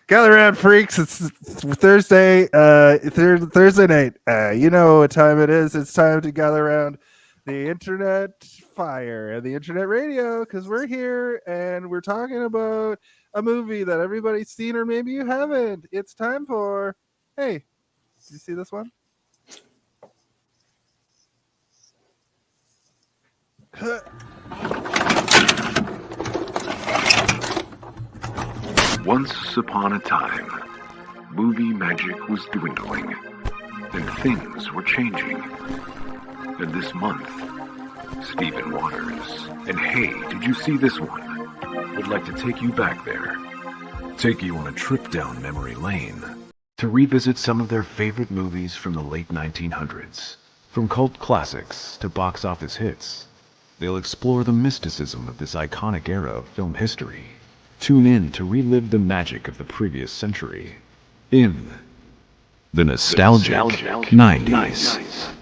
Gather around, freaks. It's Thursday, Thursday night. You know what time it is. It's time to gather around the internet fire and the internet radio because we're here and we're talking about a movie that everybody's seen or maybe you haven't. It's time for, hey, did you see this one? Once upon a time, movie magic was dwindling, and things were changing. And this month, Stephen Waters and Hey, Did You See This One? Would like to take you back there. Take you on a trip down memory lane to revisit some of their favorite movies from the late 1900s. From cult classics to box office hits, they'll explore the mysticism of this iconic era of film history. Tune in to relive the magic of the previous century in the nostalgic 90s.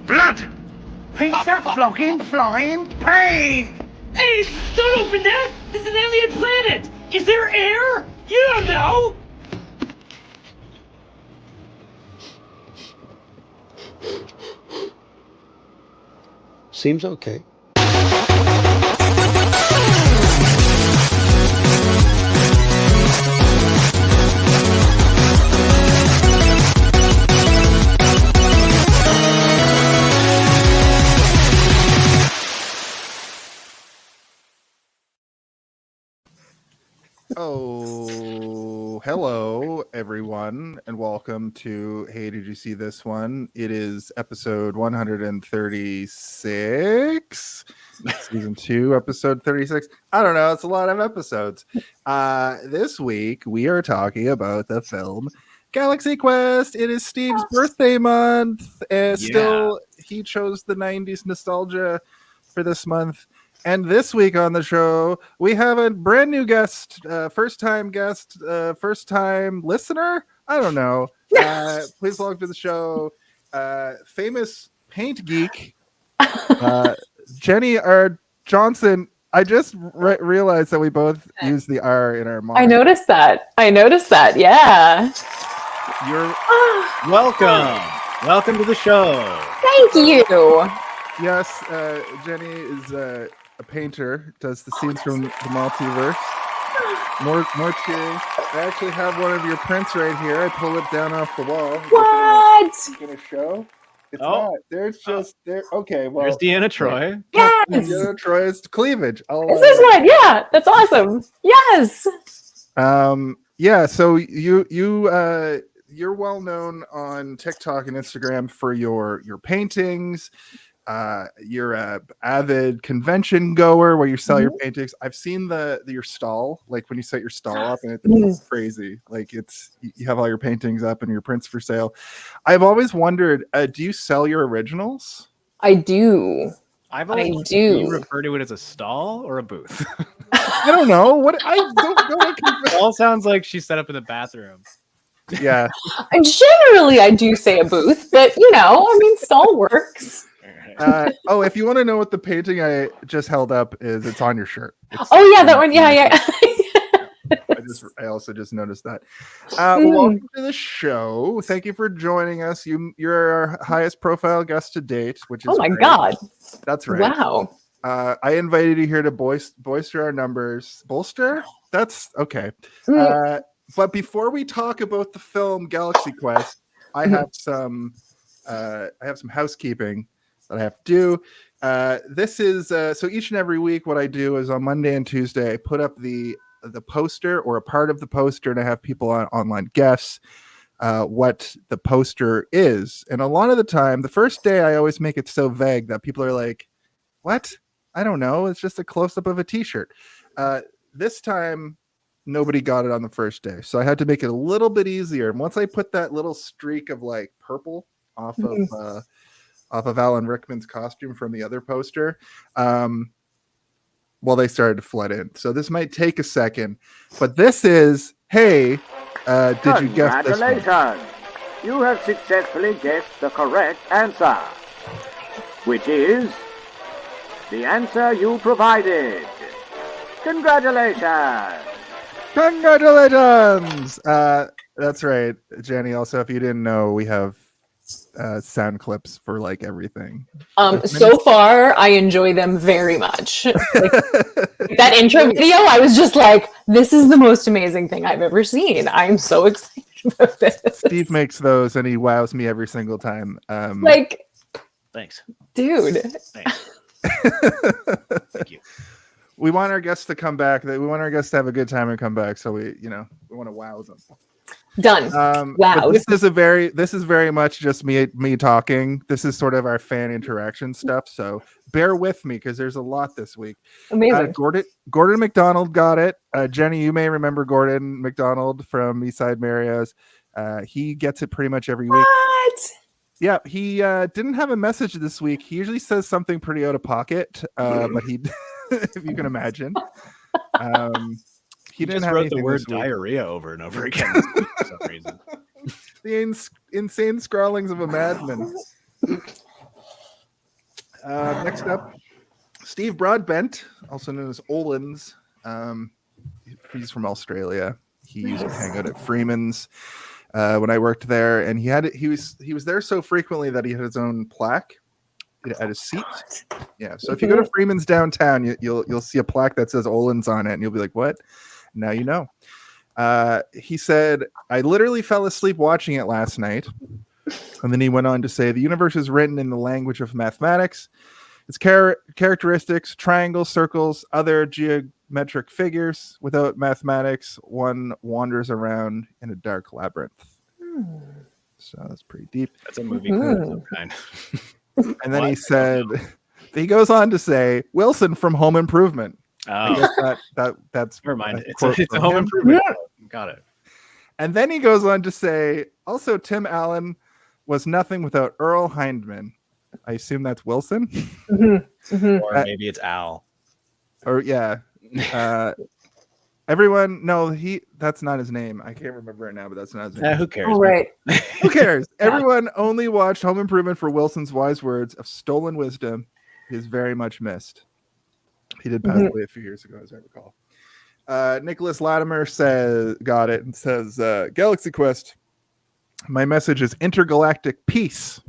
Blood! Peter flogging flying pain! Hey, don't open that! It's an alien planet! Is there air? You don't know! Seems okay. Oh, hello, everyone, and welcome to Hey, Did You See This One? It is episode 136, season 2, episode 36. I don't know, it's a lot of episodes. This week, we are talking about the film Galaxy Quest. It is Steve's birthday month, and still, he chose the 90s nostalgia for this month. And this week on the show, we have a brand new guest, first-time guest, first-time listener. I don't know. Please welcome to the show, famous paint geek, Jenny R. Johnson. I just realized that we both use the R in our moniker. I noticed that. Yeah. You're Welcome to the show. Thank you. yes. Jenny is a painter. Does the scenes from the multiverse. More cheering. I actually have one of your prints right here. I pull it down off the wall. What? Gonna show? It's Oh. not. There's just there. Okay, well, There's Deanna Troy. Yes. Deanna Troy's cleavage. Is this one? Yeah, that's awesome. Yes. Yeah. So you're well known on TikTok and Instagram for your paintings. You're a avid convention goer where you sell your paintings. I've seen your stall, like when you set your stall up, and it's crazy. Like you have all your paintings up and your prints for sale. I've always wondered, do you sell your originals? I do. I do. Do you refer to it as a stall or a booth? I don't know. What I don't know. It all sounds like she's set up in the bathroom. Yeah. Generally, I do say a booth, but stall works. If you want to know what the painting I just held up is, it's on your shirt. That one. Yeah. I also just noticed that. Welcome to the show. Thank you for joining us. You're our highest profile guest to date, which is Oh my great. God. That's right. Wow. I invited you here to bolster our numbers. Bolster? That's okay. But before we talk about the film Galaxy Quest, I have some housekeeping that I have to do. This is so each and every week what I do is on Monday and Tuesday I put up the poster or a part of the poster, and I have people on online guests what the poster is. And a lot of the time, the first day, I always make it so vague that people are like, what? I don't know. It's just a close-up of a t-shirt. This time, nobody got it on the first day. So I had to make it a little bit easier. And once I put that little streak of like purple off of Alan Rickman's costume from the other poster, they started to flood in. So this might take a second, but this is, hey, did you guess this one? Congratulations! You have successfully guessed the correct answer, which is the answer you provided. Congratulations! Congratulations! That's right, Jenny. Also, if you didn't know, we have sound clips for like everything. So far, I enjoy them very much. Like, that intro video, I was just like, this is the most amazing thing I've ever seen. I'm so excited about this. Steve makes those and he wows me every single time. Thanks. Dude. Thanks. Thank you. We want our guests to come back. We want our guests to have a good time and come back. So we want to wow them. Done. Wow. This is very much just me talking. This is sort of our fan interaction stuff. So bear with me because there's a lot this week. Amazing. Gordon McDonald got it. Jenny, you may remember Gordon McDonald from Eastside Mario's. He gets it pretty much every week. What? Yeah, he didn't have a message this week. He usually says something pretty out of pocket, but he, if you can imagine, he didn't just have wrote the anything word this week. diarrhea over and over again for some reason. The insane scrawlings of a madman. Next up, Steve Broadbent, also known as Olins. He's from Australia. He used to hang out at Freeman's when I worked there, and he was there so frequently that he had his own plaque at his seat. Yeah, so if you go to Freeman's downtown, you'll see a plaque that says Olins on it, and you'll be like, "What?" Now you know. He said, "I literally fell asleep watching it last night," and then he went on to say, "The universe is written in the language of mathematics. Its characteristics, triangles, circles, other geometric figures. Without mathematics, one wanders around in a dark labyrinth." So that's pretty deep. That's a movie of some kind. And then he said, he goes on to say, Wilson from Home Improvement. I guess that's never mind. It's quote a Home Improvement. Got it. And then he goes on to say, also Tim Allen was nothing without Earl Hindman. I assume that's Wilson. Or maybe it's Al. Or yeah. Everyone, no, that's not his name. I can't remember it now, but that's not his name. Who cares? All right. Who cares? Everyone only watched Home Improvement for Wilson's wise words of stolen wisdom. He is very much missed. He did pass away a few years ago, as I recall. Nicholas Latimer got it and says, Galaxy Quest, my message is intergalactic peace.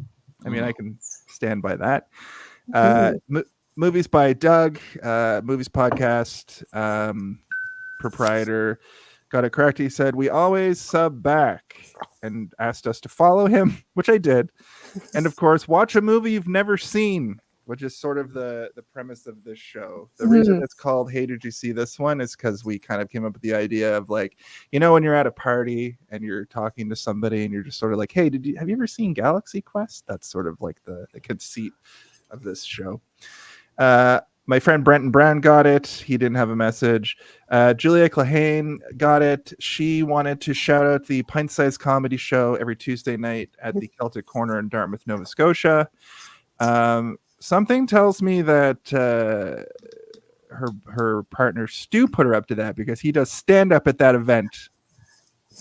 I mean, I can stand by that. Movies by Doug, Movies Podcast, proprietor, got it correct. He said, we always sub back, and asked us to follow him, which I did. And of course, watch a movie you've never seen, which is sort of the premise of this show. The reason it's called Hey, Did You See This One is because we kind of came up with the idea of like, when you're at a party and you're talking to somebody and you're just sort of like, hey, have you ever seen Galaxy Quest? That's sort of like the conceit of this show. My friend Brenton Brown got it. He didn't have a message. Julia Clahane got it. She wanted to shout out the Pint Size Comedy Show every Tuesday night at the Celtic Corner in Dartmouth, Nova Scotia. Something tells me that her partner Stu put her up to that because he does stand up at that event.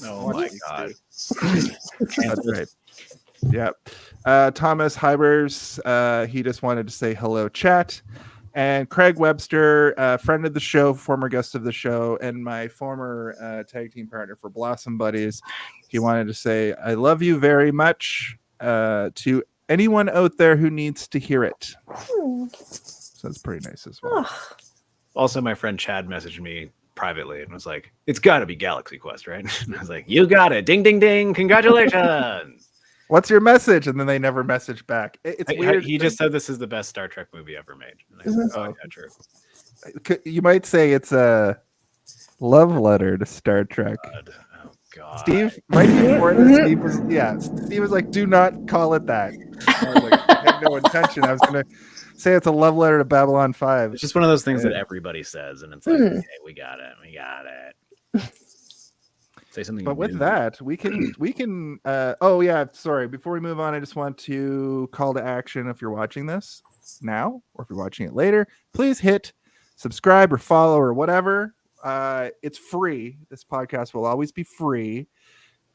Oh my God. That's right. Yeah. Thomas Hybers, he just wanted to say hello, chat. And Craig Webster, friend of the show, former guest of the show, and my former tag team partner for Blossom Buddies, he wanted to say, I love you very much to anyone out there who needs to hear it. So that's pretty nice as well. Also, my friend Chad messaged me privately and was like, it's got to be Galaxy Quest, right? And I was like, you got it. Ding, ding, ding. Congratulations. What's your message? And then they never message back. It's weird. He just said this is the best Star Trek movie ever made. And I said, oh, yeah, true. You might say it's a love letter to Star Trek. Oh, God. Steve, right before this, Steve was like, do not call it that. I was like, I had no intention. I was going to say it's a love letter to Babylon 5. It's just one of those things that everybody says, and it's like, okay, we got it. Say something. But with new. that, we can. Oh yeah, sorry. Before we move on, I just want to call to action. If you're watching this now, or if you're watching it later, please hit subscribe or follow or whatever. It's free. This podcast will always be free,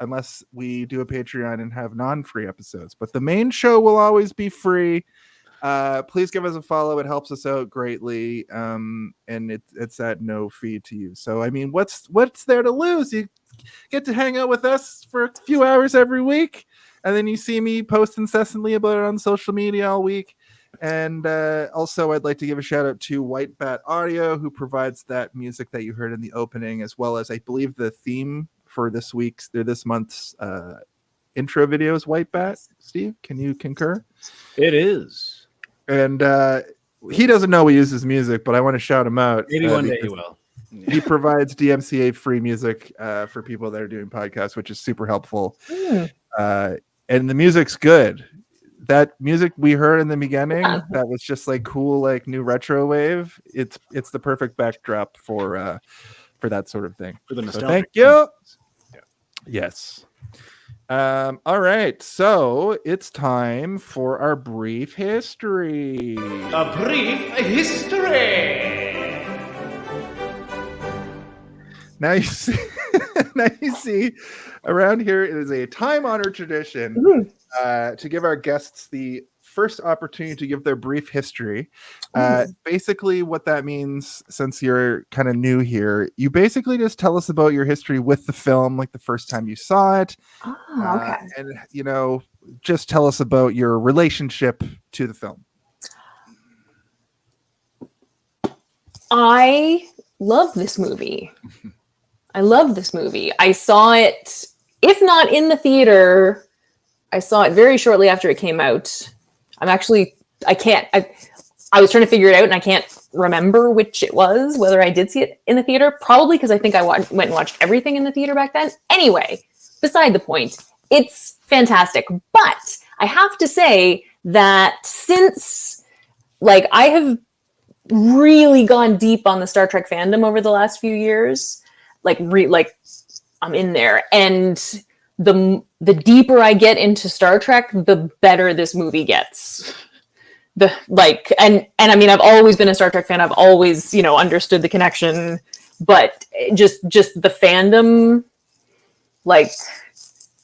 unless we do a Patreon and have non-free episodes. But the main show will always be free. Please give us a follow. It helps us out greatly. And it's at no fee to you. So I mean, what's there to lose? You get to hang out with us for a few hours every week, and then you see me post incessantly about it on social media all week. And also, I'd like to give a shout out to White Bat Audio, who provides that music that you heard in the opening, as well as I believe the theme for this month's intro video is White Bat. Steve, can you concur? It is. And he doesn't know we use his music, but I want to shout him out. Maybe one day he will. He provides DMCA free music for people that are doing podcasts, which is super helpful. And the music's good. That music we heard in the beginning, that was just like cool, like new retro wave. It's the perfect backdrop for that sort of thing. For the so nostalgic. thank you. Yeah. Yes. All right, so it's time for our brief history. A brief history. Now you see, around here it is a time-honored tradition to give our guests the first opportunity to give their brief history. Basically, what that means, since you're kind of new here, you basically just tell us about your history with the film, like the first time you saw it. Okay. And, just tell us about your relationship to the film. I love this movie. I saw it, if not in the theater, I saw it very shortly after it came out. I was trying to figure it out and I can't remember which it was, whether I did see it in the theater. Probably because I think I went and watched everything in the theater back then. Anyway, beside the point, it's fantastic. But I have to say that since, I have really gone deep on the Star Trek fandom over the last few years, I'm in there, and the deeper I get into Star Trek, the better this movie gets. And I mean, I've always been a Star Trek fan. I've always, understood the connection, but just the fandom,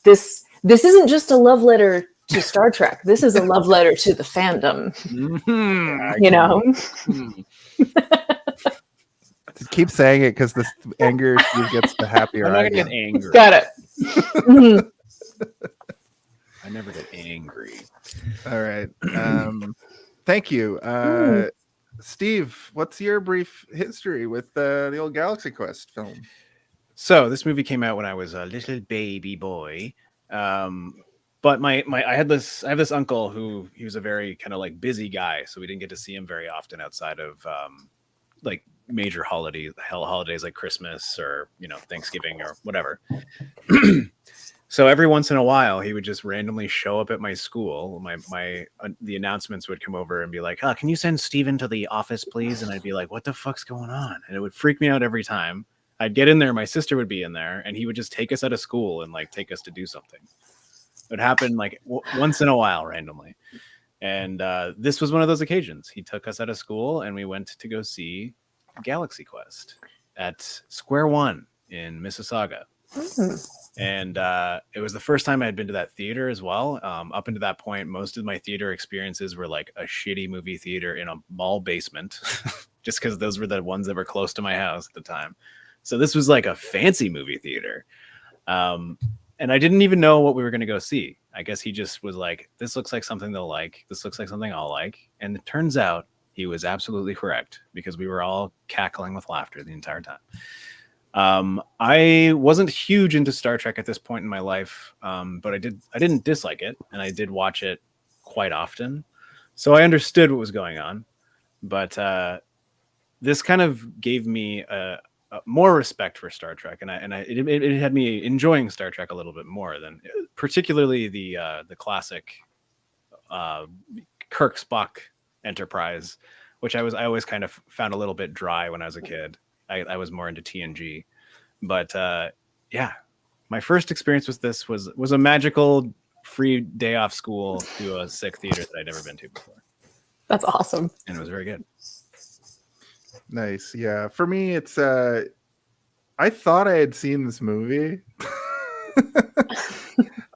this isn't just a love letter to Star Trek. This is a love letter to the fandom. Keep saying it, because the angrier Steve gets, the happier I'm not I gonna get. get angry. Got it. I never get angry. All right. Thank you. Steve, what's your brief history with the old Galaxy Quest film? So this movie came out when I was a little baby boy. But I have this uncle who, he was a very kind of busy guy, so we didn't get to see him very often outside of major holidays like Christmas or Thanksgiving or whatever. So every once in a while he would just randomly show up at my school. The announcements would come over and be like, can you send Steven to the office, please? And I'd be like, what the fuck's going on? And it would freak me out every time. I'd get in there, my sister would be in there, and he would just take us out of school and take us to do something. It would happen once in a while randomly. And this was one of those occasions. He took us out of school and we went to go see Galaxy Quest at Square One in Mississauga. And it was the first time I had been to that theater as well. Up until that point, most of my theater experiences were a shitty movie theater in a mall basement, just because those were the ones that were close to my house at the time. So this was a fancy movie theater. And I didn't even know what we were going to go see. I guess he just was like, this looks like something they'll like. This looks like something I'll like. And it turns out he was absolutely correct, because we were all cackling with laughter the entire time. I wasn't huge into Star Trek at this point in my life, but I didn't dislike it, and I did watch it quite often. So I understood what was going on. But this kind of gave me a more respect for Star Trek, and it had me enjoying Star Trek a little bit more than particularly the classic Kirk Spock Enterprise, which I always kind of found a little bit dry when I was a kid. I was more into TNG, but yeah, my first experience with this was a magical free day off school to a sick theater that I'd never been to before. That's awesome. And it was very good. Nice. Yeah. For me, it's I thought I had seen this movie.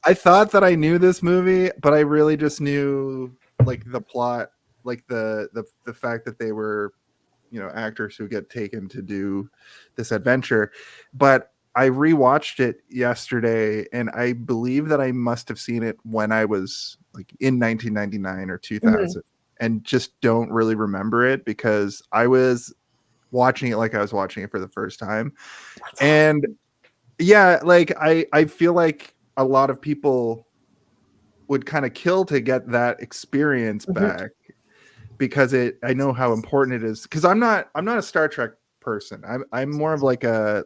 I thought that I knew this movie, but I really just knew like the plot, like the fact that they were, actors who get taken to do this adventure. But I rewatched it yesterday, and I believe that I must have seen it when I was like in 1999 or 2000, and just don't really remember it because I was watching it like I was watching it for the first time. And yeah, like I feel like a lot of people would kind of kill to get that experience back because I know how important it is. Because I'm not a Star Trek person. I'm more of like a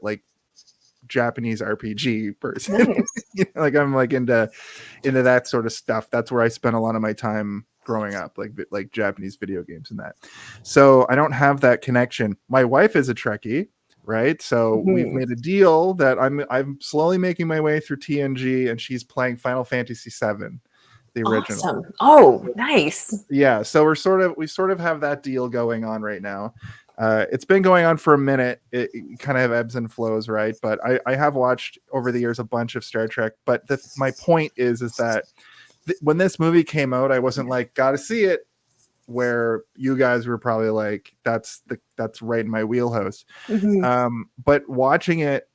Japanese RPG person. Like I'm like into that sort of stuff. That's where I spent a lot of my time growing up, like Japanese video games and that. So I don't have that connection. My wife is a Trekkie, right? So we've made a deal that I'm slowly making my way through TNG, and she's playing Final Fantasy VII, the original. Awesome. Oh, nice. Yeah, so we sort of have that deal going on right now. It's been going on for a minute. It kind of have ebbs and flows, right? But I have watched over the years a bunch of Star Trek. But my point is that when this movie came out, I wasn't like, gotta see it, where you guys were probably like, that's right in my wheelhouse. But watching it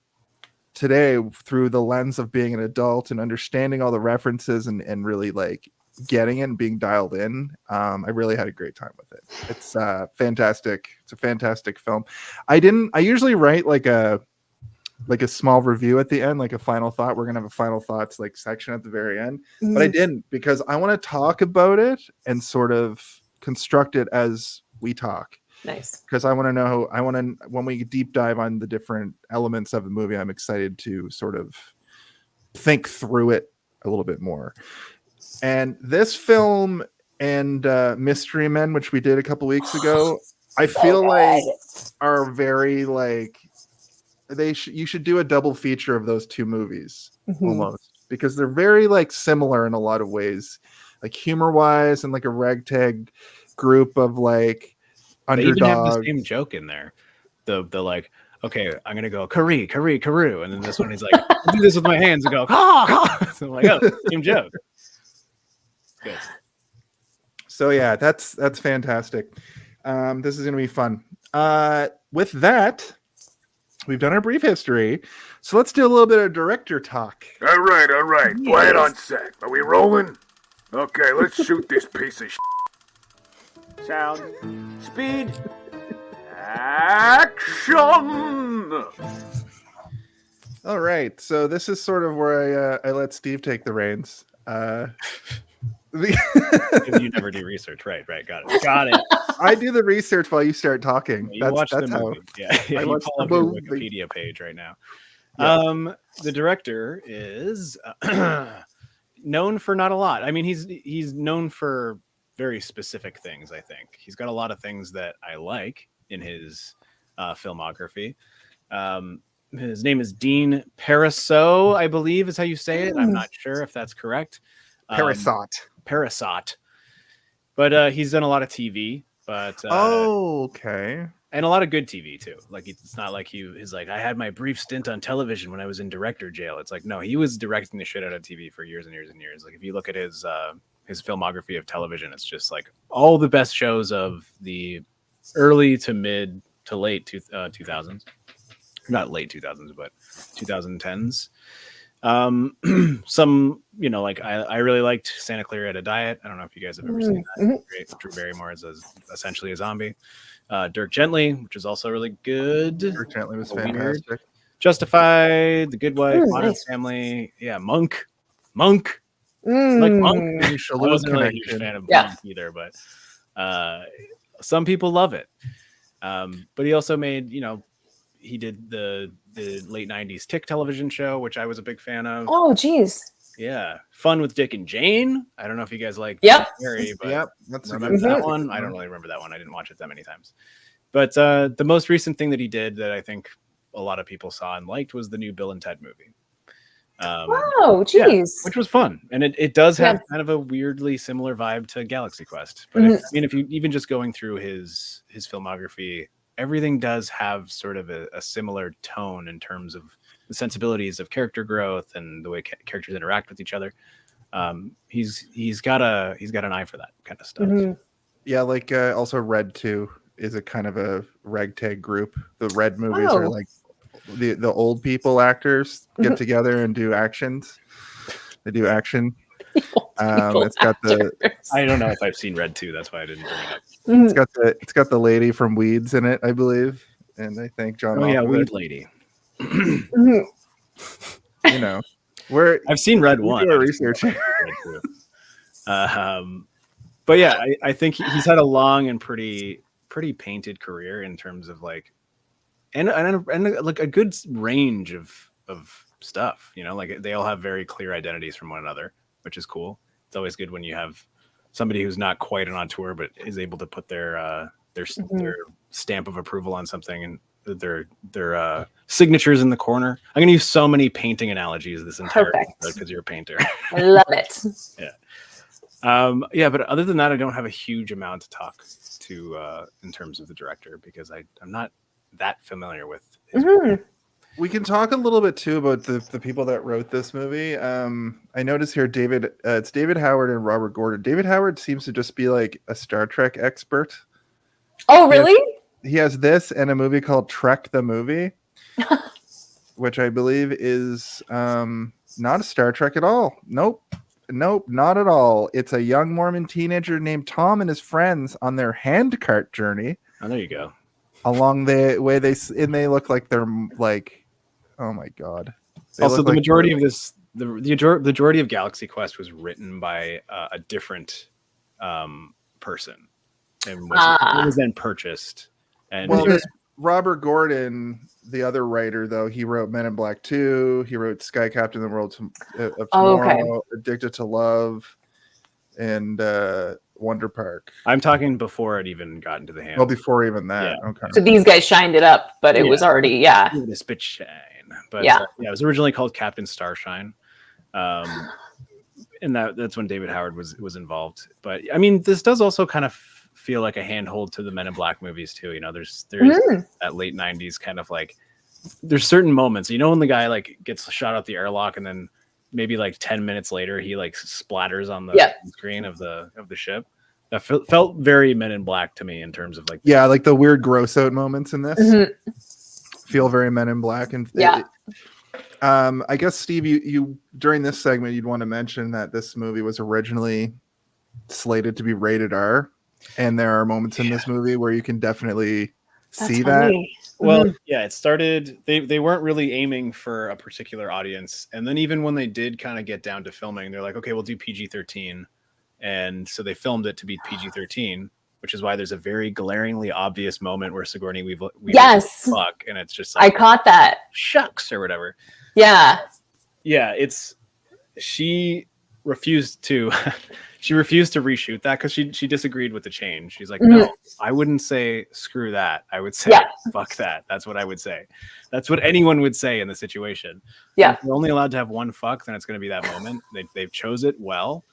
today through the lens of being an adult and understanding all the references and really like getting it and being dialed in, I really had a great time with it. It's fantastic. It's a fantastic film. I usually write like a small review at the end, like a final thought. We're gonna have a final thoughts like section at the very end, but I didn't, because I want to talk about it and sort of construct it as we talk. Nice. Because I want to know, when we deep dive on the different elements of the movie, I'm excited to sort of think through it a little bit more. And this film and Mystery Men, which we did a couple weeks ago, I feel like are very like, you should do a double feature of those two movies almost, because they're very like similar in a lot of ways, like humor wise, and like a ragtag group of like underdogs. They even have the same joke in there. The like, okay, I'm gonna go Karee, and then this one he's like, I'll do this with my hands and go, so I'm like, oh, same joke. Good. So yeah, that's fantastic. This is gonna be fun. With that, we've done our brief history, so let's do a little bit of director talk. All right. Yes. Quiet on set. Are we rolling? Okay, let's shoot this piece of Sound, speed, action! All right, so this is sort of where I let Steve take the reins. You never do research, right? Got it. I do the research while you start talking. You watch the movie. Yeah, you pull up your Wikipedia page right now. Yeah. The director is known for not a lot. I mean, he's known for very specific things. I think he's got a lot of things that I like in his filmography. His name is Dean Parisot, I believe is how you say it. I'm not sure if that's correct. Parisot. But he's done a lot of TV. But okay. And a lot of good TV too. Like it's not like he's like, I had my brief stint on television when I was in director jail. It's like, no, he was directing the shit out of TV for years and years and years. Like if you look at his filmography of television, it's just like all the best shows of the early to mid to late 2000s. Not late 2000s, but 2010s. Some, like I really liked Santa Clarita Diet. I don't know if you guys have ever seen that. Great. Drew Barrymore's essentially a zombie. Dirk Gently, which is also really good. Dirk Gently was fantastic. Justified, The Good Wife, Modern Family. Yeah, Monk. Like Monk. I wasn't really a huge fan of Monk either, but some people love it. But he also made, he did the late 90s Tick television show, which I was a big fan of. Oh, geez. Yeah. Fun with Dick and Jane. I don't know if you guys like Yep. Mary, but Yep, that's a remember good that one. one? I don't really remember that one. I didn't watch it that many times. But the most recent thing that he did that I think a lot of people saw and liked was the new Bill and Ted movie. Wow, Yeah, geez. which was fun, and it does have Yeah. kind of a weirdly similar vibe to Galaxy Quest. But if you even just going through his filmography, everything does have sort of a similar tone in terms of the sensibilities of character growth and the way characters interact with each other. He's got an eye for that kind of stuff. Yeah, like also Red 2 is a kind of a ragtag group. The Red movies are like the old people actors get together and do actions. They do action. It's got the I don't know if I've seen Red 2, that's why I didn't bring it up. it's got the lady from Weeds in it, I believe. And I think John Oh yeah, Malkovich. Weed Lady. You know, I've seen Red 1. Do our research. But yeah, I think he's had a long and pretty painted career in terms of like and like a good range of stuff, you know, like they all have very clear identities from one another, which is cool. It's always good when you have somebody who's not quite an auteur but is able to put their stamp of approval on something and their signatures in the corner. I'm going to use so many painting analogies this entire episode because you're a painter. I love it. Yeah, but other than that, I don't have a huge amount to talk to in terms of the director because I'm not that familiar with his work. We can talk a little bit too about the people that wrote this movie. I noticed here it's David Howard and Robert Gordon. David Howard seems to just be like a Star Trek expert. Oh, really? He has this and a movie called Trek the Movie, which I believe is not a Star Trek at all. Nope, not at all. It's a young Mormon teenager named Tom and his friends on their handcart journey. Oh, there you go. Along the way they look like they're like, oh my god. Also, the majority of this, the majority of Galaxy Quest was written by a different person and was then purchased. And there's Robert Gordon, the other writer, though. He wrote Men in Black 2. He wrote Sky Captain: The World of Tomorrow, Addicted to Love, and Wonder Park. I'm talking before it even got into the hands. Well, before even that. Yeah. Okay. So these guys shined it up, but it was already this bit shine. But it was originally called Captain Starshine. And that's when David Howard was involved. But I mean, this does also kind of feel like a handhold to the Men in Black movies too. You know, there's that late 90s kind of like there's certain moments, you know, when the guy like gets shot out the airlock and then maybe like 10 minutes later he like splatters on the screen of the ship. That felt very Men in Black to me in terms of like like the weird gross out moments in this feel very Men in Black. And I guess Steve, you during this segment you'd want to mention that this movie was originally slated to be rated R, and there are moments in this movie where you can definitely see that. Well, it started. They weren't really aiming for a particular audience, and then even when they did kind of get down to filming, they're like, okay, we'll do PG-13, and so they filmed it to be PG-13, which is why there's a very glaringly obvious moment where Sigourney Weaver fuck, and it's just like, I caught that. Shucks or whatever. Yeah, she refused to reshoot that because she disagreed with the change. She's like, no, I wouldn't say screw that. I would say fuck that. That's what I would say. That's what anyone would say in the situation. Yeah, if you're only allowed to have one fuck, then it's going to be that moment. They've chose it well,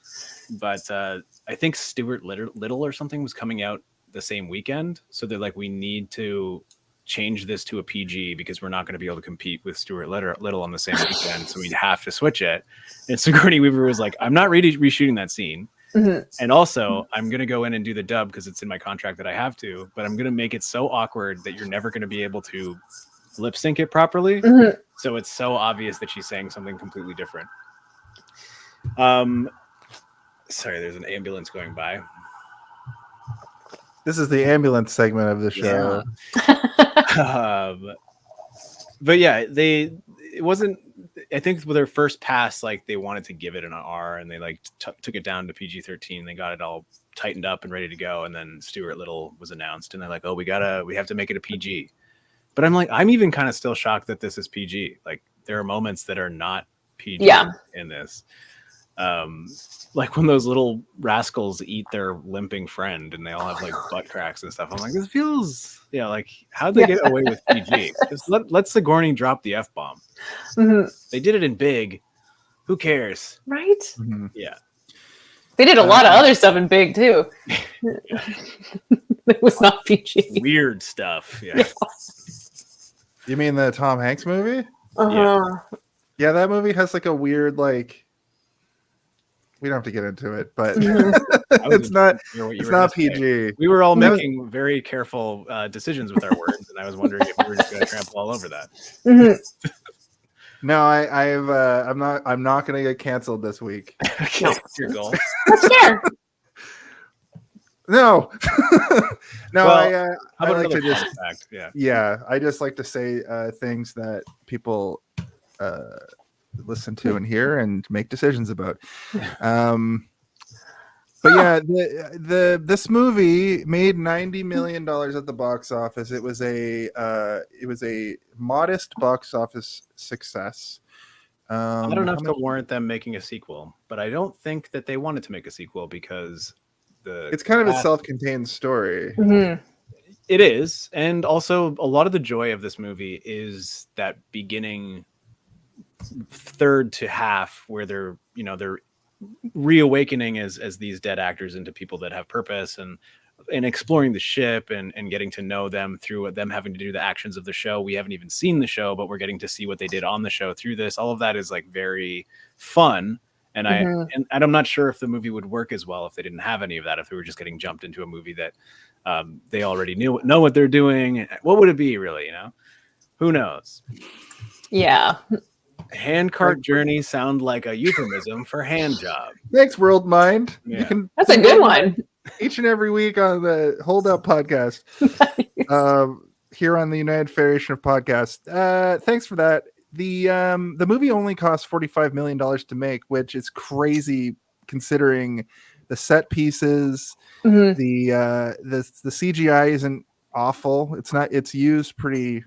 but I think Stuart Little or something was coming out the same weekend, so they're like, we need to change this to a PG because we're not going to be able to compete with Stuart Little on the same weekend, so we'd have to switch it. And Sigourney Weaver was like, I'm not really reshooting that scene. And also, I'm going to go in and do the dub because it's in my contract that I have to, but I'm going to make it so awkward that you're never going to be able to lip sync it properly. So it's so obvious that she's saying something completely different. Sorry, there's an ambulance going by. This is the ambulance segment of the show. But yeah, it wasn't. I think with their first pass, like they wanted to give it an R, and they like took it down to PG-13. They got it all tightened up and ready to go, and then Stuart Little was announced, and they're like, "Oh, we have to make it a PG." But I'm even kind of still shocked that this is PG. Like there are moments that are not PG Yeah. in this. Like when those little rascals eat their limping friend and they all have like butt cracks and stuff. I'm like, this feels, like, how'd they get away with PG? Just let Sigourney drop the F-bomb. They did it in Big. Who cares? Right? Yeah. They did a lot of other stuff in Big too. It was not PG. Weird stuff. Yeah. You mean the Tom Hanks movie? Uh-huh. Yeah, that movie has like a weird like. We don't have to get into it, but it's not PG. Say. We were all making very careful decisions with our words, and I was wondering if we were just going to trample all over that. No, I'm not going to get canceled this week. Okay, that's your goal. That's fair. No, no. Well, I like to just fact? I just like to say things that people listen to and hear and make decisions about. But yeah, this movie made $90 million at the box office. It was a modest box office success. I don't know if to warrant them making a sequel, but I don't think that they wanted to make a sequel because it's kind of a self-contained story. It is, and also a lot of the joy of this movie is that beginning third to half where they're reawakening as these dead actors into people that have purpose and exploring the ship and getting to know them through them having to do the actions of the show. We haven't even seen the show, but we're getting to see what they did on the show through this. All of that is like very fun. And I'm not sure if the movie would work as well if they didn't have any of that, if we were just getting jumped into a movie that they already know what they're doing. What would it be really, Who knows? Yeah. Handcart journey sound like a euphemism for hand job. Thanks, World Mind. Yeah. That's a good one. Each and every week on the Hold Up podcast. Nice. Here on the United Federation of Podcasts. Thanks for that. The movie only cost $45 million to make, which is crazy considering the set pieces. The CGI isn't awful. It's used pretty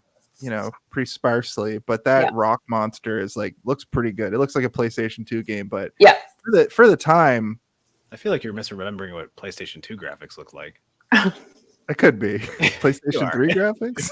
sparsely, but that rock monster looks pretty good. It looks like a PlayStation 2 game, but for the time, I feel like you're misremembering what PlayStation 2 graphics look like. It could be PlayStation 3 graphics.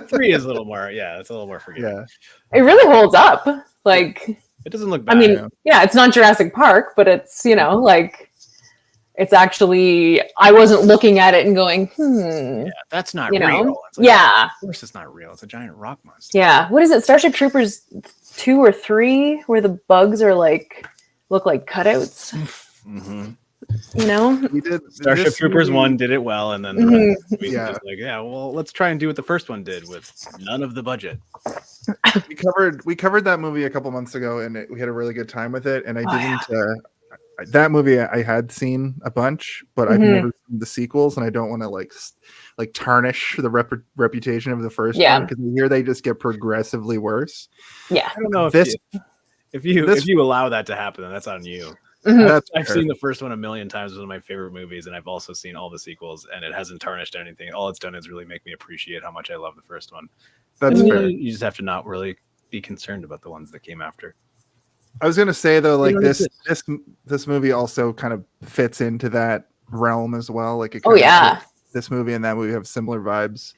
3 is a little more, it's a little more forgiving. Yeah, it really holds up. Like, it doesn't look bad. I mean, it's not Jurassic Park, but it's it's actually, I wasn't looking at it and going, yeah, that's not real. It's of course it's not real. It's a giant rock monster. Yeah. What is it? Starship Troopers 2 or 3, where the bugs are look like cutouts. We did Starship Troopers 1 did it well, and then the rest was let's try and do what the first one did with none of the budget. We covered that movie a couple months ago, and we had a really good time with it. And I didn't. That movie I had seen a bunch, but I've never seen the sequels, and I don't want to tarnish the reputation of the first one because here they just get progressively worse. Yeah, I don't know if you allow that to happen, then that's on you. I've seen the first one a million times. It's one of my favorite movies, and I've also seen all the sequels, and it hasn't tarnished anything. All it's done is really make me appreciate how much I love the first one. That's fair. You just have to not really be concerned about the ones that came after. I was gonna say though, this movie also kind of fits into that realm as well. Like, this movie and that movie have similar vibes.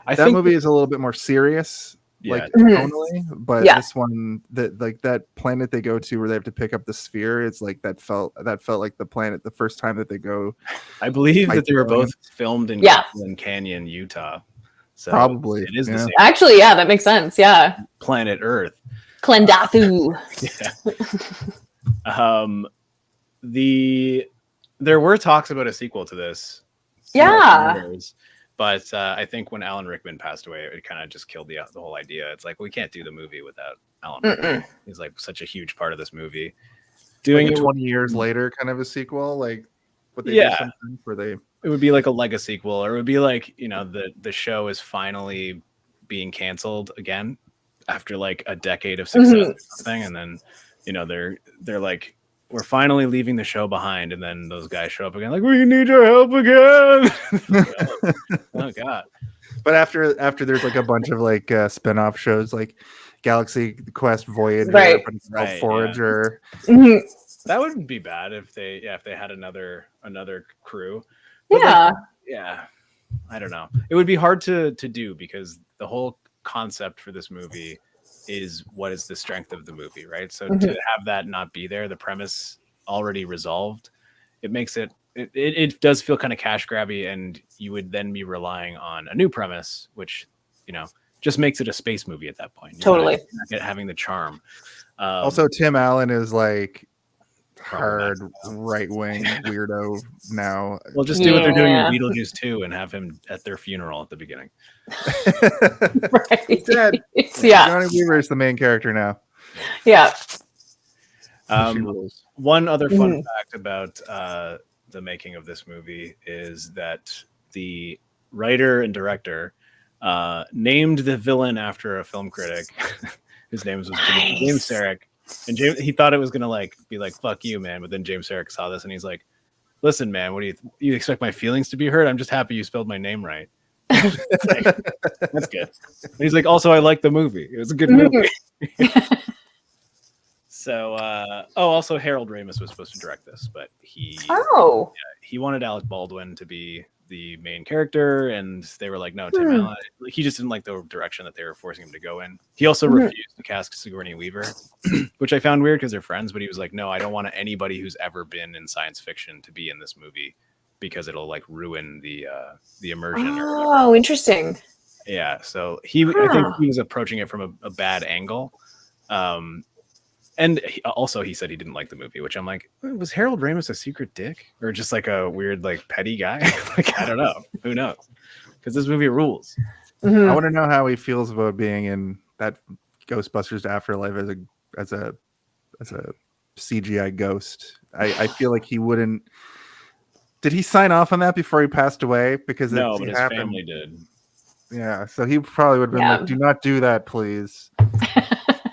That movie is a little bit more serious, tonally, but this one, that planet they go to where they have to pick up the sphere, it's like that felt like the planet the first time that they go. I believe that they were both filmed in Glen Canyon, Utah. So probably it is the same. Actually, that makes sense. Yeah, planet Earth. Klendathu. There were talks about a sequel to this. But I think when Alan Rickman passed away, it kind of just killed the whole idea. It's like, we can't do the movie without Alan Rickman. He's like such a huge part of this movie. Doing it 20 years later, kind of a sequel, like what they do something where they. It would be like a Lego sequel, or it would be like the show is finally being canceled again after like a decade of success or something, and then they're like, we're finally leaving the show behind, and then those guys show up again like, we need your help again. Oh god. But after there's like a bunch of like spin-off shows like Galaxy Quest Voyager, Right. but it's called Right, Forager. Mhm. That wouldn't be bad if they had another crew. But Yeah. yeah, I don't know. It would be hard to do because the whole concept for this movie is what is the strength of the movie, right? So to have that not be there, the premise already resolved, it makes it does feel kind of cash grabby, and you would then be relying on a new premise, which just makes it a space movie at that point. Totally. Not having the charm. Also, Tim Allen is like Problematic. hard right-wing weirdo now. Well, just do what they're doing in Yeah. Beetlejuice 2 and have him at their funeral at the beginning. Right. Dead. Yeah. Johnny Weaver is the main character now. Yeah. She rules. One other fun fact about the making of this movie is that the writer and director named the villain after a film critic. His name was James Sarek. And he thought it was gonna be like fuck you, man. But then James Sarek saw this and he's like, "Listen, man, what do you expect my feelings to be hurt? I'm just happy you spelled my name right." That's good. And he's like, "Also, I like the movie. It was a good movie." So, also Harold Ramis was supposed to direct this, but he wanted Alec Baldwin to be the main character, and they were like, "No, Tim Allen." He just didn't like the direction that they were forcing him to go in. He also refused to cast Sigourney Weaver, which I found weird because they're friends. But he was like, "No, I don't want anybody who's ever been in science fiction to be in this movie because it'll like ruin the immersion." Oh, interesting. Yeah, so I think he was approaching it from a bad angle. And he said he didn't like the movie, which I'm like, was Harold Ramis a secret dick or just like a weird, like petty guy? Like, I don't know. Who knows? Because this movie rules. I want to know how he feels about being in that Ghostbusters Afterlife as a CGI ghost. I feel like he wouldn't. Did he sign off on that before he passed away? Because no, but his family did. Yeah, so he probably would have been like, "Do not do that, please."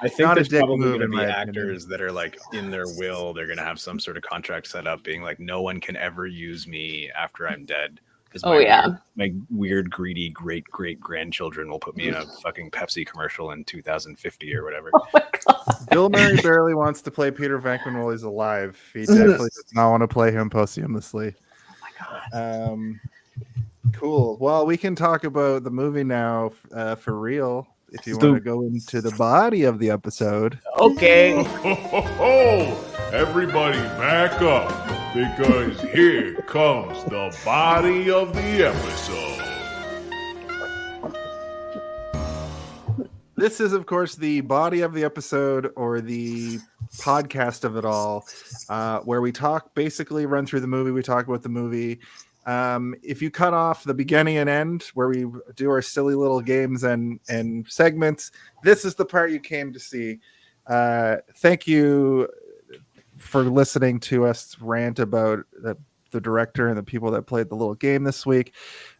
I think there's probably going to be opinion. actors that are like in their will, they're going to have some sort of contract set up being like, no one can ever use me after I'm dead. Because my weird, greedy, great-great-grandchildren will put me in a fucking Pepsi commercial in 2050 or whatever. Oh my God. Bill Murray barely wants to play Peter Venkman while he's alive. He definitely does not want to play him posthumously. Oh my God. Cool. Well, we can talk about the movie now for real. If you want to go into the body of the episode. Okay. Everybody back up, because here comes the body of the episode. This is, of course, the body of the episode, or the podcast of it all, where we basically run through the movie. We talk about the movie. If you cut off the beginning and end where we do our silly little games and segments, this is the part you came to see. Thank you for listening to us rant about the director and the people that played the little game this week.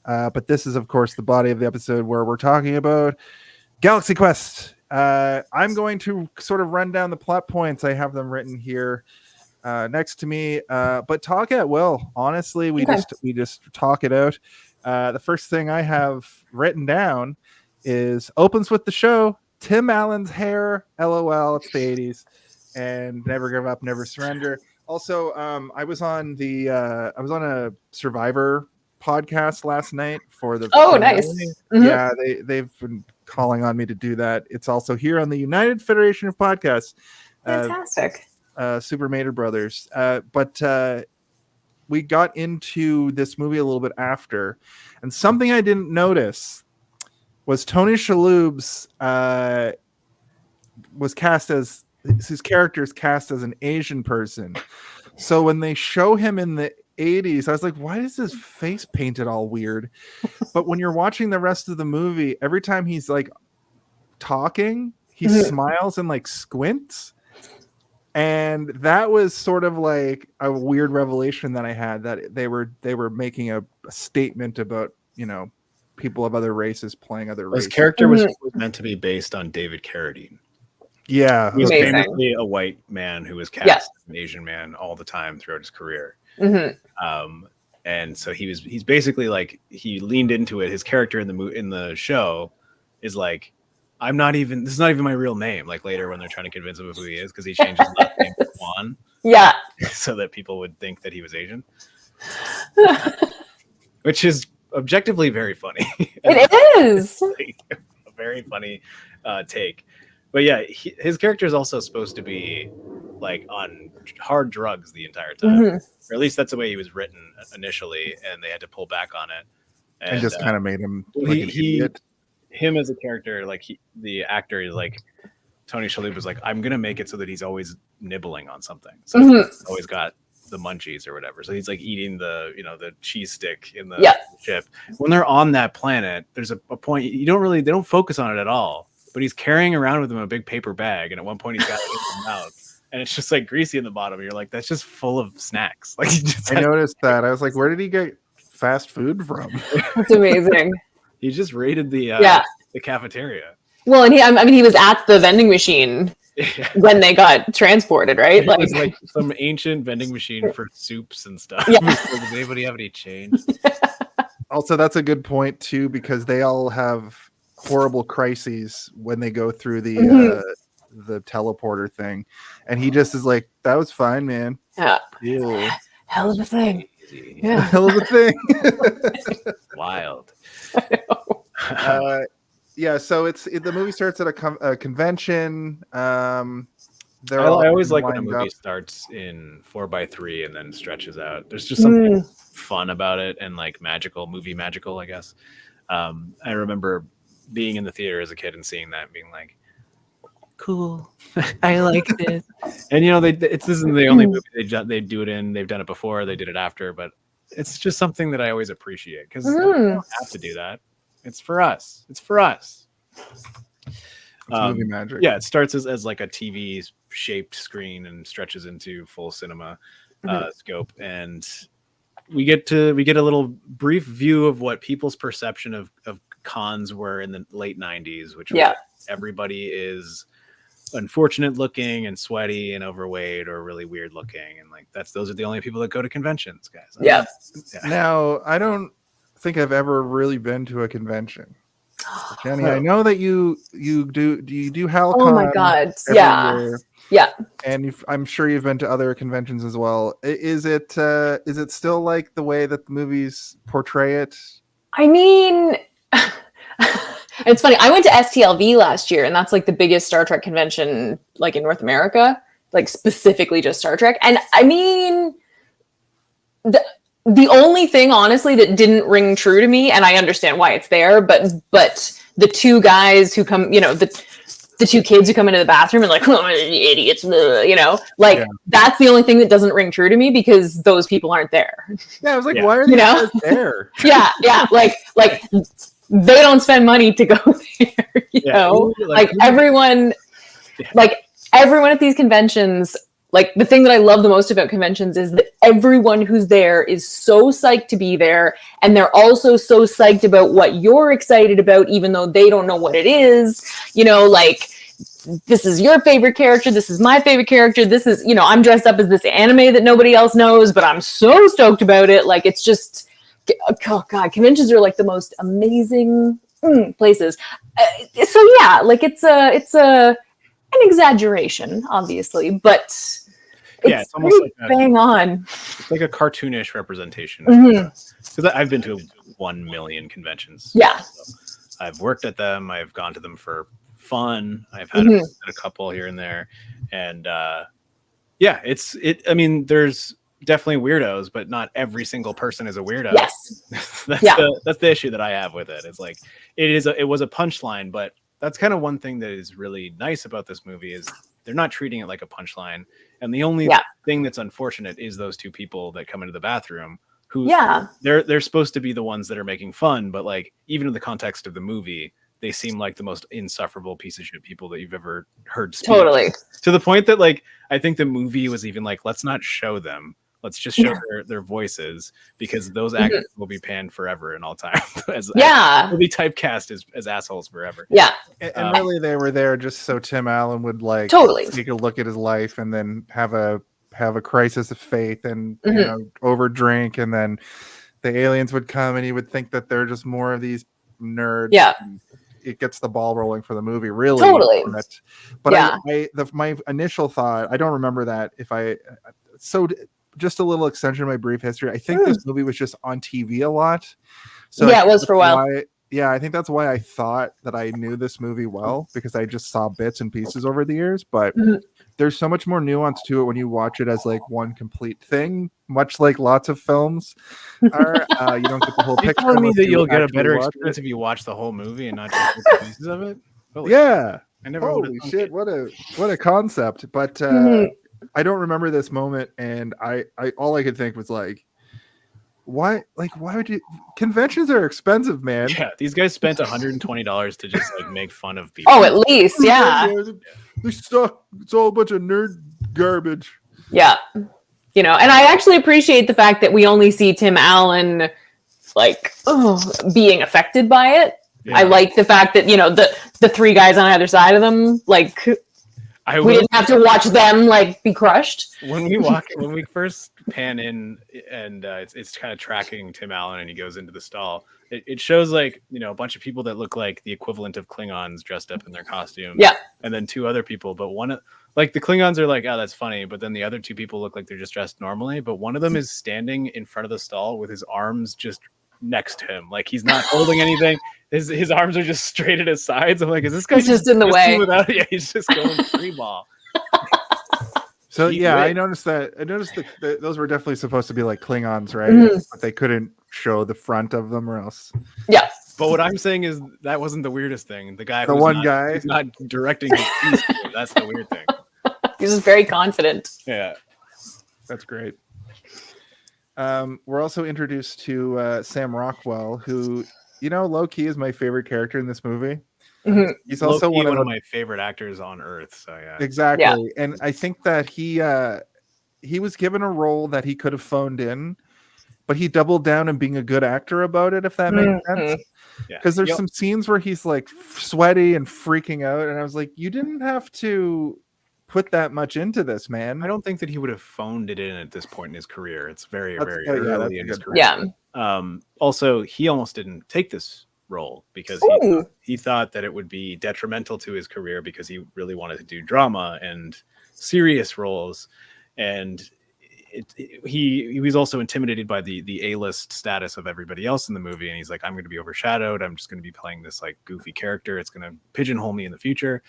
But this is, of course, the body of the episode where we're talking about Galaxy Quest. I'm going to sort of run down the plot points. I have them written here next to me, but talk at will. Honestly, we just talk it out. The first thing I have written down is opens with the show. Tim Allen's hair, LOL. It's the 80s, and never give up, never surrender. Also, I was on a Survivor podcast last night for the. Oh, nice. Yeah, they've been calling on me to do that. It's also here on the United Federation of Podcasts. Fantastic. Super Mater Brothers. But we got into this movie a little bit after, and something I didn't notice was Tony Shalhoub's was cast as his character is cast as an Asian person. So when they show him in the 80s, I was like, why is his face painted all weird? But when you're watching the rest of the movie, every time he's like talking, he smiles and like squints. And that was sort of like a weird revelation that I had, that they were making a statement about, people of other races playing other races. His character was meant to be based on David Carradine. Yeah. He was famously a white man who was cast as an Asian man all the time throughout his career. And and so he's basically like he leaned into it. His character in the show is like, this is not even my real name. Like later when they're trying to convince him of who he is, because he changed his last name to Kwan. Yeah. So that people would think that he was Asian. Which is objectively very funny. It is. A very funny take. But yeah, his character is also supposed to be like on hard drugs the entire time. Or at least that's the way he was written initially, and they had to pull back on it. And just kind of made him like an idiot. Him as a character, like the actor is like, Tony Shalhoub was like, I'm gonna make it so that he's always nibbling on something. So he's always got the munchies or whatever. So he's like eating the cheese stick in the ship. When they're on that planet, there's a point they don't focus on it at all. But he's carrying around with him a big paper bag, and at one point he's got it in his mouth, and it's just like greasy in the bottom. And you're like, that's just full of snacks. Like I noticed that. I was like, where did he get fast food from? That's amazing. He just raided the cafeteria. Well, and he was at the vending machine when they got transported, right? It was like some ancient vending machine for soups and stuff. Yeah. Does anybody have any change? Also, that's a good point too, because they all have horrible crises when they go through the teleporter thing, and he just is like, that was fine, man. Yeah. Ew. Hell of a thing. Yeah. Hell of a thing. Wild. Yeah, so the movie starts at a convention. I always like when a movie starts in 4x3 and then stretches out. There's just something fun about it, and like magical, I guess. I remember being in the theater as a kid and seeing that and being like, cool. I like this. And this isn't the only movie they do it in. They've done it before, they did it after, but it's just something that I always appreciate, because they don't have to do that. It's for us. It's movie magic. Yeah, it starts as like a TV shaped screen and stretches into full cinema scope, and we get a little brief view of what people's perception of cons were in the late 90s, which was everybody is unfortunate looking and sweaty and overweight or really weird looking, and like those are the only people that go to conventions, guys. Yeah. Now, I don't think I've ever really been to a convention. Jenny, I know that you do HalCon. Oh my god. Yeah. And I'm sure you've been to other conventions as well. Is it still like the way that the movies portray it? I mean, it's funny. I went to STLV last year, and that's like the biggest Star Trek convention like in North America, like specifically just Star Trek. And I mean, the only thing, honestly, that didn't ring true to me, and I understand why it's there, but the two guys who come, the two kids who come into the bathroom and like, oh, idiots, that's the only thing that doesn't ring true to me, because those people aren't there. Yeah, I was like, why are they there? Yeah, like they don't spend money to go there, you know? Like everyone at these conventions. Like, the thing that I love the most about conventions is that everyone who's there is so psyched to be there. And they're also so psyched about what you're excited about, even though they don't know what it is. Like, this is your favorite character. This is my favorite character. This is, I'm dressed up as this anime that nobody else knows, but I'm so stoked about it. Like, it's just, oh God, conventions are like the most amazing places. So yeah, like it's an exaggeration, obviously, but it's almost like bang on. It's like a cartoonish representation. Because I've been to 1 million conventions. Yeah. So I've worked at them. I've gone to them for fun. I've had a couple here and there. And I mean, there's definitely weirdos, but not every single person is a weirdo. Yes. That's the issue that I have with it. It's like, it was a punchline, but that's kind of one thing that is really nice about this movie is they're not treating it like a punchline. And the only thing that's unfortunate is those two people that come into the bathroom who they're supposed to be the ones that are making fun. But like, even in the context of the movie, they seem like the most insufferable piece of shit people that you've ever heard speak. Totally. To the point that like, I think the movie was even like, let's not show them. Let's just show their voices, because those actors will be panned forever and all time. Will be typecast as assholes forever. Yeah. And really, they were there just so Tim Allen would like take a look at his life and then have a crisis of faith and overdrink and then the aliens would come, and you would think that they're just more of these nerds. Yeah. And it gets the ball rolling for the movie, really. Totally. But Yeah. my initial thought, I don't remember that. Just a little extension of my brief history. I think this movie was just on TV a lot. So yeah, it was for a while. I think that's why I thought that I knew this movie well, because I just saw bits and pieces over the years. But there's so much more nuance to it when you watch it as like one complete thing, much like lots of films are. You don't get the whole picture. You're telling me unless that you you'll get a actually better watch experience it. if you watch the whole movie and not just bits and pieces of it? Holy Yeah. I never would've Holy thunk shit! it. What a concept. But I don't remember this moment, and I all I could think was like, why would you? Conventions are expensive, man. Yeah, these guys spent $120 to just like make fun of people. Oh, at least, yeah. They suck. It's all a bunch of nerd garbage. Yeah. And I actually appreciate the fact that we only see Tim Allen like being affected by it. Yeah. I like the fact that, the three guys on either side of them, like we didn't have to watch them like be crushed. When we first pan in and it's kind of tracking Tim Allen and he goes into the stall, it shows like, a bunch of people that look like the equivalent of Klingons dressed up in their costumes. Yeah. And then two other people, but like the Klingons are like, oh, that's funny. But then the other two people look like they're just dressed normally. But one of them is standing in front of the stall with his arms just next to him. Like he's not holding anything. His arms are just straight at his sides. I'm like, is this guy just in the way? Yeah, he's just going free ball. So I noticed that. I noticed that those were definitely supposed to be like Klingons, right? But they couldn't show the front of them, or else. Yeah. But what I'm saying is that wasn't the weirdest thing. The guy, who's not directing his piece. That's the weird thing. He's just very confident. Yeah, that's great. We're also introduced to Sam Rockwell, who, low key is my favorite character in this movie. Mm-hmm. He's also one of my favorite actors on earth. So yeah, exactly. Yeah. And I think that he was given a role that he could have phoned in, but he doubled down on being a good actor about it, if that makes sense. Because there's some scenes where he's like sweaty and freaking out, and I was like, you didn't have to put that much into this, man. I don't think that he would have phoned it in at this point in his career. It's very early in his career. Yeah. Also, he almost didn't take this role because he thought that it would be detrimental to his career because he really wanted to do drama and serious roles, and he was also intimidated by the A-list status of everybody else in the movie, and he's like, I'm going to be overshadowed. I'm just going to be playing this like goofy character. It's going to pigeonhole me in the future.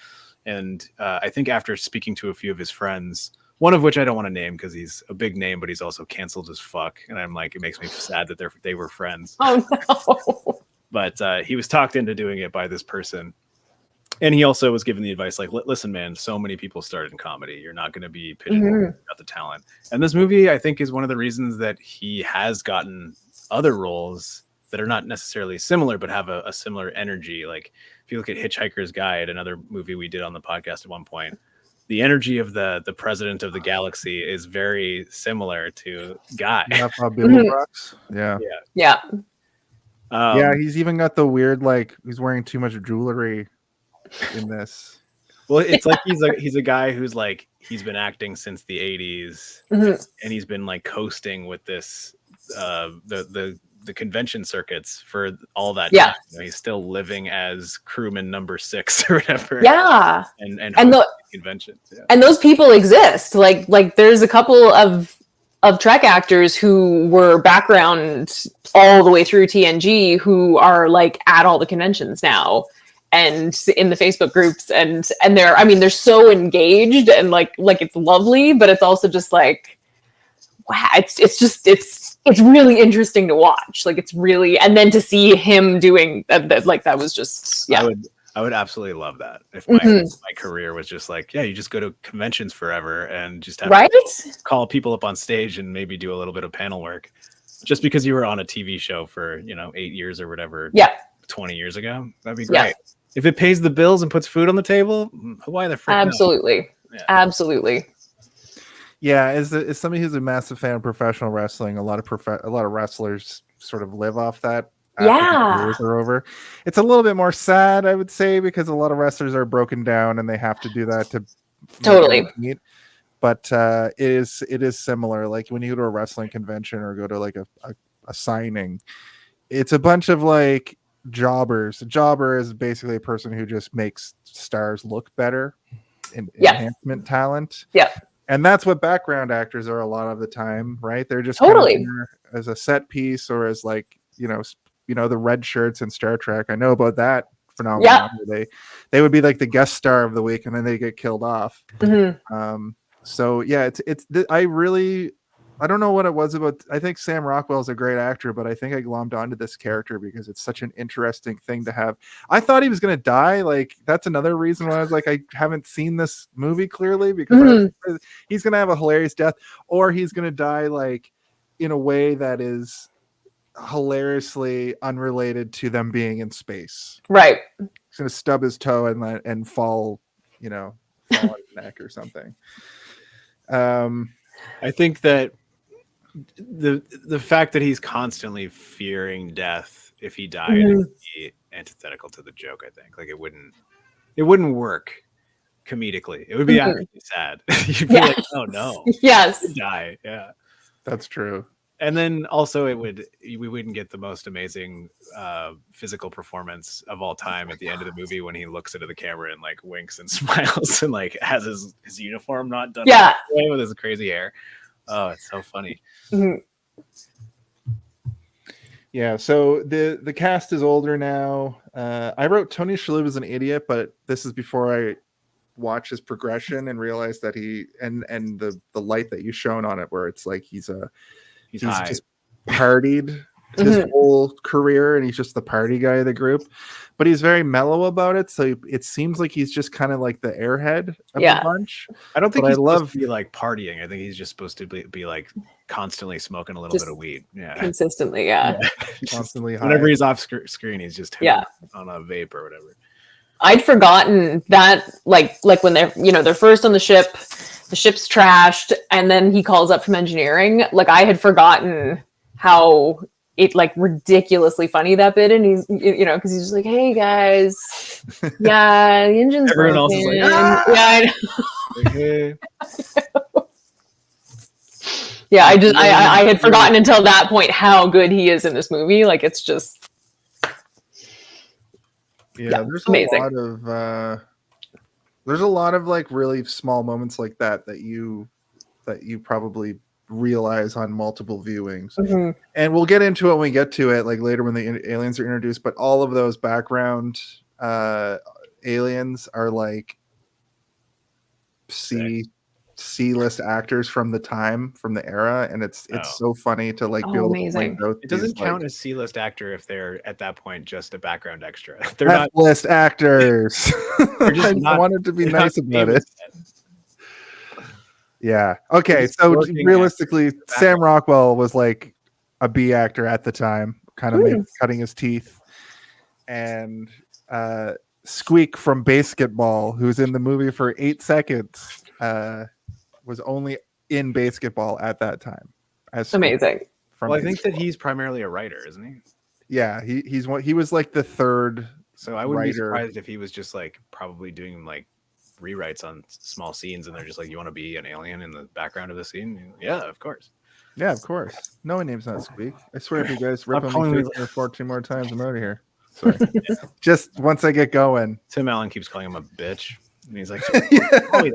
And I think after speaking to a few of his friends, one of which I don't want to name because he's a big name, but he's also canceled as fuck, and I'm like, it makes me sad that they were friends. Oh no. But he was talked into doing it by this person. And he also was given the advice, like, listen, man, so many people started in comedy. You're not going to be pigeonholed. Got the talent. And this movie, I think, is one of the reasons that he has gotten other roles that are not necessarily similar, but have a similar energy. Like, if you look at Hitchhiker's Guide, another movie we did on the podcast at one point, the energy of the president of the galaxy is very similar to Guy. Yeah. Yeah. He's even got the weird, like, he's wearing too much jewelry in this. Well, it's like he's a guy who's like, he's been acting since the 80s, and he's been like coasting with this the convention circuits for all that time. He's still living as crewman number 6 or whatever. Yeah. And the conventions. Yeah. And those people exist. Like there's a couple of Trek actors who were background all the way through TNG who are like at all the conventions now and in the Facebook groups, and they're so engaged, and like it's lovely, but it's also just like, wow, it's really interesting to watch. Like, it's really, and then to see him doing that, like, that was just, yeah. I would absolutely love that if my career was just like, yeah, you just go to conventions forever and just have to call people up on stage and maybe do a little bit of panel work just because you were on a TV show for 8 years or whatever. 20 years ago, that'd be great. Yeah. If it pays the bills and puts food on the table, why the frick? Absolutely. Yeah. Absolutely. Yeah, as somebody who's a massive fan of professional wrestling, a lot of wrestlers sort of live off that. After the careers are over. It's a little bit more sad, I would say, because a lot of wrestlers are broken down and they have to do that to totally meet. But it is similar. Like when you go to a wrestling convention or go to like a a signing. It's a bunch of like jobbers. A jobber is basically a person who just makes stars look better, enhancement talent. Yeah. And that's what background actors are a lot of the time, right? They're just Totally. kind of there as a set piece or as like, the red shirts in Star Trek. I know about that phenomenon. Yeah. They would be like the guest star of the week and then they get killed off. So yeah, I don't know what it was about. I think Sam Rockwell is a great actor, but I think I glommed onto this character because it's such an interesting thing to have. I thought he was going to die. Like, that's another reason why I was like, I haven't seen this movie clearly, because he's going to have a hilarious death, or he's going to die like in a way that is hilariously unrelated to them being in space. Right. He's going to stub his toe and fall, fall on his neck or something. I think that the fact that he's constantly fearing death if he died would be antithetical to the joke. I think like it wouldn't work comedically. It would be actually sad. You'd be like, oh no, yes, die. Yeah, that's true. And then also we wouldn't get the most amazing physical performance of all time at the end of the movie when he looks into the camera and like winks and smiles and like has his uniform not done away with his crazy hair. Oh, it's so funny. Yeah, so the cast is older now. I wrote Tony Shalhoub is an idiot, but this is before I watched his progression and realized that he and the light that you shone on it, where it's like he's just partied his whole career and he's just the party guy of the group, but he's very mellow about it. So it seems like he's just kind of like the airhead of the bunch. I don't think he's supposed to be like partying. I think he's just supposed to be like constantly smoking a little bit of weed. Yeah, consistently. Constantly high. Whenever he's off screen, he's just on a vape or whatever. I'd forgotten that like when they're first on the ship, the ship's trashed, and then he calls up from engineering. Like I had forgotten how it like ridiculously funny that bit, and he's because he's just like, hey guys, the engine's everyone broken. else is like, I know. Okay. Yeah, I had forgotten until that point how good he is in this movie. Like it's just there's amazing. There's a lot of like really small moments like that you probably realize on multiple viewings, and we'll get into it when we get to it, like later when the aliens are introduced. But all of those background aliens are like C-list actors from the era, and it's so funny to like be able to point out. It doesn't count as C-list actor if they're at that point just a background extra. They're not F-list actors. I wanted to be nice about it. Yeah. Okay. So realistically, Sam Rockwell was like a B actor at the time, kind of cutting his teeth, and Squeak from Basketball, who's in the movie for 8 seconds, was only in Basketball at that time. Amazing. Well, I think that he's primarily a writer, isn't he? Yeah, he was like the third. So I wouldn't be surprised if he was just like probably doing like rewrites on small scenes, and they're just like, you want to be an alien in the background of the scene? Yeah, of course. Yeah, of course. No, my name's not Squeak. I swear, if you guys rip on me 14 more times, I'm out of here. Sorry. Just once I get going. Tim Allen keeps calling him a bitch, and he's like, probably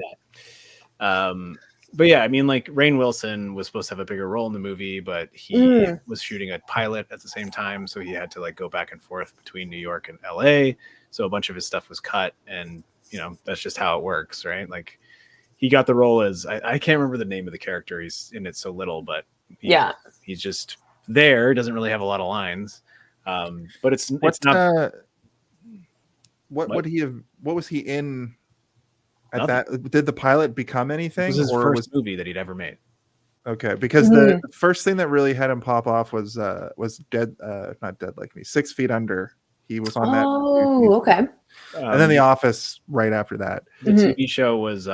that. But yeah, I mean, like Rainn Wilson was supposed to have a bigger role in the movie, but he was shooting a pilot at the same time, so he had to like go back and forth between New York and LA. So a bunch of his stuff was cut, and that's just how it works, right? Like he got the role as I can't remember the name of the character. He's in it so little, but he's just there. Doesn't really have a lot of lines. But it's not. What was he in? At that, did the pilot become anything? It was his first movie that he'd ever made. Okay, because the first thing that really had him pop off was Dead, not Dead Like Me, 6 Feet Under. He was on that. Oh, okay. And then The Office right after that. The TV show was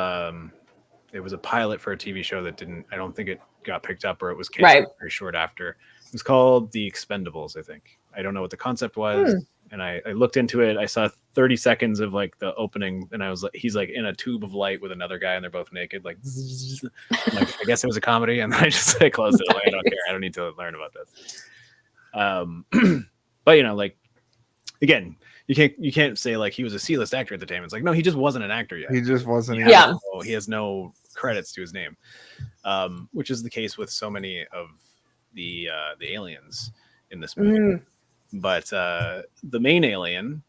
it was a pilot for a TV show that I don't think it got picked up, or it was canceled very short after. It was called The Expendables, I think. I don't know what the concept was. And I looked into it. I saw 30 seconds of like the opening, and I was like, he's like in a tube of light with another guy, and they're both naked. Like, like I guess it was a comedy, and I just closed it. Like, I don't care. I don't need to learn about this. But like again, you can't say like he was a C-list actor at the time. It's like no, he just wasn't an actor yet. He just wasn't. He has no credits to his name, which is the case with so many of the aliens in this movie. But the main alien,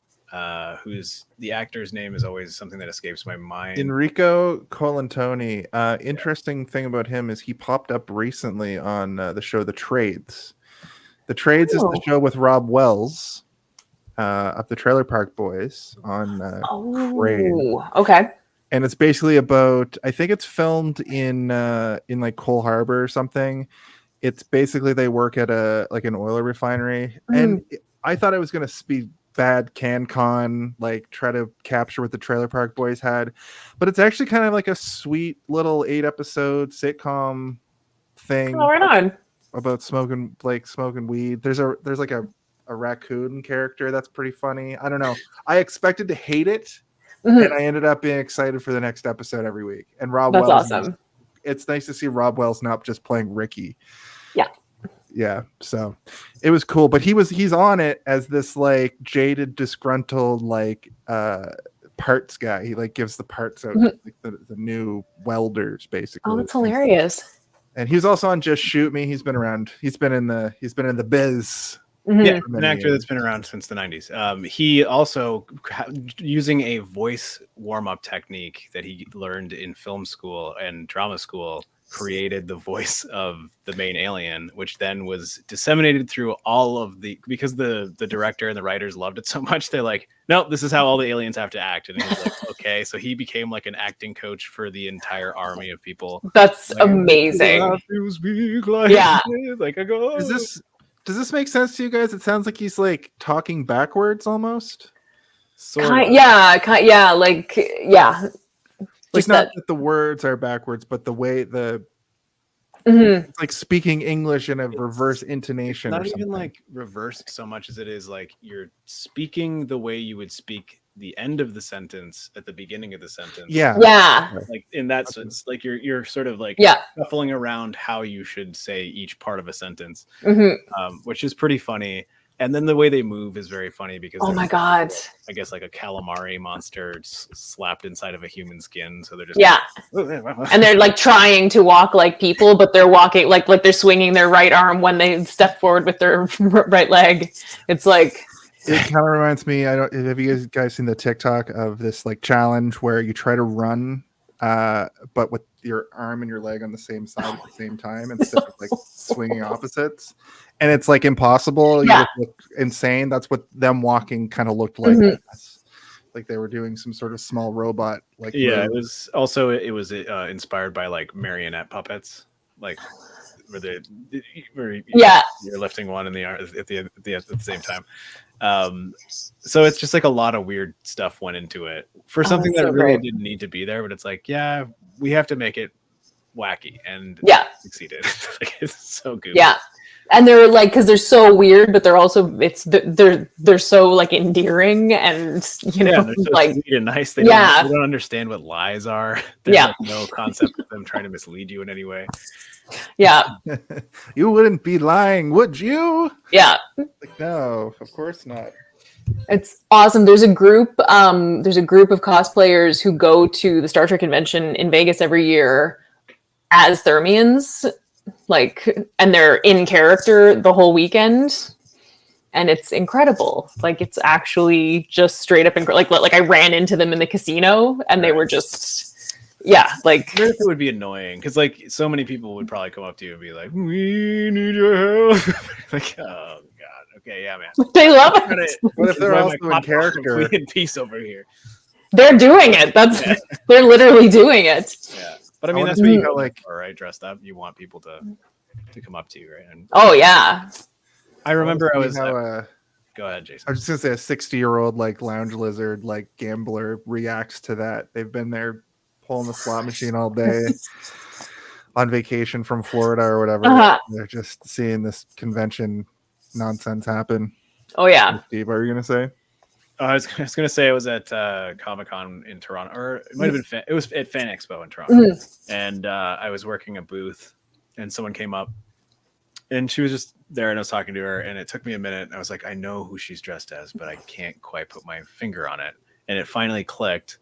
who's the actor's name is always something that escapes my mind. Enrico Colantoni. Interesting thing about him is he popped up recently on the show The Trades. The Trades is the show with Rob Wells of the Trailer Park Boys on Crane. Okay. And it's basically about, I think it's filmed in like Cole Harbor or something. It's basically they work at an oil refinery, and I thought it was going to be bad CanCon, like try to capture what the Trailer Park Boys had, but it's actually kind of like a sweet little 8-episode sitcom thing. Oh, right on. About smoking weed. There's like a raccoon character that's pretty funny. I don't know. I expected to hate it, and I ended up being excited for the next episode every week. And That's awesome. It's nice to see Rob Wells not just playing Ricky. Yeah, so it was cool. But he's on it as this like jaded, disgruntled like parts guy. He like gives the parts out to, like, the new welders basically. Oh, that's hilarious. And he was also on Just Shoot Me. He's been around. He's been in the biz. Yeah, an actor that's been around since the 90s. He also, using a voice warm-up technique that he learned in film school and drama school, created the voice of the main alien, which then was disseminated through all of because the director and the writers loved it so much, they're like, no, this is how all the aliens have to act. And he was like, okay. So he became like an acting coach for the entire army of people. That's like, amazing. Yeah. Like I go, does this make sense to you guys? It sounds like he's like talking backwards almost. Yeah. Like not that the words are backwards, but the way it's like speaking English in a reverse intonation. Not even like reversed so much as it is like you're speaking the way you would speak the end of the sentence at the beginning of the sentence. Yeah. Like in that sense, like you're sort of like shuffling around how you should say each part of a sentence, which is pretty funny. And then the way they move is very funny because oh my god, I guess like a calamari monster slapped inside of a human skin, so they're just and they're like trying to walk like people, but they're walking like they're swinging their right arm when they step forward with their right leg. It's like it kind of reminds me. Have you guys seen the TikTok of this like challenge where you try to run, but with your arm and your leg on the same side at the same time instead of like swinging opposites? And it's like impossible. You just look insane. That's what them walking kind of looked like. Like they were doing some sort of small robot. Like it was also inspired by like marionette puppets, like where you're lifting one in the arm at the same time. So it's just like a lot of weird stuff went into it for something that really didn't need to be there. But it's like, we have to make it wacky, and succeeded. Like, it's so good. Yeah. And they're like, because they're so weird, but they're also they're so like endearing, and they're so like sweet and nice. They don't understand what lies are. There's like no concept of them trying to mislead you in any way. Yeah, you wouldn't be lying, would you? Yeah, like no, of course not. It's awesome. There's a group of cosplayers who go to the Star Trek convention in Vegas every year as Thermians. And they're in character the whole weekend, and it's incredible. Like it's actually just straight up like I ran into them in the casino, and they were just like it would be annoying because like so many people would probably come up to you and be like, "We need your help." Like, oh god, okay, yeah, man. They love it. What if they're also in character? In peace over here. They're doing it. They're literally doing it. Yeah. But I mean, that's what you got, like, all right, dressed up. You want people to come up to you, right? And oh yeah. I remember I was. Go ahead, Jason. I was just gonna say a 60-year-old like lounge lizard like gambler reacts to that. They've been there pulling the slot machine all day on vacation from Florida or whatever. They're just seeing this convention nonsense happen. Oh yeah. Steve, what were you gonna say? I was going to say I was at Comic-Con in Toronto, or it might have been it was at Fan Expo in Toronto, and I was working a booth, and someone came up And she was just there, and I was talking to her, and it took me a minute. And I was like, I know who she's dressed as, but I can't quite put my finger on it. And it finally clicked.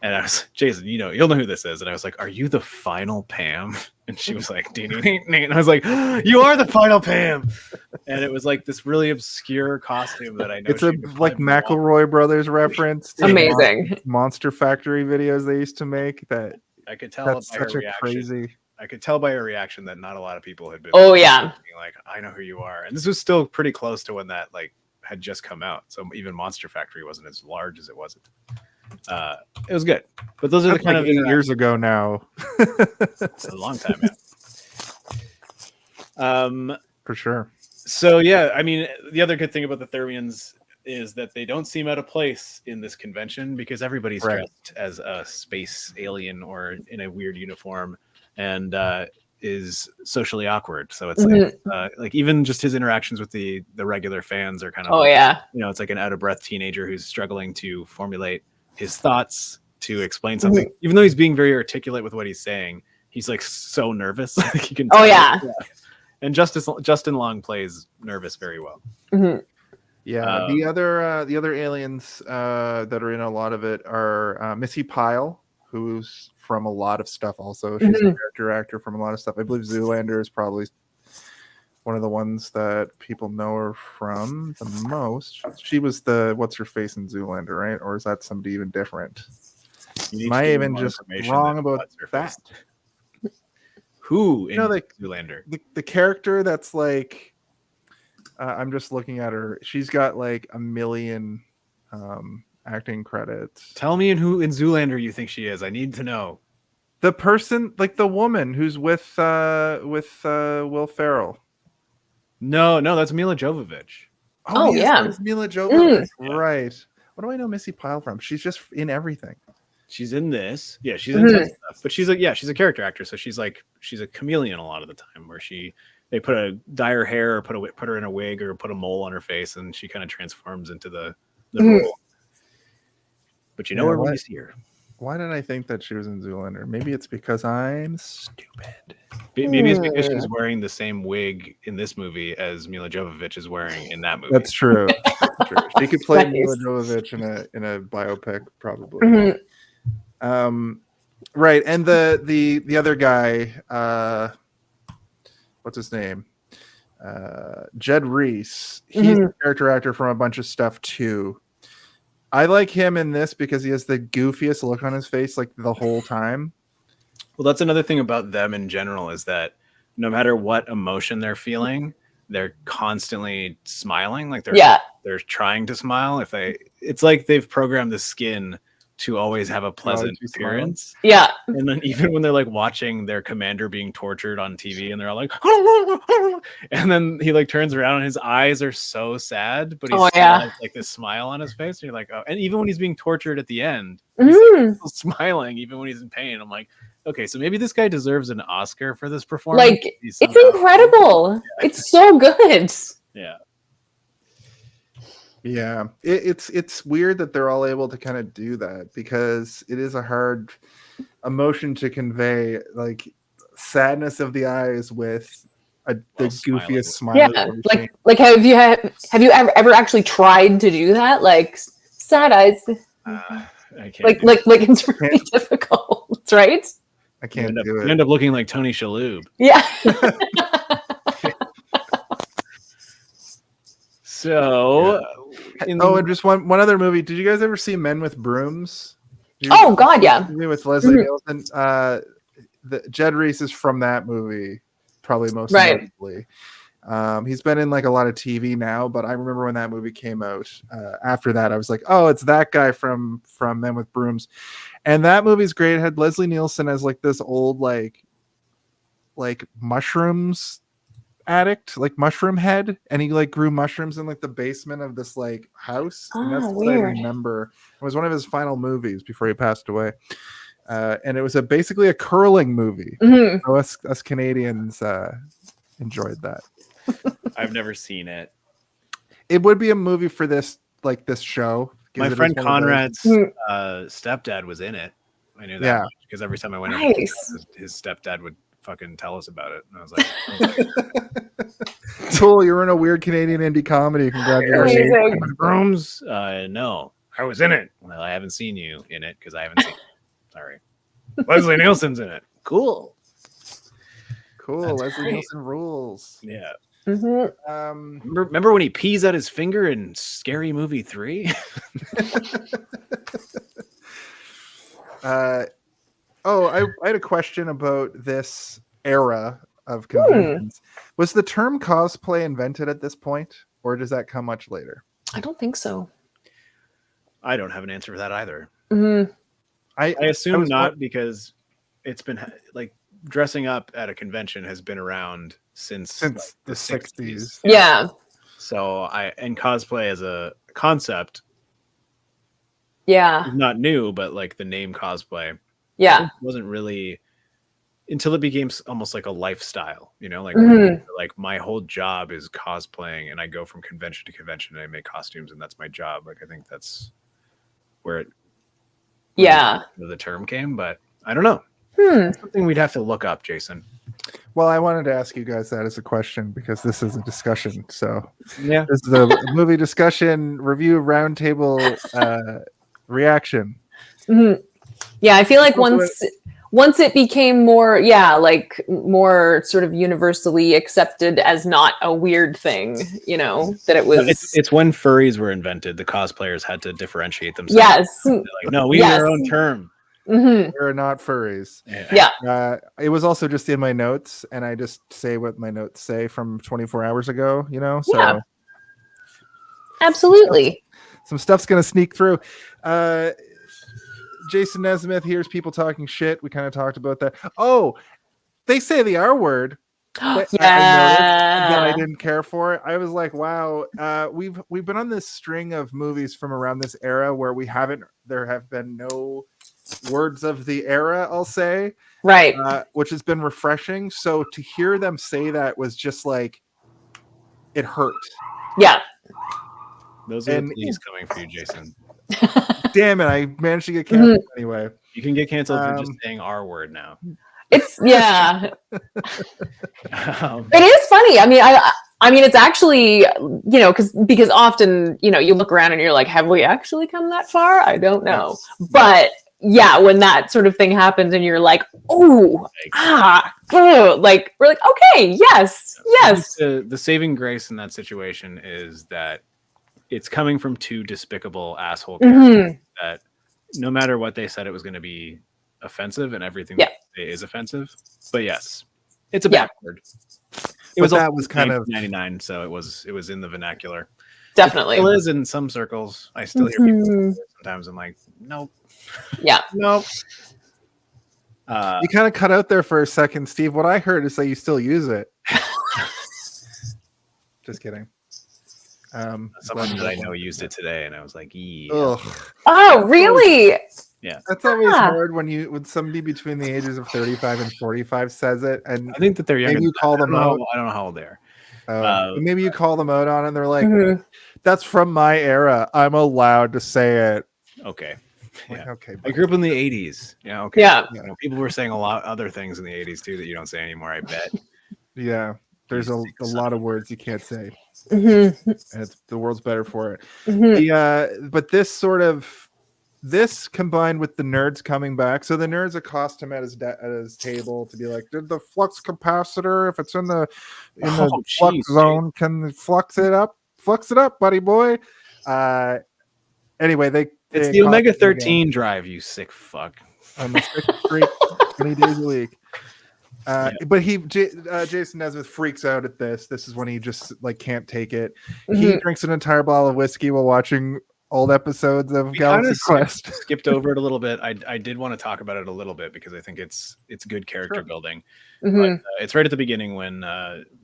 And I was, Jason, you'll know who this is. And I was like, are you the final Pam? And she was like, ding, ding, ding. And I was like, you are the final Pam. And it was like this really obscure costume that I know. It's a like McElroy Brothers reference. To Amazing. Monster Factory videos they used to make. That I could tell that's by her such a reaction. crazy. I could tell by her reaction that not a lot of people had been. Oh yeah. Like, I know who you are. And this was still pretty close to when that like had just come out. So even Monster Factory wasn't as large as it was. It was good, but those are That's the kind like of 8 years ago now. It's a long time, man. For sure. So yeah, I mean, the other good thing about the Thurians is that they don't seem out of place in this convention because everybody's dressed as a space alien or in a weird uniform, and is socially awkward. So it's like even just his interactions with the regular fans are kind of it's like an out of breath teenager who's struggling to formulate his thoughts to explain something. Even though he's being very articulate with what he's saying, he's like so nervous. Like you can tell. And Justin Long plays nervous very well. Yeah, the other aliens that are in a lot of it are Missy Pyle, who's from a lot of stuff. Also, she's a character actor from a lot of stuff. I believe Zoolander is probably one of the ones that people know her from the most. She was the what's her face in Zoolander, right? Or is that somebody even different? Am I even just wrong about that? Who in Zoolander? The character that's like, I'm just looking at her. She's got like 1 million acting credits. Tell me who in Zoolander you think she is. I need to know. The person, like the woman who's with Will Ferrell. No, that's Mila Jovovich. Oh yeah, it's Mila Jovovich. Right. What do I know Missy Pyle from? She's just in everything. She's in this. Yeah, she's in stuff. But she's a character actor, so she's a chameleon a lot of the time where they dye her hair or put her in a wig or put a mole on her face and she kind of transforms into the role. But you know her when you see her. Why did I think that she was in Zoolander? Maybe it's because I'm stupid. Maybe it's because she's wearing the same wig in this movie as Mila Jovovich is wearing in that movie. That's true. She could play Mila Jovovich in a biopic, probably. Right, and the other guy, what's his name? Jed Reese. He's a character actor from a bunch of stuff too. I like him in this because he has the goofiest look on his face like the whole time. Well, that's another thing about them in general is that no matter what emotion they're feeling, they're constantly smiling. Like they're trying to smile. It's like they've programmed the skin to always have a pleasant appearance. Yeah. And then even when they're like watching their commander being tortured on TV and they're all like, and then he like turns around and his eyes are so sad, but he still has like this smile on his face. And you're like, oh, and even when he's being tortured at the end, he's like, still smiling even when he's in pain. I'm like, okay, so maybe this guy deserves an Oscar for this performance. Like, it's incredible. Yeah. It's so good. Yeah. Yeah, it's weird that they're all able to kind of do that because it is a hard emotion to convey, like sadness of the eyes with the goofiest smile. Yeah, like have you ever actually tried to do that? Like sad eyes. I can't. Like it's really difficult, right? I can't do it. You end up looking like Tony Shalhoub. Yeah. So, and just one other movie. Did you guys ever see Men with Brooms? God, yeah. With Leslie Nielsen. Jed Reese is from that movie, probably most notably. He's been in like a lot of TV now, but I remember when that movie came out. After that, I was like, oh, it's that guy from Men with Brooms, and that movie's great. It had Leslie Nielsen as like this old like mushrooms addict, like mushroom head, and he like grew mushrooms in like the basement of this like house. And that's what I remember. It was one of his final movies before he passed away. And it was basically a curling movie. So us Canadians enjoyed that. I've never seen it. It would be a movie for this show. My friend Conrad's stepdad was in it. I knew that much because every time I went over, his stepdad would fucking tell us about it. And I was like, Cool, you're in a weird Canadian indie comedy. Congratulations. Brooms? No, I was in it. Well, I haven't seen you in it because I haven't seen it. Sorry. Leslie Nielsen's in it. Cool. Cool. That's Leslie great. Nielsen rules. Yeah. Remember when he pees out his finger in Scary Movie 3? I had a question about this era of conventions. Was the term cosplay invented at this point, or does that come much later? I don't think so. I don't have an answer for that either. I assume not, because it's been like dressing up at a convention has been around since the 60s. Yeah. So and cosplay as a concept, yeah, not new, but like the name cosplay, yeah, wasn't really until it became almost like a lifestyle, like like my whole job is cosplaying, and I go from convention to convention and I make costumes, and that's my job. Like I think that's where the term came, but I don't know. That's something we'd have to look up, Jason. Well, I wanted to ask you guys that as a question because this is a discussion. So yeah, this is a movie discussion review roundtable reaction. Yeah, I feel like once it became more, like more sort of universally accepted as not a weird thing, that it was. It's when furries were invented. The cosplayers had to differentiate themselves. Yes. They're like, no, we need our own term. We're not furries. Yeah. It was also just in my notes, and I just say what my notes say from 24 hours ago, So yeah. Absolutely. Some stuff's gonna sneak through. Jason Nesmith hears people talking shit. We kind of talked about that. Oh, they say the R word. I noticed that I didn't care for it. I was like, wow, we've been on this string of movies from around this era where there have been no words of the era, I'll say. Right. Which has been refreshing. So to hear them say that was just like, it hurt. Yeah. Those are the pleas coming for you, Jason. Damn it, I managed to get canceled anyway. You can get canceled for just saying R word now. It's it is funny. I mean, it's actually, because often, you look around and you're like, have we actually come that far? I don't know. Yes. But yeah, when that sort of thing happens and you're like, we're like, okay, yes. The saving grace in that situation is that it's coming from two despicable asshole characters that no matter what they said, it was going to be offensive, and everything is offensive. But yes, it's a bad word. That was kind of 99, so it was in the vernacular. Definitely, it still is in some circles. I still hear people sometimes. I'm like, nope. Yeah, nope. You kind of cut out there for a second, Steve. What I heard is that you still use it. Just kidding. Someone that I know used it today, and I was like, yeah. Oh, really? Yeah. That's always hard when somebody between the ages of 35 and 45 says it, and I think that they're younger. Maybe you call them out. I don't know how old they are. Maybe you call them out on it, and they're like, "That's from my era. I'm allowed to say it." Okay. Yeah. Okay. I grew up in the 80s. Yeah. Okay. Yeah. People were saying a lot of other things in the 80s too that you don't say anymore, I bet. Yeah. There's a lot of words you can't say. And the world's better for it. But this combined with the nerds coming back, so the nerds accost him at his table to be like, did the flux capacitor, if it's in the flux zone, can flux it up, buddy boy? Anyway, it's the Omega 13 drive, you sick fuck. On the 6th Street 20 days a week. But Jason Nesmith freaks out at this. This is when he just can't take it. He drinks an entire bottle of whiskey while watching old episodes of Galaxy Quest. Skipped over it a little bit. I did want to talk about it a little bit because I think it's good character building. But, it's right at the beginning when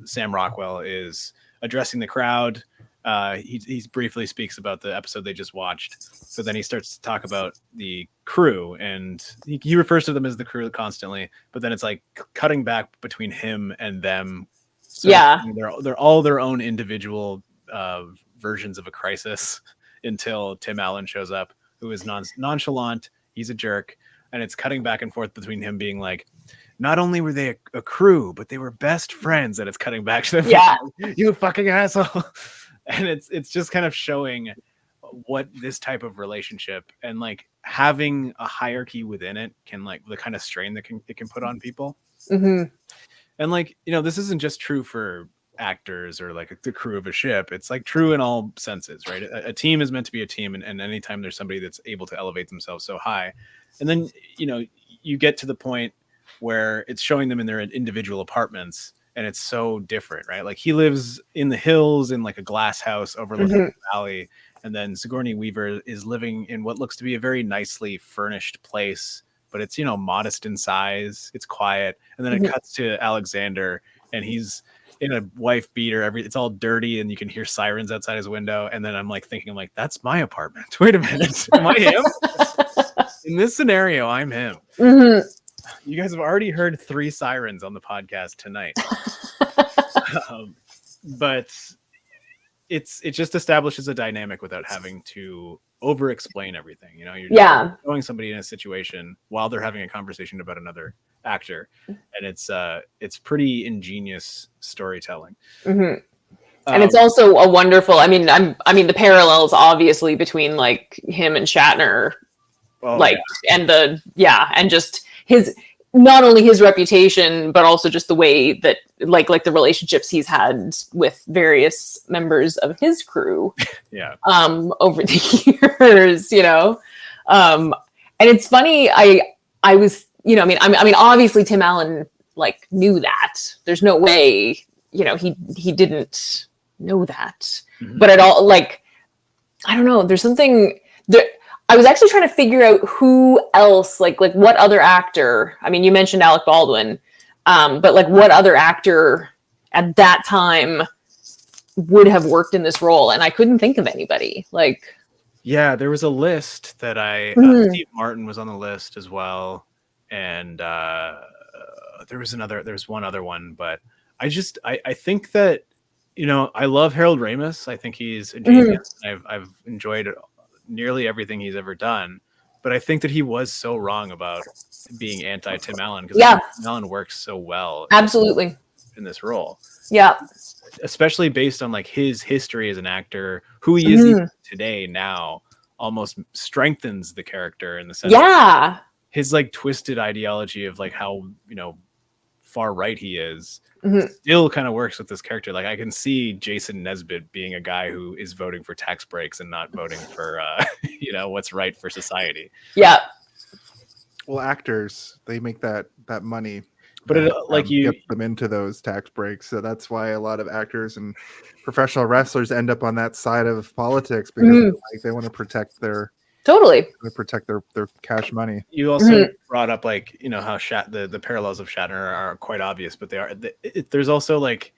Sam Rockwell is addressing the crowd. He briefly speaks about the episode they just watched, but then he starts to talk about the crew, and he refers to them as the crew constantly, but then it's like cutting back between him and them. So they're all their own individual versions of a crisis until Tim Allen shows up, who is nonchalant. He's a jerk, and it's cutting back and forth between him being like, not only were they a crew, but they were best friends. And it's cutting back to the Yeah. you fucking asshole. And it's just kind of showing what this type of relationship and like having a hierarchy within it can like the kind of strain that it can put on people. Mm-hmm. And like, you know, this isn't just true for actors or like the crew of a ship. It's like true in all senses, right? A team is meant to be a team, and anytime there's somebody that's able to elevate themselves so high, and then, you know, you get to the point where it's showing them in their individual apartments, and it's so different, right? Like he lives in the hills in like a glass house overlooking the valley, and then Sigourney Weaver is living in what looks to be a very nicely furnished place, but it's, you know, modest in size, it's quiet, and then it cuts to Alexander, and he's in a wife beater, it's all dirty, and you can hear sirens outside his window. And then I'm like thinking, like, that's my apartment. Wait a minute, am I him? In this scenario, I'm him. You guys have already heard 3 sirens on the podcast tonight. But it just establishes a dynamic without having to over explain everything. You know, you're just showing somebody in a situation while they're having a conversation about another actor, and it's pretty ingenious storytelling. And it's also a wonderful, I mean the parallels obviously between like him and Shatner, and and just his, not only his reputation, but also just the way that like the relationships he's had with various members of his crew over the years, you know. And it's funny, I was, you know, I mean obviously Tim Allen like knew that. There's no way, you know, he didn't know that. But at all, like, I don't know, there's something that I was actually trying to figure out who else, like what other actor, I mean, you mentioned Alec Baldwin, but like what other actor at that time would have worked in this role, and I couldn't think of anybody. Like, yeah, there was a list that Steve Martin was on the list as well, and there was one other one, but I think that, you know, I love Harold Ramis. I think he's a genius. I've enjoyed nearly everything he's ever done, but I think that he was so wrong about being anti Tim Allen, because Tim Allen works so well absolutely in this role, especially based on like his history as an actor, who he is even today now, almost strengthens the character in the sense his like twisted ideology of like how, you know, far right he is still kind of works with this character. Like I can see Jason Nesbitt being a guy who is voting for tax breaks and not voting for you know, what's right for society. Well, actors, they make that money, but it like you get them into those tax breaks, so that's why a lot of actors and professional wrestlers end up on that side of politics, because like, they want to protect their their cash money. You also brought up, like, you know, how the parallels of Shatner are quite obvious, but there's also like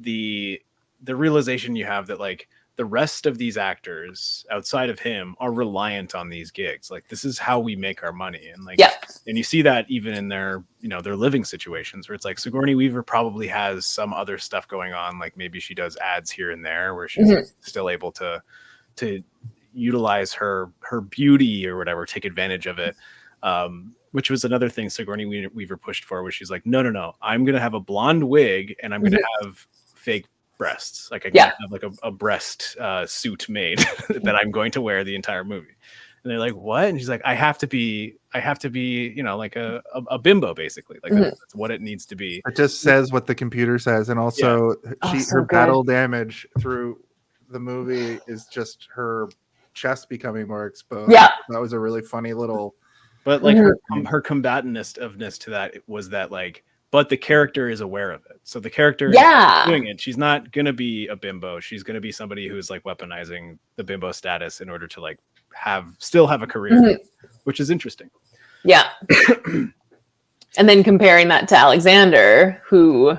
the realization you have that like the rest of these actors outside of him are reliant on these gigs. Like, this is how we make our money, and like and you see that even in their, you know, their living situations, where it's like Sigourney Weaver probably has some other stuff going on, like maybe she does ads here and there where she's still able to utilize her beauty or whatever, take advantage of it, which was another thing Sigourney Weaver pushed for, where she's like, no, I'm gonna have a blonde wig and I'm gonna have fake breasts, like I can have like a breast suit made that I'm going to wear the entire movie. And they're like, what? And she's like, I have to be, you know, like a bimbo, basically. Like that's what it needs to be. It just says what the computer says, and also her battle damage through the movie is just her chest becoming more exposed. That was a really funny little, but like her combatantness to that was that, like, but the character is aware of it, so the character is doing it. She's not gonna be a bimbo, she's gonna be somebody who's like weaponizing the bimbo status in order to like still have a career, which is interesting. And then comparing that to Alexander, who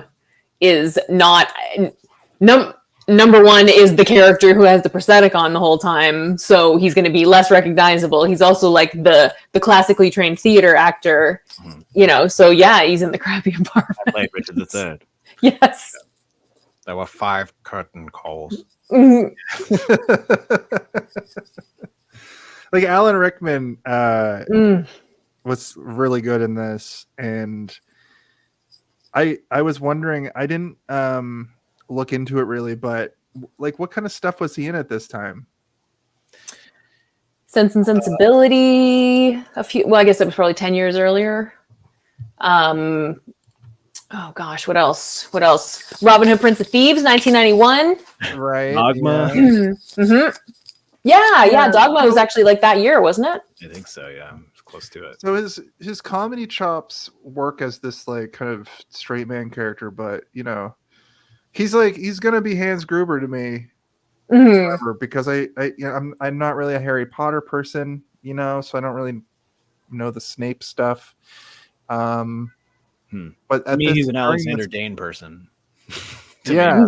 is not number one, is the character who has the prosthetic on the whole time, so he's going to be less recognizable. He's also like the classically trained theater actor, you know, so he's in the crappy apartment. I played Richard III. Yes. There were 5 curtain calls. Like Alan Rickman was really good in this, and I was wondering. I didn't look into it really, but like, what kind of stuff was he in at this time? Sense and Sensibility. I guess it was probably 10 years earlier. Oh gosh, what else? Robin Hood, Prince of Thieves, 1991. Right. Dogma. Mm-hmm. Yeah. Dogma was actually like that year, wasn't it? I think so. Yeah, it's close to it. So his comedy chops work as this like kind of straight man character, but he's gonna be Hans Gruber to me. Forever, because I'm not really a Harry Potter person, so I don't really know the Snape stuff. But I mean, he's an Alexander Dane person. Yeah,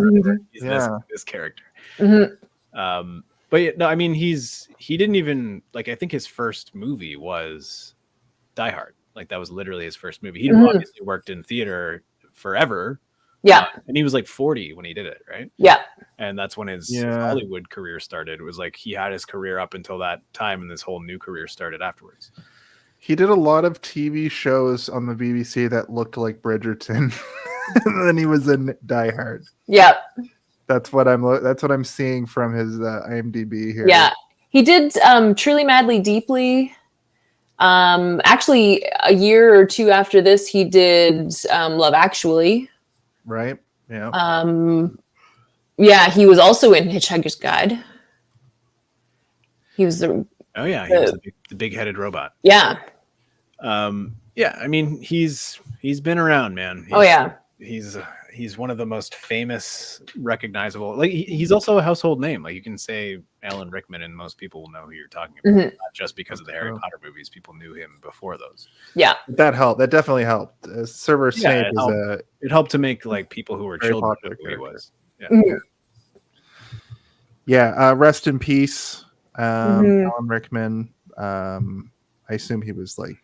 he's this character. But yeah, no, I mean, he didn't even like. I think his first movie was Die Hard. Like that was literally his first movie. He obviously worked in theater forever. Yeah, and he was like 40 when he did it, right? Yeah, and that's when his Hollywood career started. It was like he had his career up until that time, and this whole new career started afterwards. He did a lot of TV shows on the BBC that looked like Bridgerton, and then he was in Die Hard. Yeah, that's what I'm seeing from his IMDb here. Yeah, he did Truly, Madly, Deeply. Actually, a year or two after this, he did Love Actually. Right. Yeah. Yeah, he was also in Hitchhiker's Guide. He was the big-headed robot. Yeah. Yeah, I mean, he's been around, man. He's one of the most famous, recognizable. Like he's also a household name. Like you can say Alan Rickman, and most people will know who you're talking about. Not just because of the Harry Potter movies. People knew him before those. Yeah, that helped. That definitely helped. Severus Snape it helped to make like people who were children know who he was. Yeah. Rest in peace, Alan Rickman. I assume he was like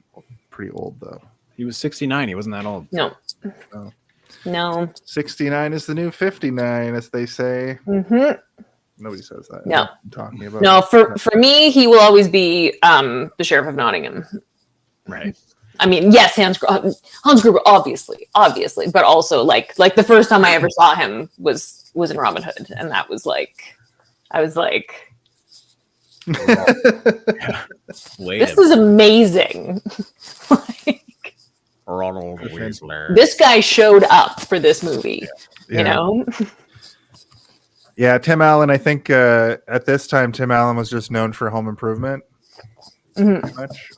pretty old though. He was 69. He wasn't that old. No. Oh. No. 69 is the new 59, as they say. Nobody says that. No. I'm talking about. No, for me, he will always be the Sheriff of Nottingham. Right. I mean, yes, Hans Gruber, obviously, but also like the first time I ever saw him was in Robin Hood, and that was like, I was like, this is amazing. Ronald Weasley. This guy showed up for this movie, you know? Yeah, Tim Allen, I think at this time, Tim Allen was just known for Home Improvement. Pretty much.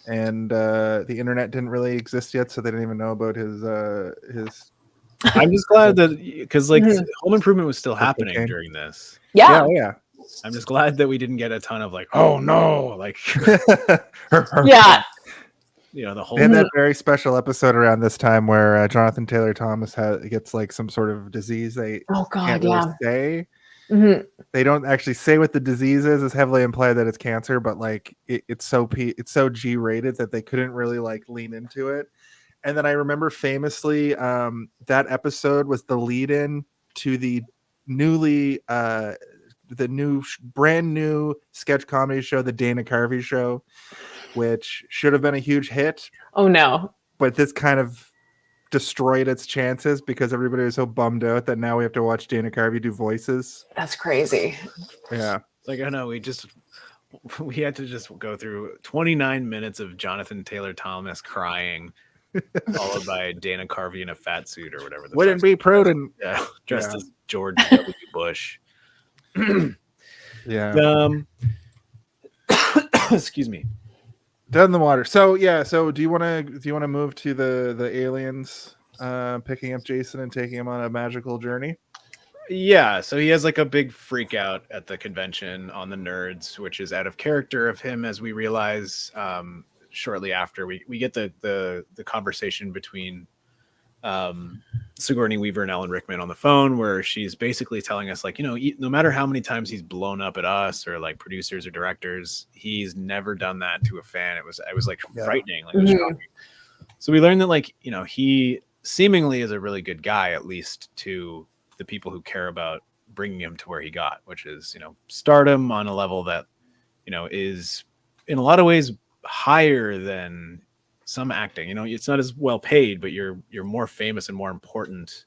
And the internet didn't really exist yet, so they didn't even know about his I'm just glad that, because like Home Improvement was still happening during this. Yeah. I'm just glad that we didn't get a ton of like, oh no, like yeah. The whole. They had that very special episode around this time where Jonathan Taylor Thomas gets like some sort of disease. They can't really say. They don't actually say what the disease is. It's heavily implied that it's cancer, but like it's so G rated that they couldn't really like lean into it. And then I remember famously that episode was the lead-in to the brand new sketch comedy show, the Dana Carvey Show, which should have been a huge hit. Oh no. But this kind of destroyed its chances because everybody was so bummed out that now we have to watch Dana Carvey do voices. That's crazy. Yeah. It's like, I know, we had to just go through 29 minutes of Jonathan Taylor Thomas crying, followed by Dana Carvey in a fat suit or whatever. Wouldn't be prudent. Yeah, dressed as George W. Bush. Yeah. Excuse me. Dead in the water. So do you want to move to the aliens picking up Jason and taking him on a magical journey? Yeah, so he has like a big freak out at the convention on the nerds, which is out of character of him, as we realize shortly after we get the conversation between Sigourney Weaver and Alan Rickman on the phone, where she's basically telling us like, no matter how many times he's blown up at us or like producers or directors, he's never done that to a fan. It was like frightening. Like, it was shocking. So we learned that like, he seemingly is a really good guy, at least to the people who care about bringing him to where he got, which is, stardom on a level that, is in a lot of ways higher than some acting. You know, it's not as well paid, but you're more famous and more important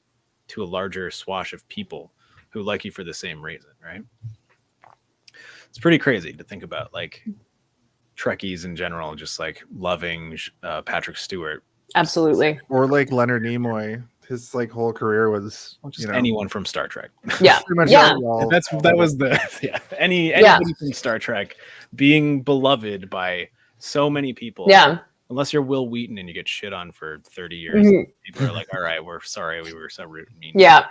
to a larger swash of people who like you for the same reason, right? It's pretty crazy to think about, like Trekkies in general, just like loving Patrick Stewart. Absolutely. Or like Leonard Nimoy. His like whole career was just anyone from Star Trek. Yeah. Pretty much Yeah. That was the anybody from Star Trek being beloved by so many people. Yeah. Unless you're Will Wheaton and you get shit on for 30 years. People are like, all right, we're sorry we were so rude and mean. Yeah.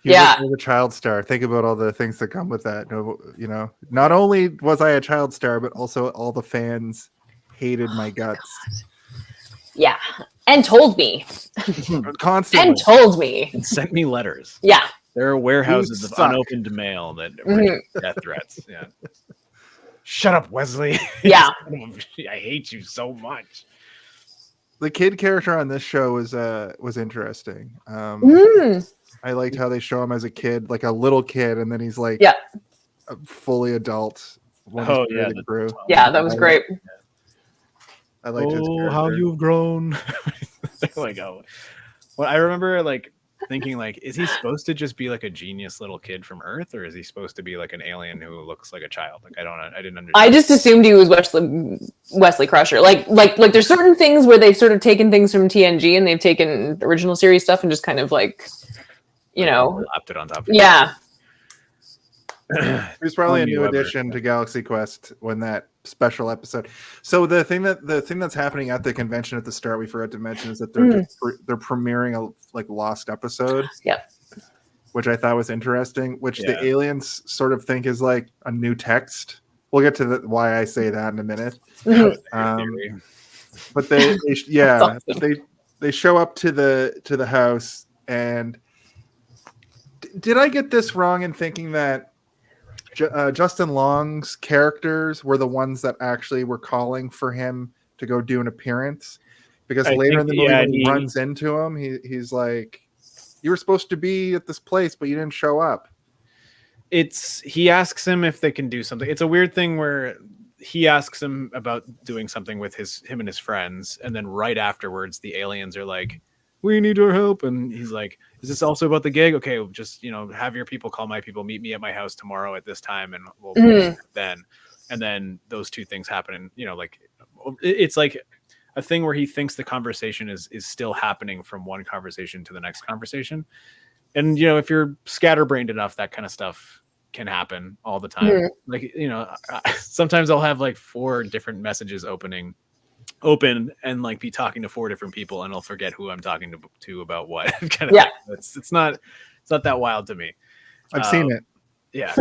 Yeah. The child star. Think about all the things that come with that. No, you know, not only was I a child star, but also all the fans hated my guts. Yeah. And told me. Constantly. And told me. And sent me letters. Yeah. There are warehouses of unopened mail that bring death threats. Yeah. Shut up, Wesley. Yeah. I hate you so much. The kid character on this show was interesting. I liked how they show him as a kid, like a little kid, and then he's like a fully adult. Yeah, that was great. I liked his character. How you've grown. Like, oh, well, I remember like thinking, like, is he supposed to just be like a genius little kid from Earth, or is he supposed to be like an alien who looks like a child? Like, I didn't understand. I just assumed he was Wesley Crusher. Like there's certain things where they've sort of taken things from TNG and they've taken original series stuff and just kind of like, you know, lapped it on top of yeah. It was probably a new addition to Galaxy Quest when that special episode. So the thing that's happening at the convention at the start, we forgot to mention, is that they're premiering a like lost episode. Yep. Which I thought was interesting. Which the aliens sort of think is like a new text. We'll get to why I say that in a minute. But they show up to the house, and did I get this wrong in thinking that Justin Long's characters were the ones that actually were calling for him to go do an appearance? Because later in the movie, when he runs into him, he's like, "You were supposed to be at this place, but you didn't show up." He asks him if they can do something. It's a weird thing where he asks him about doing something with him and his friends, and then right afterwards, the aliens are like, "We need your help," and he's like, "Is this also about the gig? Okay, just have your people call my people, meet me at my house tomorrow at this time, and we'll then." And then those two things happen, and like it's like a thing where he thinks the conversation is still happening from one conversation to the next conversation. And if you're scatterbrained enough, that kind of stuff can happen all the time. Like sometimes I'll have like 4 different messages open and like be talking to 4 different people, and I'll forget who I'm talking to about what. Kind of it's not that wild to me. I've seen it. Yeah.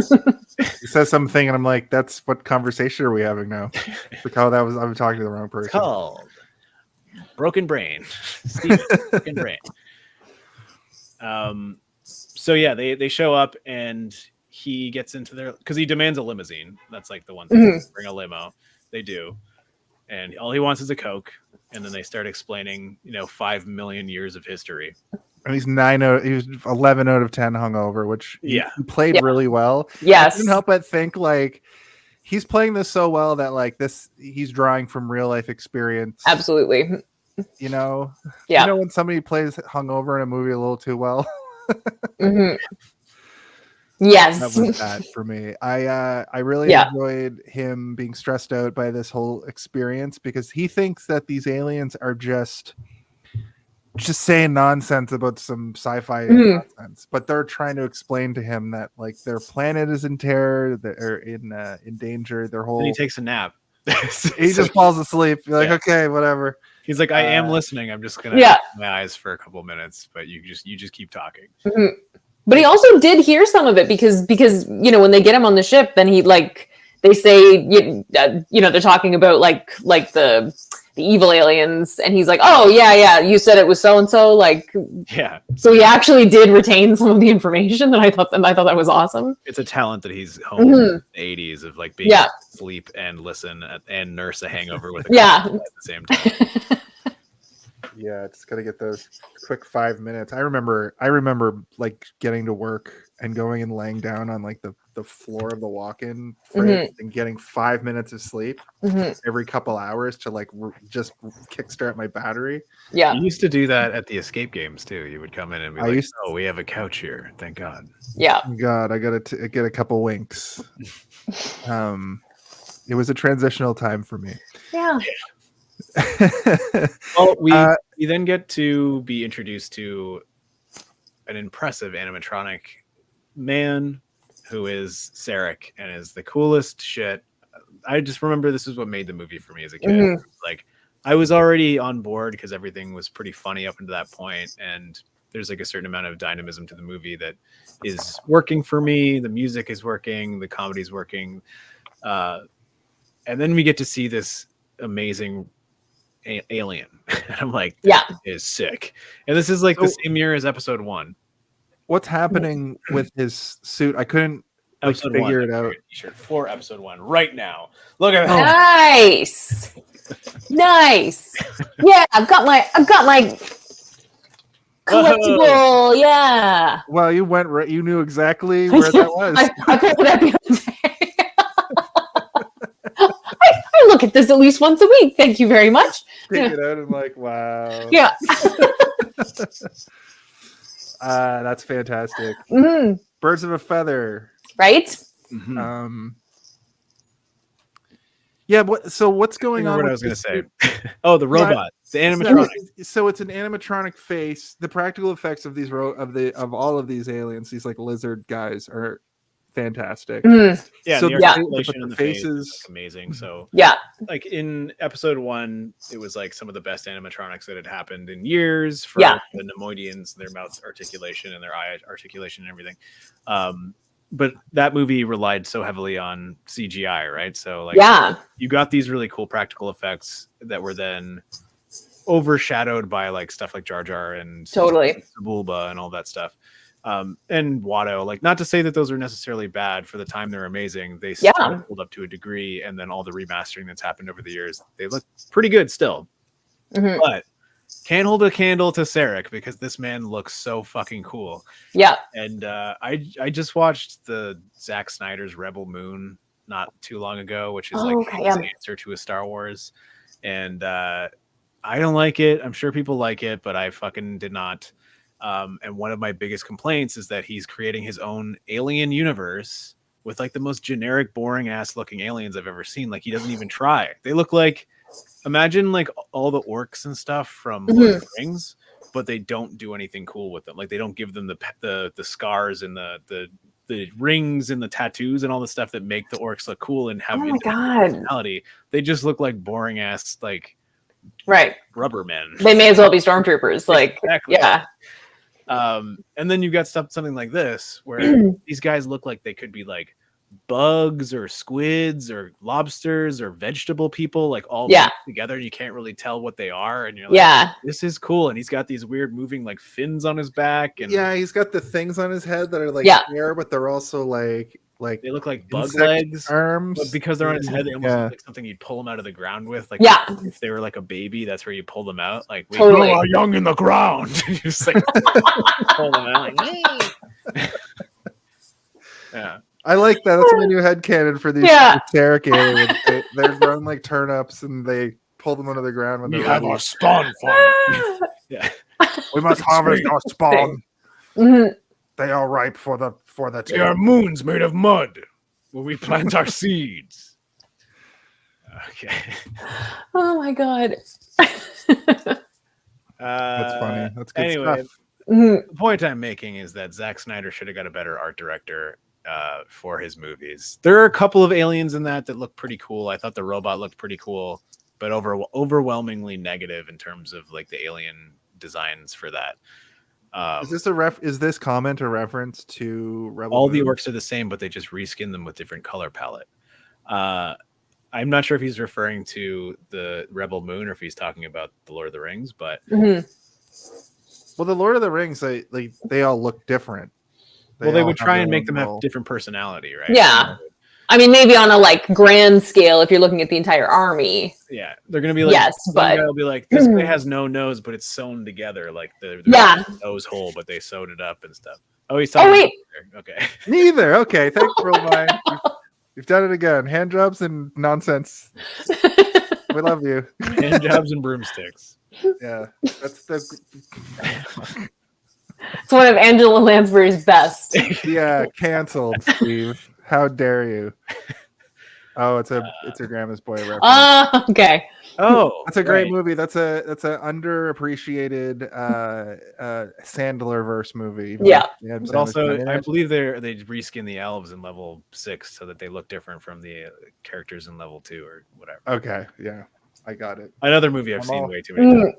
He says something and I'm like, that's what conversation are we having now? Like, oh, I'm talking to the wrong person. It's called Broken Brain. Steve's Broken Brain. So yeah, they show up and he gets into because he demands a limousine. That's like the one thing. Bring a limo. They do. And all he wants is a Coke. And then they start explaining, 5 million years of history. And he's 11 out of 10 hungover, which he played really well. Yes. I couldn't help but think like he's playing this so well that like he's drawing from real life experience. Absolutely. You know when somebody plays hungover in a movie a little too well. Yes, that was that for me. I really enjoyed him being stressed out by this whole experience because he thinks that these aliens are just saying nonsense about some sci-fi nonsense, but they're trying to explain to him that like their planet is in terror, they're in danger. Their whole and he takes a nap. He just falls asleep. You're like, okay, whatever. He's like, I am listening. I'm just gonna open my eyes for a couple minutes, but you just keep talking. But he also did hear some of it because when they get him on the ship, then he they say they're talking about like the evil aliens, and he's like, oh yeah, you said it was so and so, so he actually did retain some of the information, and I thought that was awesome. It's a talent that he's honed in the 80s of like being able to sleep and listen and nurse a hangover with a at the same time. Yeah, just gotta get those quick 5 minutes. I remember like getting to work and going and laying down on like the floor of the walk-in fridge and getting 5 minutes of sleep every couple hours to like just kickstart my battery. Yeah. You used to do that at the escape games too. You would come in and be like, "Oh, we have a couch here. Thank God." Yeah. God, I gotta get a couple winks. It was a transitional time for me. Yeah. Well, we then get to be introduced to an impressive animatronic man who is Sarek and is the coolest shit. I just remember this is what made the movie for me as a kid. Like, I was already on board because everything was pretty funny up until that point, and there's like a certain amount of dynamism to the movie that is working for me. The music is working, the comedy's working, and then we get to see this amazing alien. And I'm like, that is sick. And this is like the same year as episode 1. What's happening with his suit? I couldn't figure it out. T-shirt for episode 1 right now. Look at that. Nice. Nice. Yeah, I've got my collectible. Yeah. Well, you went right. You knew exactly where that was. I pulled it up the other day. I look at this at least once a week. Thank you very much. Take it out and like, wow. Yeah. That's fantastic. Birds of a feather. Right? Yeah, so what's going on? What I was going to say. Oh, the robot, the animatronic. So it's an animatronic face. The practical effects of these of all of these aliens, these like lizard guys, are fantastic. Yeah, so the articulation in the faces is amazing. So like in episode 1, it was like some of the best animatronics that had happened in years for the Nemoidians, their mouth articulation and their eye articulation and everything. But that movie relied so heavily on CGI, right? So like you got these really cool practical effects that were then overshadowed by like stuff like Jar Jar and Bulba and all that stuff. And Watto, like, not to say that those are necessarily bad. For the time, they're amazing. They still hold up to a degree, and then all the remastering that's happened over the years, they look pretty good still. But can't hold a candle to Sarek because this man looks so fucking cool. Yeah. And I just watched the Zack Snyder's Rebel Moon not too long ago, which is his answer to a Star Wars. And I don't like it. I'm sure people like it, but I fucking did not. And one of my biggest complaints is that he's creating his own alien universe with like the most generic, boring ass looking aliens I've ever seen. Like, he doesn't even try. They look like, imagine like all the orcs and stuff from Lord of the Rings, but they don't do anything cool with them. Like, they don't give them the scars and the rings and the tattoos and all the stuff that make the orcs look cool and have personality. They just look like boring ass, like, rubber men. They may as well be stormtroopers. Like, and then you've got something like this where these guys look like they could be like bugs or squids or lobsters or vegetable people, like all together, and you can't really tell what they are, and you're like, this is cool. And he's got these weird moving like fins on his back, and he's got the things on his head that are like hair, but they're also like they look like bug legs, arms, but because they're on his head, they almost look like something you'd pull them out of the ground with. Like, if they were like a baby, that's where you pull them out. Like, we are young in the ground. You just like pull them out. Like, I like that. That's my new headcanon for these Sarek aliens. They're grown like turnips, and they pull them out of the ground when we they're have ready. our spawn farm. We must harvest our spawn. They are ripe for the. They are moons made of mud where we plant our seeds. Okay. Oh my god. That's funny. That's good stuff. The point I'm making is that Zack Snyder should have got a better art director for his movies. There are a couple of aliens in that look pretty cool. I thought the robot looked pretty cool, but overwhelmingly negative in terms of like the alien designs for that. Is this comment a reference to Rebel all Moon? The orcs are the same, but they just reskin them with different color palette. I'm not sure if he's referring to the Rebel Moon or if he's talking about the Lord of the Rings, but well, the Lord of the Rings, they all look different. They would try and make them have different personality, right? Yeah. I mean, maybe on a like grand scale, if you're looking at the entire army. Yeah, they're gonna be like, but guy will be like, this guy has no nose, but it's sewn together, like the nose hole, but they sewed it up and stuff. Oh, he's Oh, talking wait. Okay. Neither. Okay, thanks, Worldwide. You've done it again. Hand jobs and nonsense. We love you. Hand jobs and broomsticks. Yeah, that's the It's one of Angela Lansbury's best. yeah. Canceled, Steve. How dare you? Oh, it's a Grandma's Boy reference. Okay. Oh, That's a great right. movie. That's a underappreciated Sandler verse movie. Yeah. But also, I believe they reskin the elves in level 6 so that they look different from the characters in level 2 or whatever. Okay, yeah, I got it. Another movie I've seen way too many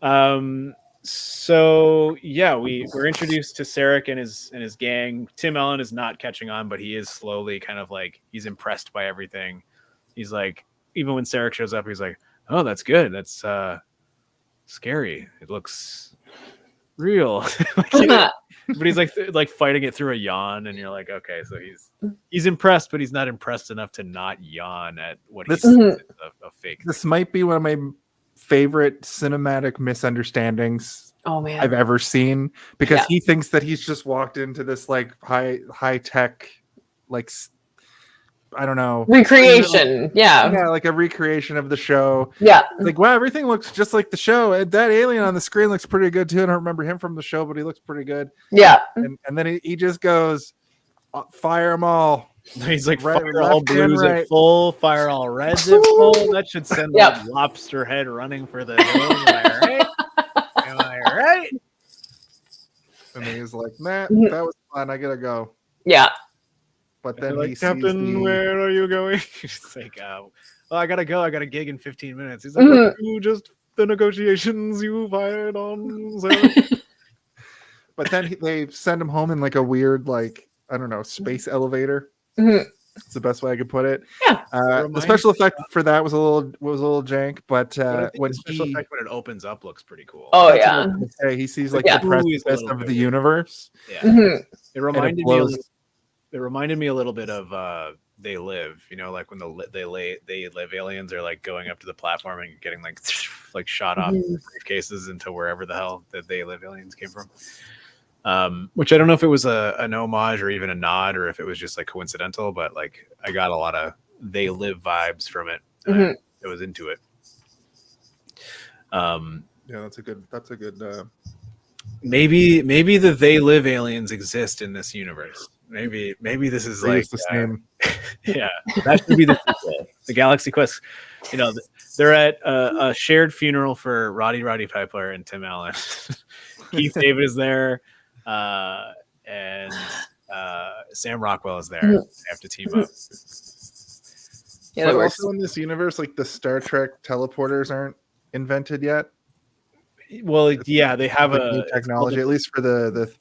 times. So yeah, we're introduced to Sarek and his gang. Tim Allen is not catching on, but he is slowly kind of like he's impressed by everything. He's like, even when Sarek shows up, he's like, "Oh, that's good. That's scary. It looks real." But he's like fighting it through a yawn, and you're like, okay, so he's impressed, but he's not impressed enough to not yawn at what he thinks is a fake. This might be one of my favorite cinematic misunderstandings I've ever seen, because he thinks that he's just walked into this like high tech, like, I don't know, recreation. Yeah, like a recreation of the show. Yeah, it's like, wow, everything looks just like the show. And that alien on the screen looks pretty good too. I don't remember him from the show, but he looks pretty good. Yeah, and then he just goes, fire them all. He's like, right, fire all blues right. at full, fire all reds at full. That should send that lobster head running for the hill. Am I right? Am I right? And then he's like, nah, that was fun. I gotta go. Yeah. But then like, Captain, where are you going? He's like, well, I gotta go. I got a gig in 15 minutes. He's like, you just the negotiations you fired on. But then they send him home in like a weird, like, I don't know, space elevator. It's the best way I could put it. Yeah. The special effect for that was a little jank, but when the special effect when it opens up looks pretty cool. Oh yeah. He sees like the precipice of the universe. Yeah. It reminded me a little bit of They Live, you know, like when They Live aliens are like going up to the platform and getting like shot off briefcases into wherever the hell the They Live aliens came from. Which I don't know if it was an homage or even a nod, or if it was just like coincidental, but like I got a lot of They Live vibes from it. I was into it. Yeah, that's a good maybe the They Live aliens exist in this universe. Maybe this is like the same. Yeah, that should be the sequel. The Galaxy Quest. You know, they're at a shared funeral for Roddy Piper and Tim Allen. Keith David is there, and Sam Rockwell is there. They have to team up. Yeah, but also in this universe, like the Star Trek teleporters aren't invented yet. Well, yeah, they have like a new technology, at least for the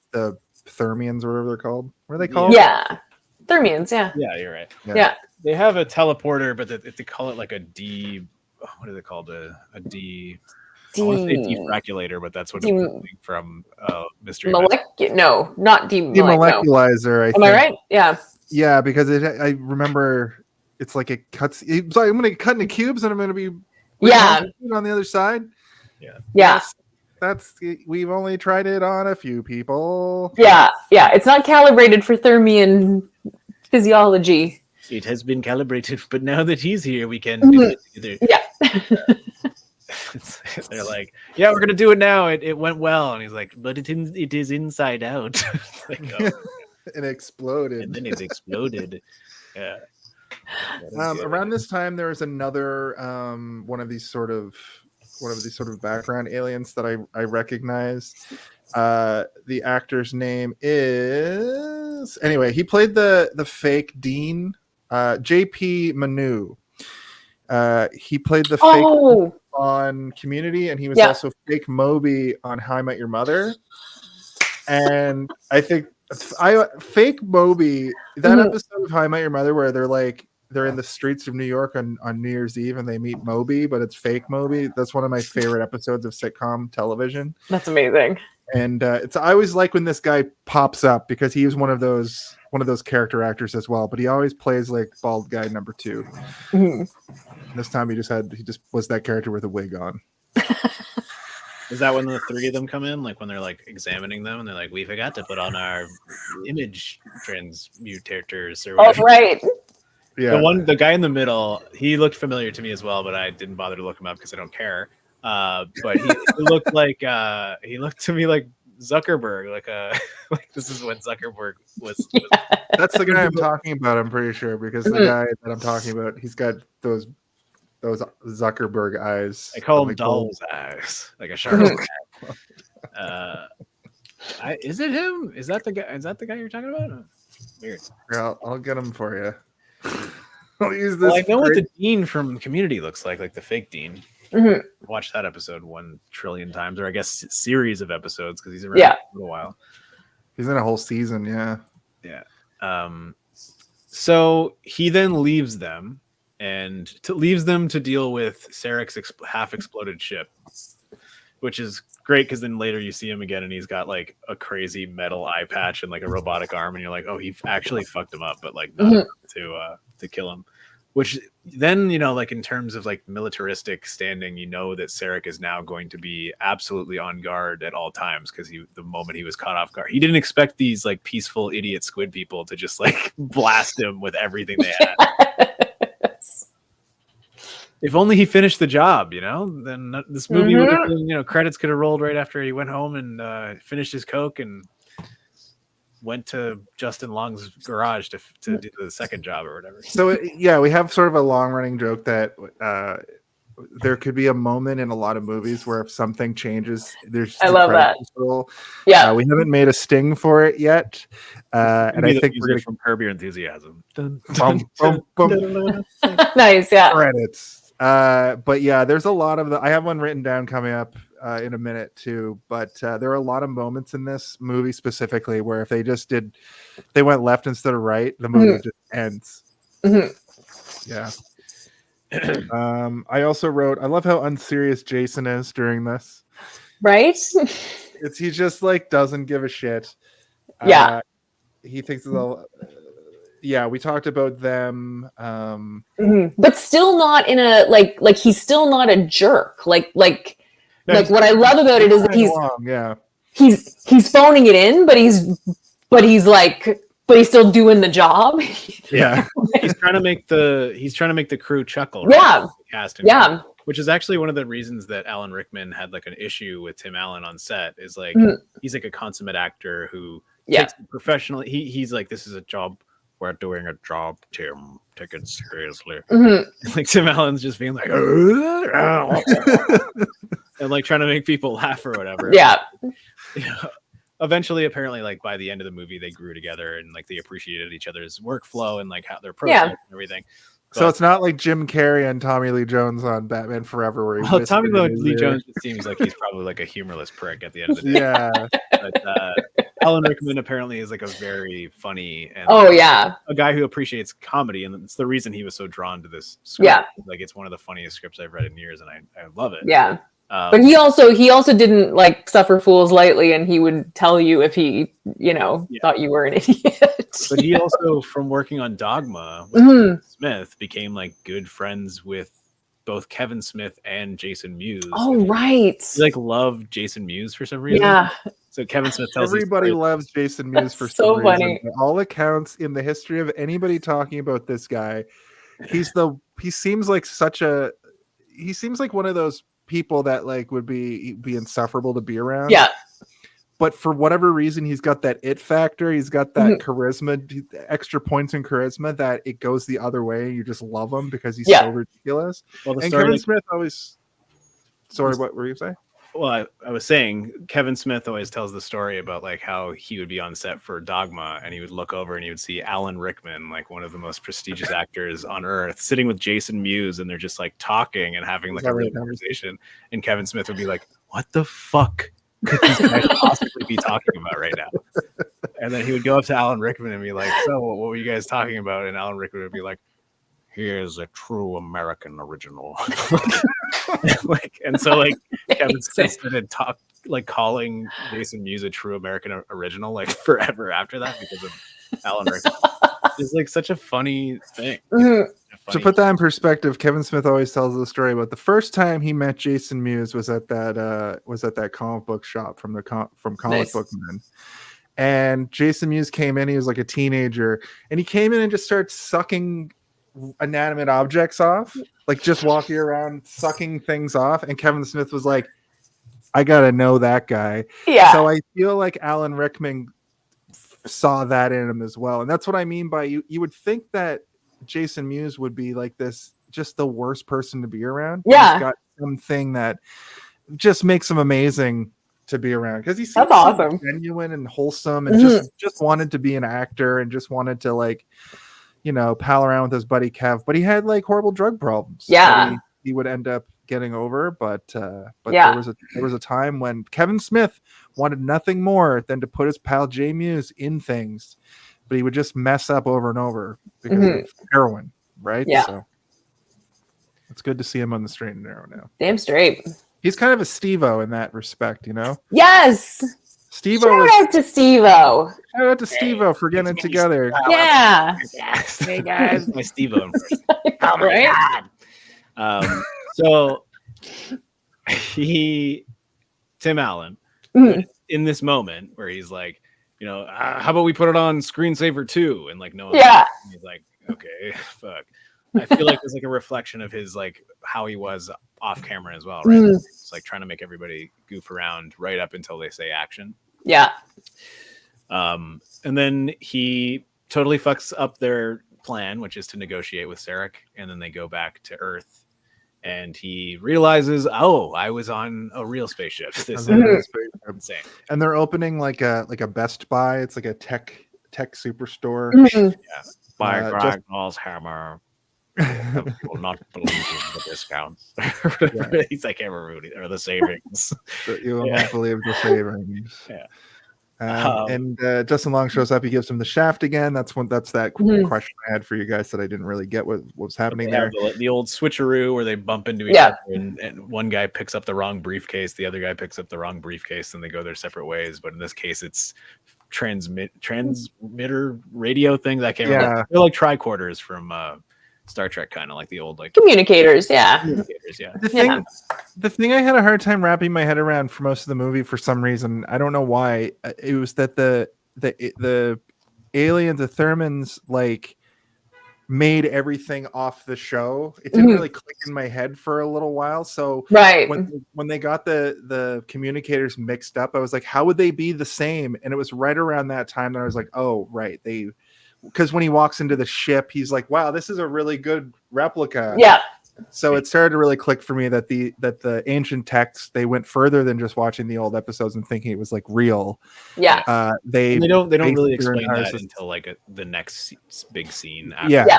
Thermians or whatever they're called. What are they called? Yeah, Thermians. Yeah. Yeah, you're right. Yeah. They have a teleporter, but they call it like a D. What is it called? A D. I want to say defraculator, but that's what it's from Mystery. No, not demoleculizer. I think. Am I right? Yeah. Yeah, because I remember it's like it cuts. It's like I'm going to cut into cubes, and I'm going to be on the other side. Yeah. Yeah. That's we've only tried it on a few people. Yeah. It's not calibrated for Thermian physiology. It has been calibrated, but now that he's here, we can do it together. Yeah. They're like, yeah, we're gonna do it now. It went well, and he's like, but it is inside out. Like, oh. It exploded, and then it exploded. Yeah. Around this time, there was another one of these sort of background aliens that I recognized. The actor's name is he played the fake Dean, JP Manu. He played the fake on Community, and he was also fake Moby on How I Met Your Mother. And I think fake Moby, that episode of How I Met Your Mother where they're in the streets of New York on New Year's Eve and they meet Moby, but it's fake Moby. That's one of my favorite episodes of sitcom television. That's amazing. And I always like when this guy pops up because he is one of those character actors as well, but he always plays like bald guy number 2. This time he just was that character with a wig on. Is that when the three of them come in? Like when they're like examining them and they're like, we forgot to put on our image transmutators or Oh, whatever. right. Yeah. The guy in the middle, he looked familiar to me as well, but I didn't bother to look him up because I don't care. But he looked like he looked to me like Zuckerberg, like this is when Zuckerberg was. That's the guy I'm talking about. I'm pretty sure because the guy that I'm talking about, he's got those Zuckerberg eyes. I call him like doll's eyes, like a shark. Is it him? Is that the guy? Is that the guy you're talking about? Weird. Yeah, I'll get him for you. I'll use this. Well, I know what the Dean from Community looks like the fake Dean. Watched that episode 1 trillion times, or I guess series of episodes because he's around for a little while. He's in a whole season, yeah. So he then leaves them leaves them to deal with Sarek's half exploded ship, which is great because then later you see him again and he's got like a crazy metal eye patch and like a robotic arm, and you're like, oh, he actually fucked him up, but like not to kill him. Which then, like in terms of like militaristic standing, that Sarek is now going to be absolutely on guard at all times because the moment he was caught off guard, he didn't expect these like peaceful idiot squid people to just like blast him with everything they had. If only he finished the job, then this movie would have been, credits could have rolled right after he went home and finished his Coke and went to Justin Long's garage to do the second job or whatever. So yeah, we have sort of a long running joke that there could be a moment in a lot of movies where if something changes, there's I love that. Roll. Yeah, we haven't made a sting for it yet, and I think we're gonna from Curb Your Enthusiasm. Nice, yeah. Credits. But yeah, there's a lot of I have one written down coming up in a minute too, but there are a lot of moments in this movie specifically where if they went left instead of right, the movie just ends. Yeah. I also wrote, I love how unserious Jason is during this. Right? He just like doesn't give a shit. Yeah. He thinks it's all. Yeah, we talked about them, but still not in a like he's still not a jerk. Like what I love about it is that he's phoning it in, but he's still doing the job. Yeah, he's trying to make the crew chuckle. Right? Yeah, casting. Yeah. Which is actually one of the reasons that Alan Rickman had like an issue with Tim Allen on set. Is like he's like a consummate actor who takes it professionally. He's like, this is a job. We're doing a job, Tim. Take it seriously. Like Tim Allen's just being like, and like trying to make people laugh or whatever. Yeah. Eventually, apparently, like by the end of the movie, they grew together and like they appreciated each other's workflow and like how their process and everything. So it's not like Jim Carrey and Tommy Lee Jones on Batman Forever, where Tommy Lee Jones just seems like he's probably like a humorless prick at the end of the day. Yeah. But Alan Rickman apparently is like a very funny and a guy who appreciates comedy, and it's the reason he was so drawn to this script. Yeah. Like it's one of the funniust scripts I've read in years, and I love it. Yeah. But he also didn't like suffer fools lightly, and he would tell you if he, thought you were an idiot. But he also, from working on Dogma with Smith, became like good friends with both Kevin Smith and Jason Mewes. Oh, right. He like loved Jason Mewes for some reason. Yeah. So Kevin Smith tells everybody loves Jason Mewes for some reason. Funny. By all accounts, in the history of anybody talking about this guy, he seems like one of those people that like would be insufferable to be around. Yeah. But for whatever reason, he's got that it factor. He's got that charisma, extra points in charisma that it goes the other way. You just love him because he's so ridiculous. Well, and Kevin Smith always. Sorry, what were you saying? Well, I was saying Kevin Smith always tells the story about like how he would be on set for Dogma and he would look over and he would see Alan Rickman, like one of the most prestigious actors on earth, sitting with Jason Mewes, and they're just like talking and having like a real conversation. And Kevin Smith would be like, "What the fuck could these guys possibly be talking about right now?" And then he would go up to Alan Rickman and be like, "So, what were you guys talking about?" And Alan Rickman would be like, "Here's a true American original." and so Kevin Smith started calling Jason Mewes a true American original like forever after that because of Alan Rickman. It's like such a funny thing, a To put that in perspective, Kevin Smith always tells the story about the first time he met Jason Mewes was at that comic book shop from Comic Book Men. And Jason Mewes came in, he was like a teenager, and he came in and just started sucking inanimate objects off, like just walking around sucking things off. And Kevin Smith was like, I gotta know that guy. Yeah. So I feel like Alan Rickman saw that in him as well. And that's what I mean by you would think that Jason Mewes would be like this, just the worst person to be around. Yeah. He's got something that just makes him amazing to be around, because he seems That's awesome. genuine and wholesome, and just wanted to be an actor and just wanted to, like, you know, pal around with his buddy Kev, but he had like horrible drug problems. Yeah. He would end up getting over, but Yeah. there was a time when Kevin Smith wanted nothing more than to put his pal Jay Mewes in things, but he would just mess up over and over because of heroin, right? Yeah. So it's good to see him on the straight and narrow now. Damn straight. He's kind of a Steve-O in that respect, you know? Yes. Steve-O Shout out to Steve-O. Shout out to Steve-O for getting it together. Yeah. Hey guys, my Steve-O impression. Oh my God. So Tim Allen, in this moment where he's like, you know, how about we put it on Screensaver 2? And like, no, Yeah. he's like, okay, fuck. I feel like it's like a reflection of his, like, how he was off camera as well, right? It's like trying to make everybody goof around right up until they say action. Yeah. And then he totally fucks up their plan, which is to negotiate with Sarek, and then they go back to Earth, and he realizes, oh, I was on a real spaceship. This is insane. And they're opening like a Best Buy. It's like a tech superstore. Yeah. Buy Ragnall's hammer. Will not believe in the discounts. He's like, or the savings. You will not believe the savings. Yeah. And Justin Long shows up. He gives him the shaft again. That's that question I had for you guys that I didn't really get what was happening there. The old switcheroo where they bump into each other, and one guy picks up the wrong briefcase, the other guy picks up the wrong briefcase, and they go their separate ways. But in this case, it's transmitter radio things. I can't remember. They're like tricorders from Star Trek, kind of like the old, like, communicators. Yeah. The thing I had a hard time wrapping my head around for most of the movie, for some reason, I don't know why, it was that the aliens, the Thermans, like, made everything off the show. It didn't really click in my head for a little while. So when they got the communicators mixed up, I was like, how would they be the same? And it was right around that time that I was like, oh, right, because when he walks into the ship, he's like, wow, this is a really good replica. Yeah. So it started to really click for me that the ancient texts, they went further than just watching the old episodes and thinking it was like real. Yeah. They don't really explain that until like the next big scene after.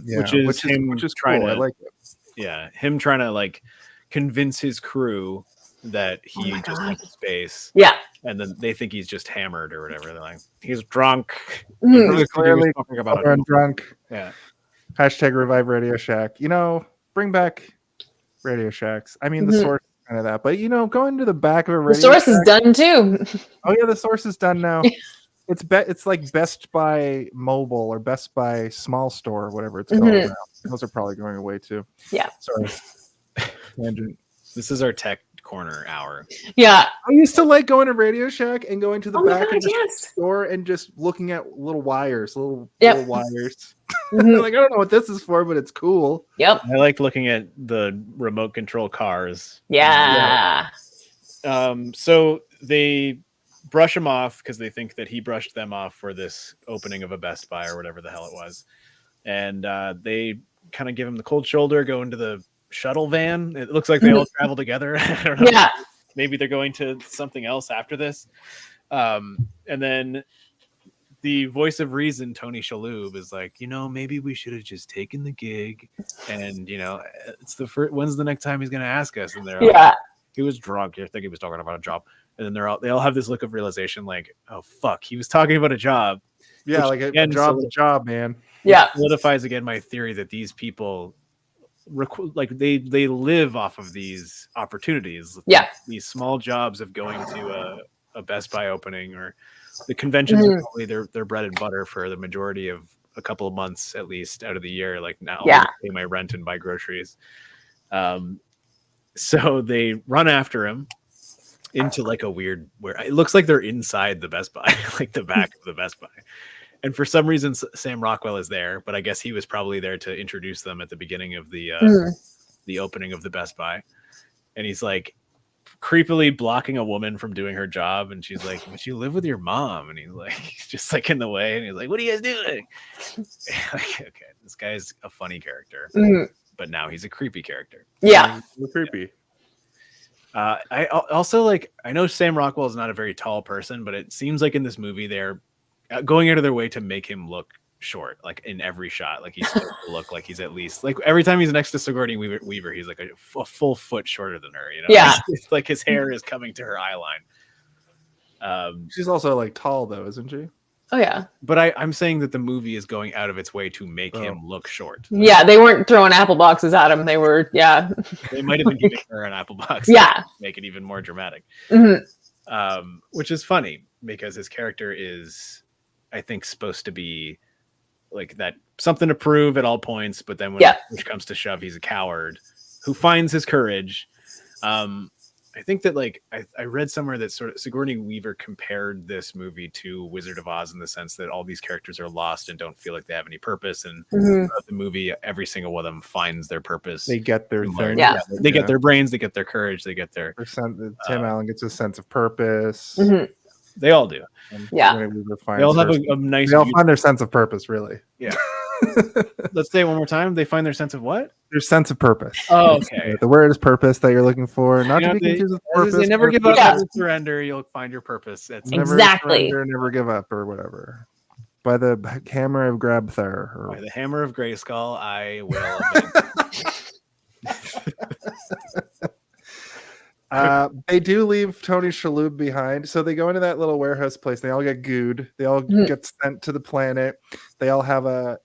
Which is trying cool. to, I like it. Yeah, him trying to, like, convince his crew that he just went to space. Yeah. And then they think he's just hammered or whatever. They're like, he's drunk. He's clearly talking about drunk. Yeah. Hashtag revive Radio Shack. You know, bring back Radio Shacks. I mean, the source is kind of that, but, you know, going to the back of a Radio The source Shack, is done too. Oh yeah, the source is done now. It's like Best Buy Mobile or Best Buy Small Store, whatever it's called now. Those are probably going away too. Yeah. Sorry. Tangent. This is our tech corner hour. Yeah. I used to like going to Radio Shack and going to the back of the yes. store and just looking at little wires, little wires. Mhm. Like, I don't know what this is for, but it's cool. Yep. I liked looking at the remote control cars. Yeah. So they brush him off because they think that he brushed them off for this opening of a Best Buy or whatever the hell it was. And they kind of give him the cold shoulder, go into the shuttle van. It looks like they all travel together. I don't know. Yeah. Maybe they're going to something else after this. And then the voice of reason, Tony Shalhoub, is like, you know, maybe we should have just taken the gig. And, you know, it's the first, when's the next time he's going to ask us? And they're like, he was drunk. You think he was talking about a job. And then they all have this look of realization, like, oh, fuck, he was talking about a job. Yeah, like a job, man. Yeah. Solidifies again my theory that these people, like, they live off of these opportunities. Yeah. These small jobs of going to a Best Buy opening, or the conventions are probably their bread and butter for the majority of a couple of months at least out of the year. Like now, Yeah. I'll pay my rent and buy groceries. So they run after him into like a weird where it looks like they're inside the Best Buy, like the back of the Best Buy. And for some reason, Sam Rockwell is there, but I guess he was probably there to introduce them at the beginning of the opening of the Best Buy. And he's like creepily blocking a woman from doing her job. And she's like, "But you live with your mom." And he's like, he's just like in the way. And he's like, "What are you guys doing?" Like, okay, this guy's a funny character, but now he's a creepy character. Yeah. Creepy. I also like, I know Sam Rockwell is not a very tall person, but it seems like in this movie, they're going out of their way to make him look short, like in every shot. Like he's supposed to look like he's at least like every time he's next to Sigourney Weaver, he's like a full foot shorter than her. You know, Yeah. It's like his hair is coming to her eye line. She's also like tall though, isn't she? Oh yeah. But I'm saying that the movie is going out of its way to make him look short. Yeah, they weren't throwing apple boxes at him. They were, yeah. They might have been giving her an apple box. Yeah. To make it even more dramatic. Mm-hmm. Which is funny because his character is, I think, supposed to be like that something to prove at all points, but then when push comes to shove, he's a coward who finds his courage. I think that like I read somewhere that sort of Sigourney Weaver compared this movie to Wizard of Oz in the sense that all these characters are lost and don't feel like they have any purpose, and throughout the movie, every single one of them finds their purpose. They get their thing. Yeah. They get their brains, they get their courage, they get their Tim Allen gets a sense of purpose. They all do. Yeah. They all have a nice. They all find their sense of purpose, really. Yeah. Let's say it one more time. They find their sense of what? Their sense of purpose. Oh, okay. The word is purpose that you're looking for. Not to be confused with purpose. They never give up, never surrender. You'll find your purpose. That's Exactly. Never give up or whatever. By the hammer of Grabther. By the hammer of Grayskull, I will. They do leave Tony Shalhoub behind, so they go into that little warehouse place. They all get gooed. They all get sent to the planet. They all have a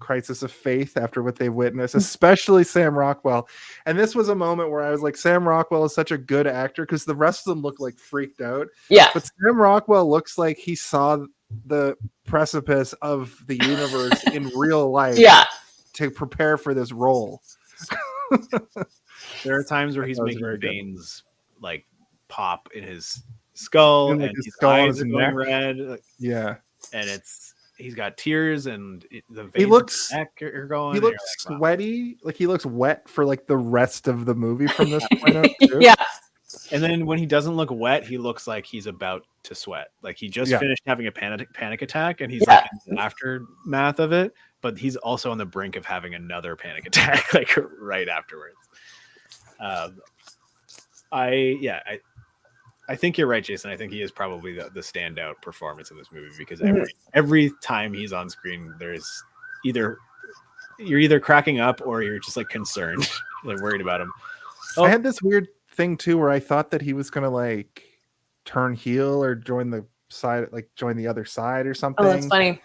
crisis of faith after what they've witnessed, especially Sam Rockwell. And this was a moment where I was like, Sam Rockwell is such a good actor because the rest of them look like freaked out. Yeah, but Sam Rockwell looks like he saw the precipice of the universe in real life. Yeah, to prepare for this role. There are times where he's making veins like pop in his skull, and his eyes are going red. Yeah, and he's got tears, and the veins he looks neck are going. He looks like, sweaty, like he looks wet for like the rest of the movie from this point on. Yeah, and then when he doesn't look wet, he looks like he's about to sweat. Like he just finished having a panic attack, and he's like in the aftermath of it. But he's also on the brink of having another panic attack, like right afterwards. I think you're right, Jason. I think he is probably the standout performance in this movie because every time he's on screen, there's you're either cracking up or you're just like concerned, like worried about him. I had this weird thing too where I thought that he was gonna like turn heel or join the other side or something. Oh, that's funny.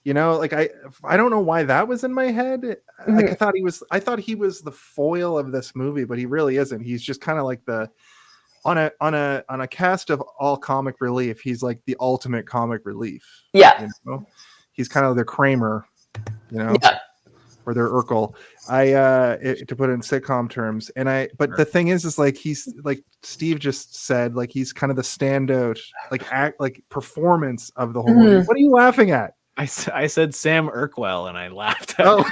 You know, like I don't know why that was in my head. Like I thought he was the foil of this movie, but he really isn't. He's just kind of like on a cast of all comic relief. He's like the ultimate comic relief. Yeah, you know? He's kind of their Kramer, you know, or their Urkel. To put it in sitcom terms, but the thing is like he's like Steve just said, like he's kind of the standout, like performance of the whole movie. What are you laughing at? I said Sam Urquell and I laughed at it.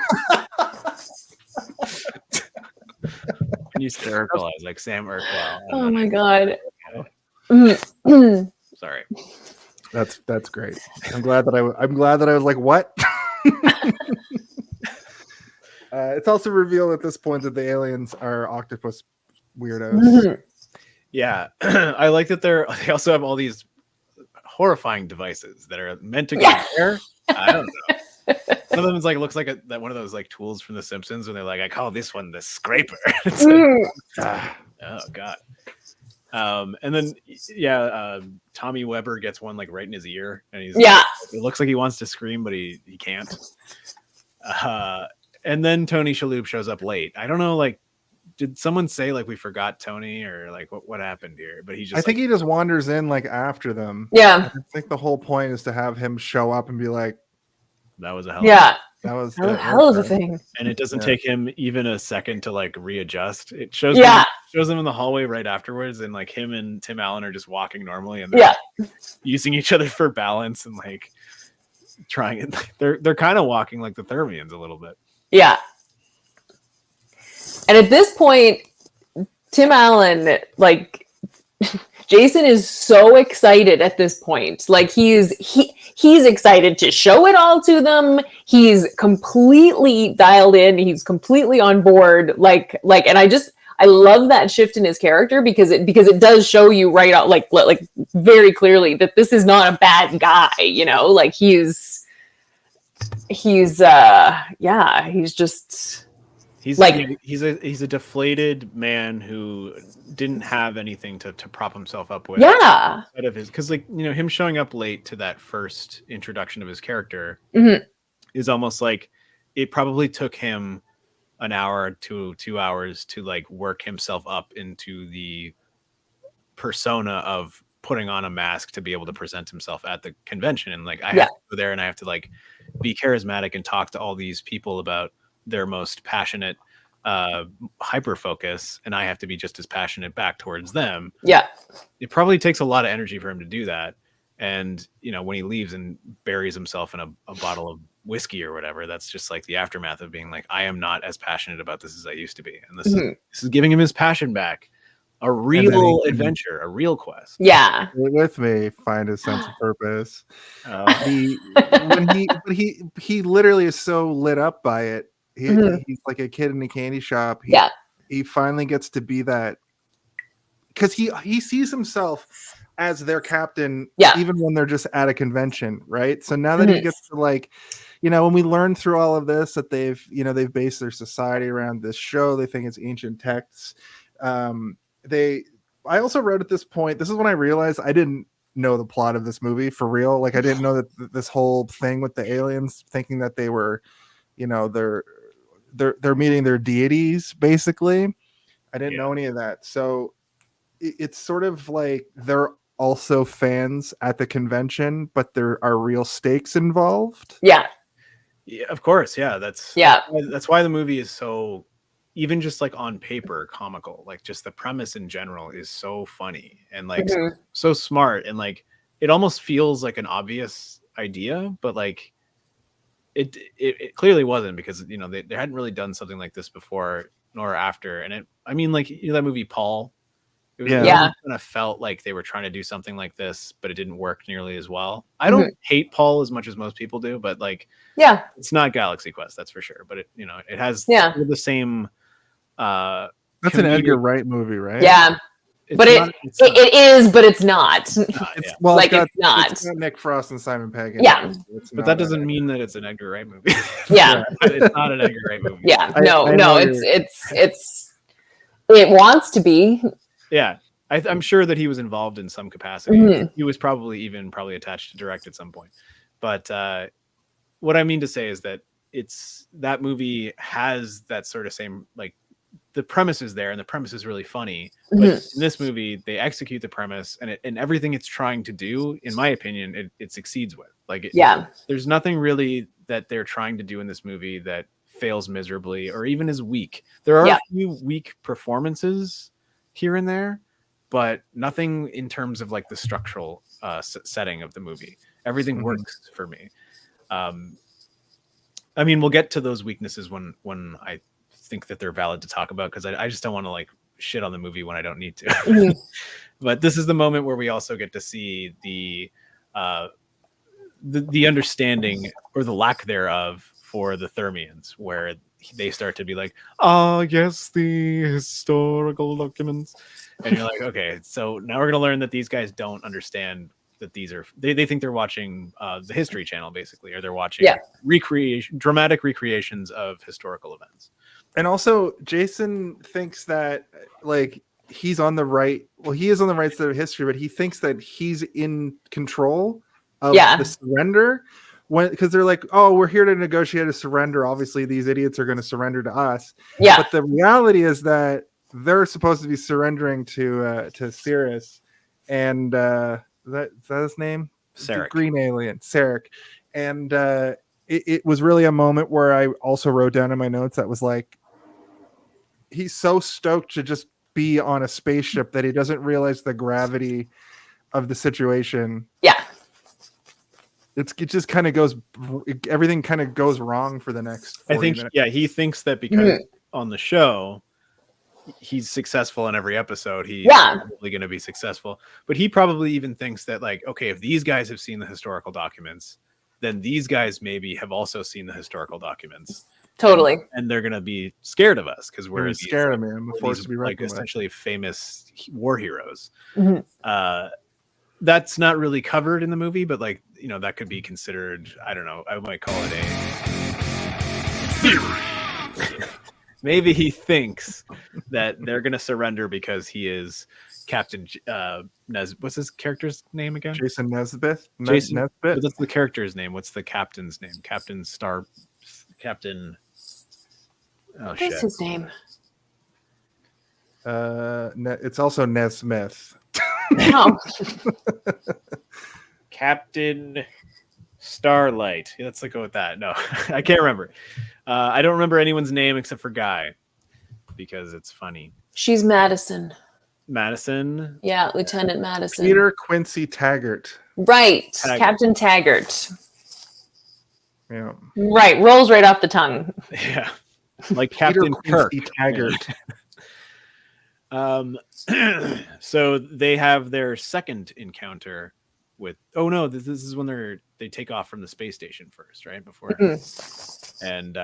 When you said Urquell, I was like Sam Urquell. Oh my god. Sorry. That's great. I'm glad that I was like, what? It's also revealed at this point that the aliens are octopus weirdos. Yeah. I like that they also have all these horrifying devices that are meant to go there. I don't know. One of them is like looks like that one of those like tools from The Simpsons when they're like, I call this one the scraper. It's like, oh god. And then Tommy Weber gets one like right in his ear, and he's it looks like he wants to scream, but he can't. And then Tony Shalhoub shows up late. I don't know, like, did someone say like we forgot Tony or like what happened here? But I think he just wanders in like after them. Yeah. I think the whole point is to have him show up and be like, That was a hell. Yeah, That was a hell of a thing. And it doesn't Yeah. take him even a second to like readjust. It shows them in the hallway right afterwards, and like him and Tim Allen are just walking normally, and they're using each other for balance and like trying it. They're kind of walking like the Thermians a little bit. Yeah. And at this point, Tim Allen, like Jason is so excited at this point. Like he's excited to show it all to them. He's completely dialed in. He's completely on board. Like, and I love that shift in his character because it does show you right out, like very clearly that this is not a bad guy, you know, like he's just. He's a deflated man who didn't have anything to prop himself up with. Yeah. Because like, you know, him showing up late to that first introduction of his character is almost like it probably took him an hour to 2 hours to like work himself up into the persona of putting on a mask to be able to present himself at the convention. And like, I have to go there and I have to like be charismatic and talk to all these people about their most passionate hyper focus, and I have to be just as passionate back towards them. Yeah, it probably takes a lot of energy for him to do that. And you know, when he leaves and buries himself in a bottle of whiskey or whatever, that's just like the aftermath of being like, I am not as passionate about this as I used to be, and this is giving him his passion back. A real adventure, a real quest. Yeah, with me, find his sense of purpose. He literally is so lit up by it. He's like a kid in a candy shop. He finally gets to be that because he sees himself as their captain, even when they're just at a convention, right? So now that he gets to like, you know, when we learn through all of this that they've based their society around this show, they think it's ancient texts. I also wrote at this point, this is when I realized I didn't know the plot of this movie for real. Like I didn't know that this whole thing with the aliens thinking that they were, you know, they're meeting their deities basically. I didn't know any of that. So it's sort of like they're also fans at the convention, but there are real stakes involved. Yeah, of course. Yeah, that's why the movie is so, even just like on paper, comical. Like just the premise in general is so funny and like so smart, and like it almost feels like an obvious idea, but like it clearly wasn't, because you know they hadn't really done something like this before nor after. And I mean, like, you know, that movie Paul, it was kind of felt like they were trying to do something like this, but it didn't work nearly as well. I don't hate Paul as much as most people do, but like, it's not Galaxy Quest, that's for sure. But it, you know, it has the same. That's an Edgar Wright movie, right? Yeah. But it is, but it's not. It's not. It's got Nick Frost and Simon Pegg. But that doesn't mean that it's an Edgar Wright movie. Yeah, it's not an Edgar Wright movie. Yeah, it wants to be. Yeah, I'm sure that he was involved in some capacity. He was probably attached to direct at some point. But what I mean to say is that that movie has that sort of same, like, the premise is there and the premise is really funny, but in this movie they execute the premise and everything it's trying to do, in my opinion, it succeeds with. Like there's nothing really that they're trying to do in this movie that fails miserably or even is weak. There are a few weak performances here and there, but nothing in terms of like the structural setting of the movie. Everything works for me. I mean, we'll get to those weaknesses when I think that they're valid to talk about, because I just don't want to like shit on the movie when I don't need to. But this is the moment where we also get to see the understanding, or the lack thereof, for the Thermians, where they start to be like, oh yes, the historical documents, and you're like, okay, so now we're gonna learn that these guys don't understand that these are, they think they're watching the History Channel basically, or they're watching dramatic recreations of historical events. And also, Jason thinks that like he's on the right. Well, he is on the right side of history, but he thinks that he's in control of the surrender. Because they're like, oh, we're here to negotiate a surrender. Obviously, these idiots are going to surrender to us. Yeah. But the reality is that they're supposed to be surrendering to Cirrus, and is that his name? Sarek. The green alien, Sarek, and it was really a moment where I also wrote down in my notes that was like, he's so stoked to just be on a spaceship that he doesn't realize the gravity of the situation. Yeah. It just kind of goes, everything kind of goes wrong for the next 40 minutes. Yeah, he thinks that because on the show he's successful in every episode, he's probably going to be successful. But he probably even thinks that, like, okay, if these guys have seen the historical documents, then these guys maybe have also seen the historical documents. Totally. And they're going to be scared of us because we're scared of me. I'm a force to be like reckoned with. essentially famous war heroes. That's not really covered in the movie, but like, you know, that could be considered, I don't know, I might call it a maybe he thinks that they're going to surrender because he is Captain what's his character's name again? Jason Nesbitt. Nesbitt. That's the character's name. What's the captain's name? Captain. Oh, What's shit. his name? It's also Nesmith. No. Captain Starlight. Yeah, let's go with that. No, I can't remember. I don't remember anyone's name except for Guy because it's funny. She's Madison. Madison? Yeah, Lieutenant Madison. Peter Quincy Taggart. Right. Captain Taggart. Yeah. Right. Rolls right off the tongue. Yeah. Like Captain Kirk. Taggart. So they have their second encounter with this is when they take off from the space station first, right? Before and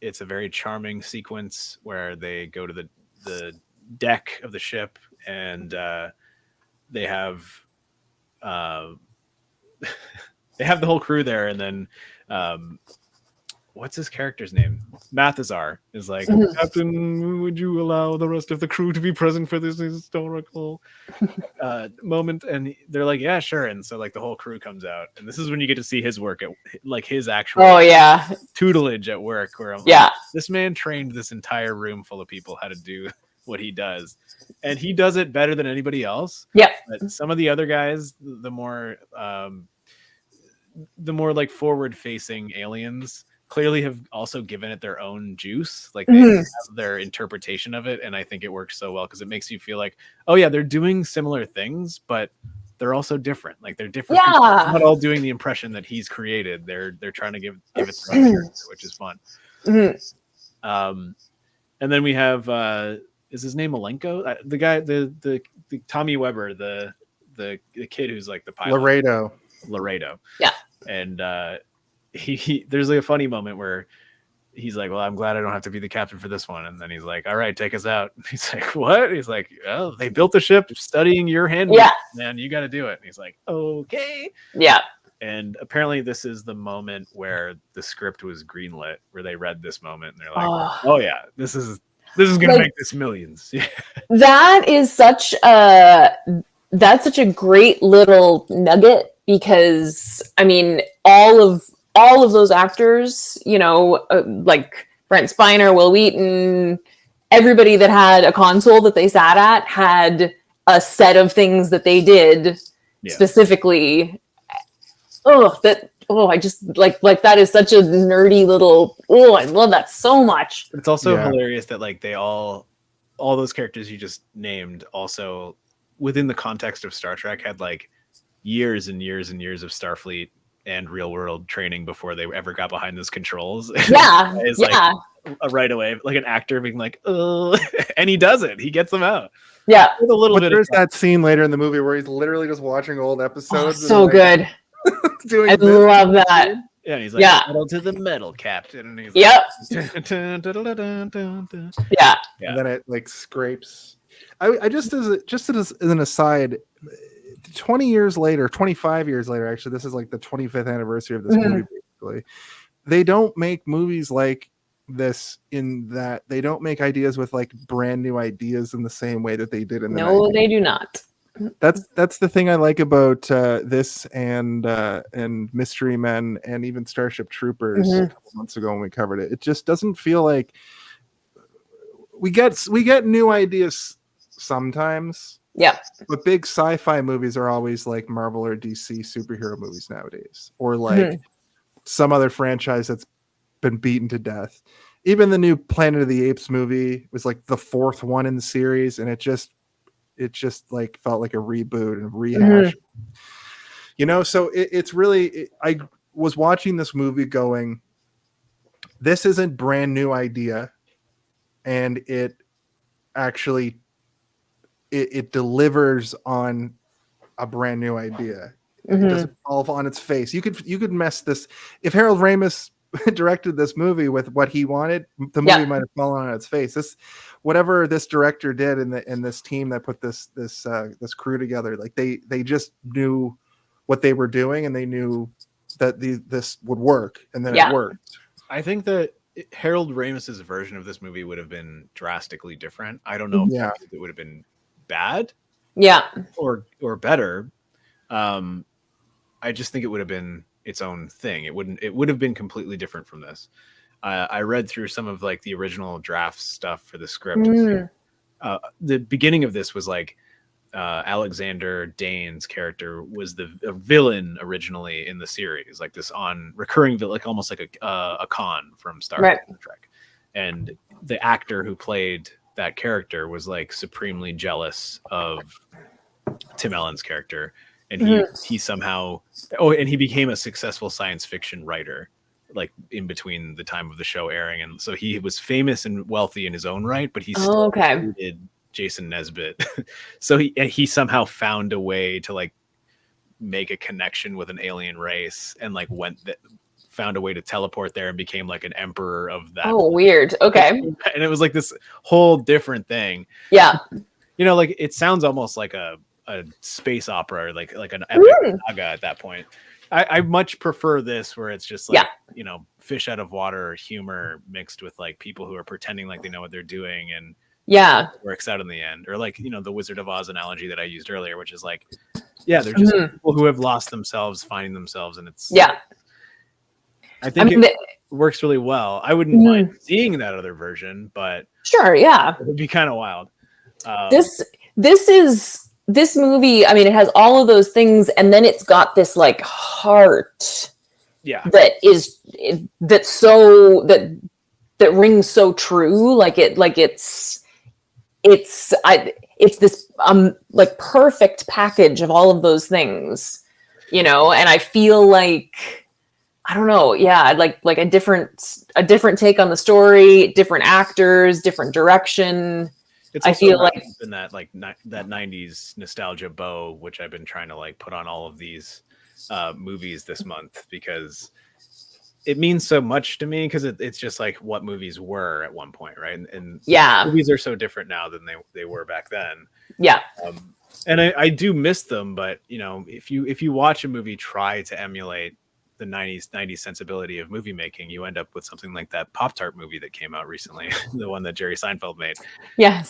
it's a very charming sequence where they go to the deck of the ship and they have they have the whole crew there, and then what's his character's name? Mathazar is like, Captain, would you allow the rest of the crew to be present for this historical moment? And they're like, yeah, sure. And so like the whole crew comes out, and this is when you get to see his work at like his actual tutelage at work, where I'm like, this man trained this entire room full of people how to do what he does, and he does it better than anybody else. But some of the other guys, the more like forward facing aliens, clearly have also given it their own juice. Like they have their interpretation of it, and I think it works so well because it makes you feel like, oh yeah, they're doing similar things, but they're also different. Like they're different. They're not all doing the impression that he's created. They're trying to give it their own character, which is fun. And then we have is his name Malenko? The guy, the Tommy Weber, the kid who's like the pilot. Laredo. Yeah. And he there's like a funny moment where he's like, well, I'm glad I don't have to be the captain for this one. And then he's like, all right, take us out. He's like, what? He's like, oh, they built the ship studying your handbook, man. You got to do it. And he's like, okay. Yeah. And apparently this is the moment where the script was greenlit, where they read this moment and they're like, oh yeah, this is going to make this millions. That's such a great little nugget, because I mean, all of those actors, you know, like Brent Spiner, Will Wheaton, everybody that had a console that they sat at had a set of things that they did specifically. I just like that is such a nerdy little, I love that so much. It's also hilarious that like they all those characters you just named also within the context of Star Trek had like years and years and years of Starfleet and real world training before they ever got behind those controls. It's like right away, like an actor being like, oh, and he does it. He gets them out. Yeah. With a little bit. There's that scene later in the movie where he's literally just watching old episodes. So like, good. Doing I love that. Yeah, and he's like, metal to the metal, Captain. And he's like, And then it like scrapes. I just as an aside, 20 years later, 25 years later, actually, this is like the 25th anniversary of this movie, basically. They don't make movies like this in that they don't make ideas with like brand new ideas in the same way that they did in the 90s. They do not. That's the thing I like about this and Mystery Men and even Starship Troopers a couple months ago when we covered it. It just doesn't feel like we get new ideas sometimes. Yeah. But big sci-fi movies are always like Marvel or DC superhero movies nowadays, or like some other franchise that's been beaten to death. Even the new Planet of the Apes movie was like the 4th one in the series, and it just like felt like a reboot and rehash. So it's really, I was watching this movie going, this isn't brand new idea, and it actually it delivers on a brand new idea. It doesn't fall on its face. You could mess this if Harold Ramis directed this movie with what he wanted. The movie might have fallen on its face. Whatever this director did in this team that put this crew together, like they just knew what they were doing, and they knew that this would work, and then it worked. I think that Harold Ramis's version of this movie would have been drastically different. I don't know if it would have been bad, or better. I just think it would have been its own thing. It would have been completely different from this. I read through some of like the original draft stuff for the script. The beginning of this was like Alexander Dane's character was the villain originally in the series, like this recurring villain, like almost like a Khan from Star Trek. And the actor who played that character was like supremely jealous of Tim Allen's character. And he somehow, and he became a successful science fiction writer, like in between the time of the show airing. And so he was famous and wealthy in his own right, but he still hated Jason Nesbitt. So he somehow found a way to like make a connection with an alien race, and like found a way to teleport there and became like an emperor of that. Oh, weird. Okay. And it was like this whole different thing. Yeah. Like it sounds almost like a space opera, or like an epic saga at that point. I much prefer this, where it's just like fish out of water humor mixed with like people who are pretending like they know what they're doing, and it works out in the end. Or like the Wizard of Oz analogy that I used earlier, which is like they're just people who have lost themselves finding themselves, and it's I think it works really well. I wouldn't mind seeing that other version, but it would be kind of wild. This movie, I mean, it has all of those things, and then it's got this like heart that rings so true. Like it's this like perfect package of all of those things, and I feel like, I don't know, like a different take on the story, different actors, different direction. I feel like in that like that 90s nostalgia bow, which I've been trying to like put on all of these movies this month, because it means so much to me, because it's just like what movies were at one point, right? And movies are so different now than they were back then. And I do miss them, but if you watch a movie try to emulate the 90s sensibility of movie making, you end up with something like that Pop-Tart movie that came out recently, the one that Jerry Seinfeld made.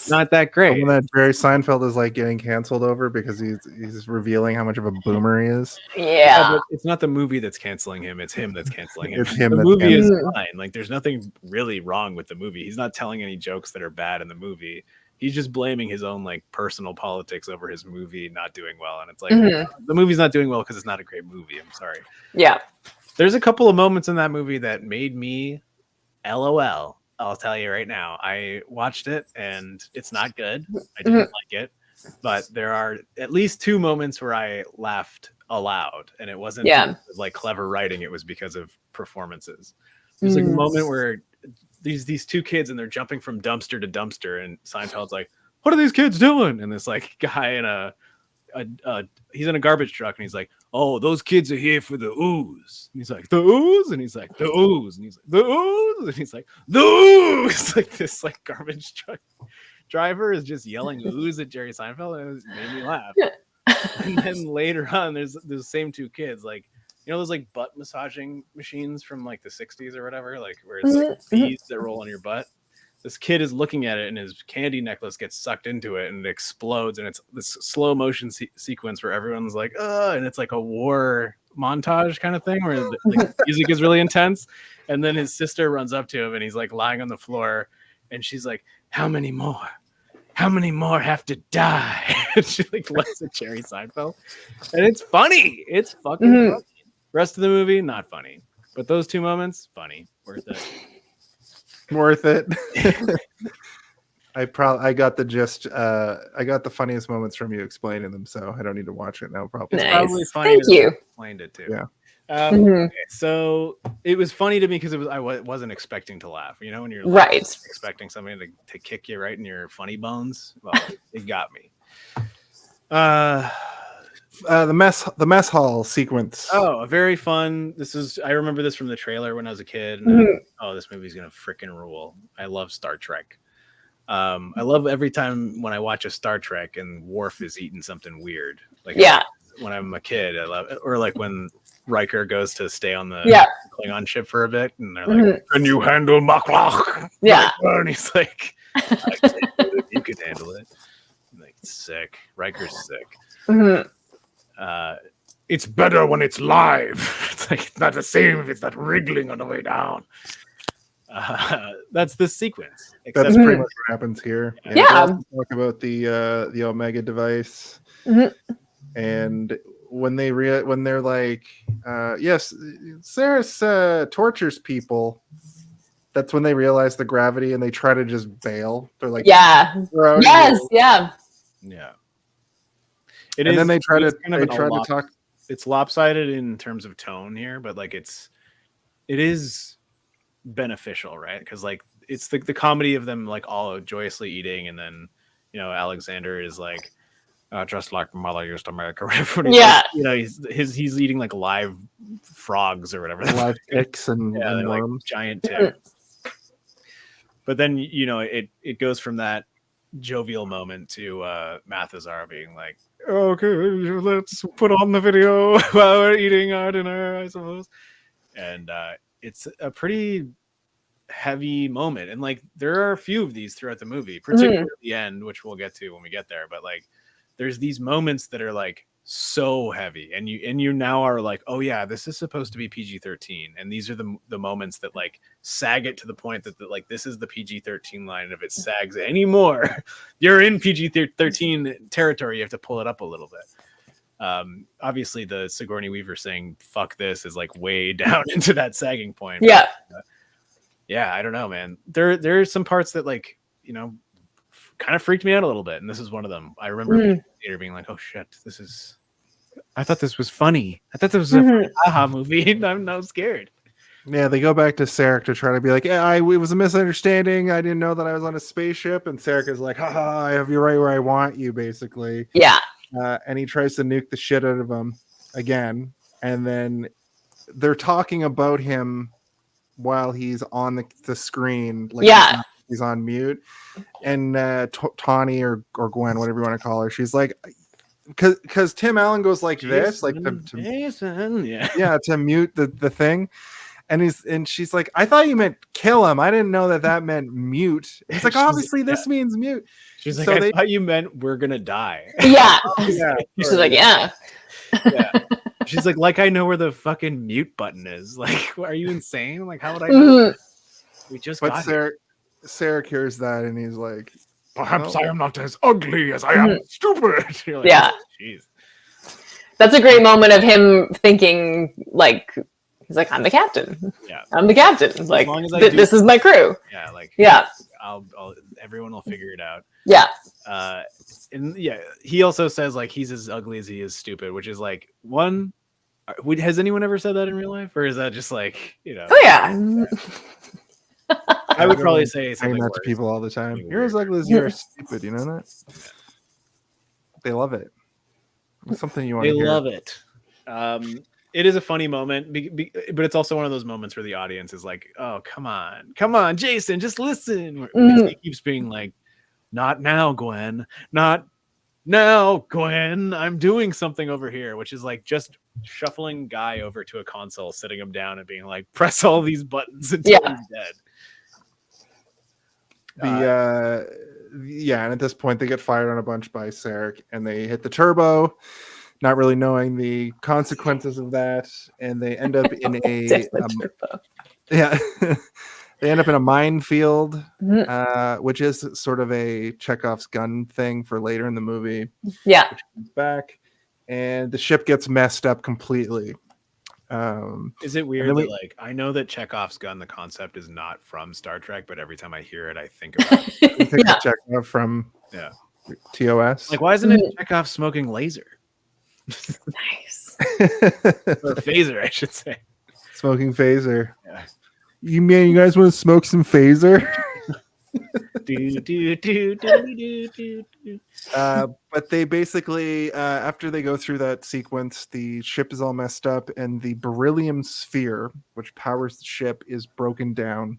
Not that great. That Jerry Seinfeld is like getting canceled over because he's revealing how much of a boomer he is. But it's not the movie that's canceling him, it's him that's canceling him. The movie is fine. Like there's nothing really wrong with the movie. He's not telling any jokes that are bad in the movie. He's just blaming his own like personal politics over his movie not doing well. And it's like, the movie's not doing well because it's not a great movie. I'm sorry. There's a couple of moments in that movie that made me LOL. I'll tell you right now. I watched it and it's not good. I didn't like it. But there are at least 2 moments where I laughed aloud. And it wasn't like clever writing. It was because of performances. There's like a moment where these 2 kids, and they're jumping from dumpster to dumpster, and Seinfeld's like, what are these kids doing? And this like guy in he's in a garbage truck, and he's like, oh, those kids are here for the ooze. And he's like, the ooze? And he's like, the ooze. And he's like, the ooze? And he's like, the ooze. Like this like garbage truck driver is just yelling ooze at Jerry Seinfeld, and it made me laugh. And then later on, there's those same 2 kids, like, those like butt massaging machines from like the 60s or whatever, like where it's like bees that roll on your butt. This kid is looking at it, and his candy necklace gets sucked into it, and it explodes, and it's this slow motion sequence where everyone's like, and it's like a war montage kind of thing where the music is really intense. And then his sister runs up to him, and he's like lying on the floor, and she's like, how many more have to die? And she like looks at Jerry Seinfeld, and it's funny. It's fucking funny. Rest of the movie, not funny. But those two moments, funny, worth it. Worth it. I got the gist. I got the funniest moments from you explaining them, so I don't need to watch it now. Probably. It's Nice. probably funny. Thank you. Explained it too. Yeah. Okay, so it was funny to me because I wasn't expecting to laugh. You know, when you're like, Right. expecting somebody to kick you right in your funny bones. Well, it got me. The mess hall sequence. Oh, a very fun. I remember this from the trailer when I was a kid. And oh, this movie's gonna freaking rule. I love Star Trek. I love every time when I watch a Star Trek and Worf is eating something weird. Like when I'm a kid, I love it. Or like when Riker goes to stay on the Klingon ship for a bit, and they're like, "Can you handle Makwach?" Yeah, and he's like, "I can handle it. You can handle it." I'm like, sick. Riker's sick. It's better when it's live. It's like it's not the same if it's not wriggling on the way down. That's the sequence. That's pretty much what happens here. Yeah. Talk about the Omega device, and when they're like, yes, Saris tortures people. That's when they realize the gravity and they try to just bail. They're like, yes, yeah. And then they try to talk. It's lopsided in terms of tone here, but like it is beneficial, right? Because like it's the comedy of them like all joyously eating, and then Alexander is like just like mother used to make, or whatever. Yeah, he's eating like live frogs or whatever, live ticks and worms, like giant ticks. But then it goes from that jovial moment to Mathazar being like, okay, let's put on the video while we're eating our dinner, I suppose. And it's a pretty heavy moment, and like there are a few of these throughout the movie, particularly at the end, which we'll get to when we get there. But like there's these moments that are like so heavy, and you now are like, oh yeah, this is supposed to be PG-13, and these are the moments that like sag it to the point that like this is the PG-13 line, and if it sags anymore, you're in PG-13 territory. You have to pull it up a little bit. Obviously the Sigourney Weaver saying fuck this is like way down into that sagging point. Yeah, I don't know, man. There's some parts that like kind of freaked me out a little bit, and this is one of them. I remember theater being like, oh shit, I thought this was funny. I thought this was a aha movie, and I'm now scared. Yeah, they go back to Sarek to try to be like, yeah, it was a misunderstanding. I didn't know that I was on a spaceship. And Sarek is like, haha, I have you right where I want you, basically. Yeah. And he tries to nuke the shit out of him again. And then they're talking about him while he's on the screen. Like he's on mute. And Tawny or Gwen, whatever you want to call her, she's like, because Tim Allen goes like this, like to mute the thing. And she's like, I thought you meant kill him. I didn't know that meant mute. He's like, obviously this means mute. She's like, I thought you meant we're gonna die. Yeah. She's like, yeah. She's like I know where the fucking mute button is. Like, are you insane? Like, how would I know? We just got Sarek hears that and he's like, perhaps I am not as ugly as I am stupid. You're like, yeah. Jeez. That's a great moment of him thinking like, he's like, I'm the captain. Yeah. I'm the captain. Like, this is my crew. Yeah. Like, yeah. Everyone will figure it out. Yeah. And yeah, he also says like he's as ugly as he is stupid, which is like one. Has anyone ever said that in real life, or is that just like Oh yeah. I would probably say something that to people all the time. You're as ugly as you're stupid. You know that? Yeah. They love it. It's something you want to hear. They love it. It is a funny moment, but it's also one of those moments where the audience is like, "Oh, come on, Jason, just listen." He keeps being like, "Not now, Gwen. Not now, Gwen. I'm doing something over here," which is like just shuffling Guy over to a console, sitting him down, and being like, "Press all these buttons until he's dead." And at this point, they get fired on a bunch by Sarek, and they hit the turbo, not really knowing the consequences of that, and they end up in they end up in a minefield, which is sort of a Chekhov's gun thing for later in the movie. Yeah, which comes back, and the ship gets messed up completely. Is it and weird then that we- like I know that Chekhov's gun, the concept is not from Star Trek, but every time I hear it, I think about it. we think Yeah. of Chekhov from Yeah. TOS. Like, why isn't it Chekhov smoking laser Nice. or phaser? I should say. Smoking phaser. Yeah. You guys want to smoke some phaser? Do, do, do, do, do, do, do. But they basically, after they go through that sequence, the ship is all messed up, and the beryllium sphere, which powers the ship, is broken down.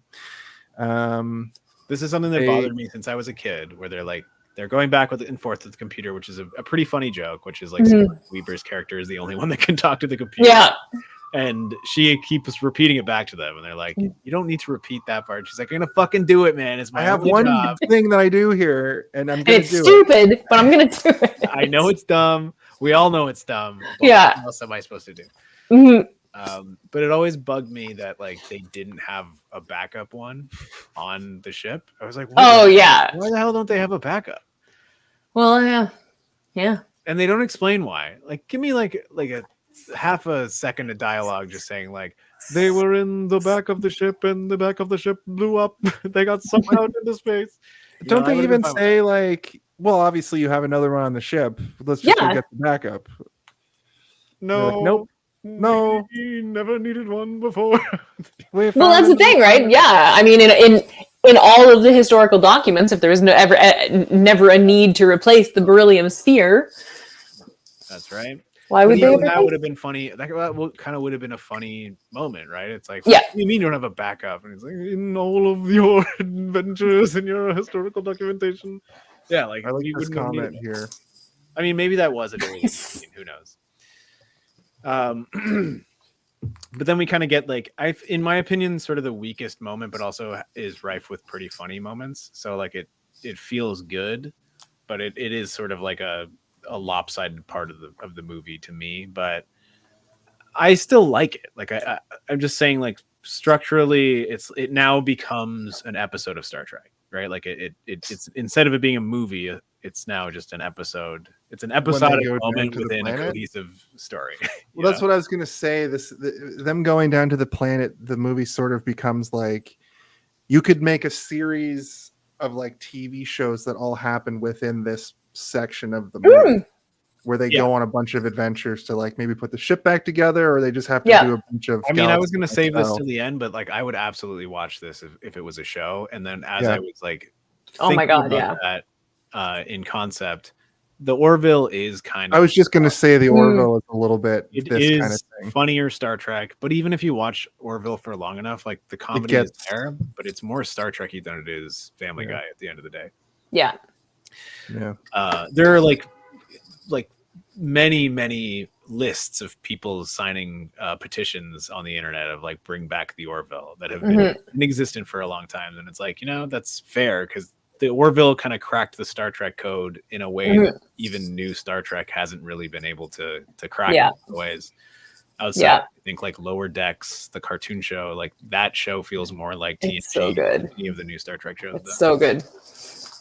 This is something that bothered me since I was a kid, where they're going back and forth with the computer, which is a pretty funny joke, which is like Weber's character is the only one that can talk to the computer. Yeah. And she keeps repeating it back to them, and they're like, "You don't need to repeat that part." She's like, "I'm gonna fucking do it, man. It's my I have only one job. thing that I do here, and I'm gonna It's do it. stupid, but I'm gonna do it. I know it's dumb. We all know it's dumb. But Yeah. What else am I supposed to do?" Mhm. But it always bugged me that like they didn't have a backup one on the ship. I was like, Oh, yeah. why the hell don't they have a backup? Well, yeah. Yeah. And they don't explain why. Like, give me like a half a second of dialogue just saying like they were in the back of the ship and the back of the ship blew up. They got sucked out into space. You Don't know, I they would've even been fine with say like, well, obviously you have another one on the ship. Let's just go Yeah. get the backup. that. No, They're like, nope. No. we never needed one before. We Well, that's the found- thing, right? Yeah. I mean, in all of the historical documents, if there was never a need to replace the beryllium sphere, That's right. why would they? Even Ever that would have been funny. That kind of would have been a funny moment, right? It's like, Yeah. what do you mean you don't have a backup? And it's like, in all of your adventures and your historical documentation. Yeah, like I like you this wouldn't have needed comment it. here. I mean, maybe that was a deleted scene. Who knows? But then we kind of get like, in my opinion, sort of the weakest moment, but also is rife with pretty funny moments. So like it feels good, but it is sort of like a lopsided part of the movie to me. But I still like it. Like I'm just saying, like structurally, it now becomes an episode of Star Trek, right? Like it's instead of it being a movie, it's now just an episode. It's an episodic go down moment to the within a planet? cohesive story. Well, that's what I was gonna say. Them going down to the planet, the movie sort of becomes like you could make a series of like TV shows that all happen within this section of the movie, where they go on a bunch of adventures to like maybe put the ship back together, or they just have to do a bunch of. I mean, I was gonna galaxy save this style. to the end, but like I would absolutely watch this if it was a show. And then as Yeah. I was like, Oh my thinking God, about that in concept, the Orville is kind of. I was just gonna say the Orville is a little bit It this is kind of thing. funnier Star Trek, but even if you watch Orville for long enough, like the comedy is there, but it's more Star Trek-y than it is Family Guy at the end of the day. Yeah. Yeah. There are like many lists of people signing petitions on the internet of like bring back the Orville that have been in existence for a long time, and it's like, that's fair because the Orville kind of cracked the Star Trek code in a way that even new Star Trek hasn't really been able to crack in ways. Outside, I think like Lower Decks, the cartoon show, like that show feels more like TNG It's so good. than any of the new Star Trek shows. It's so good.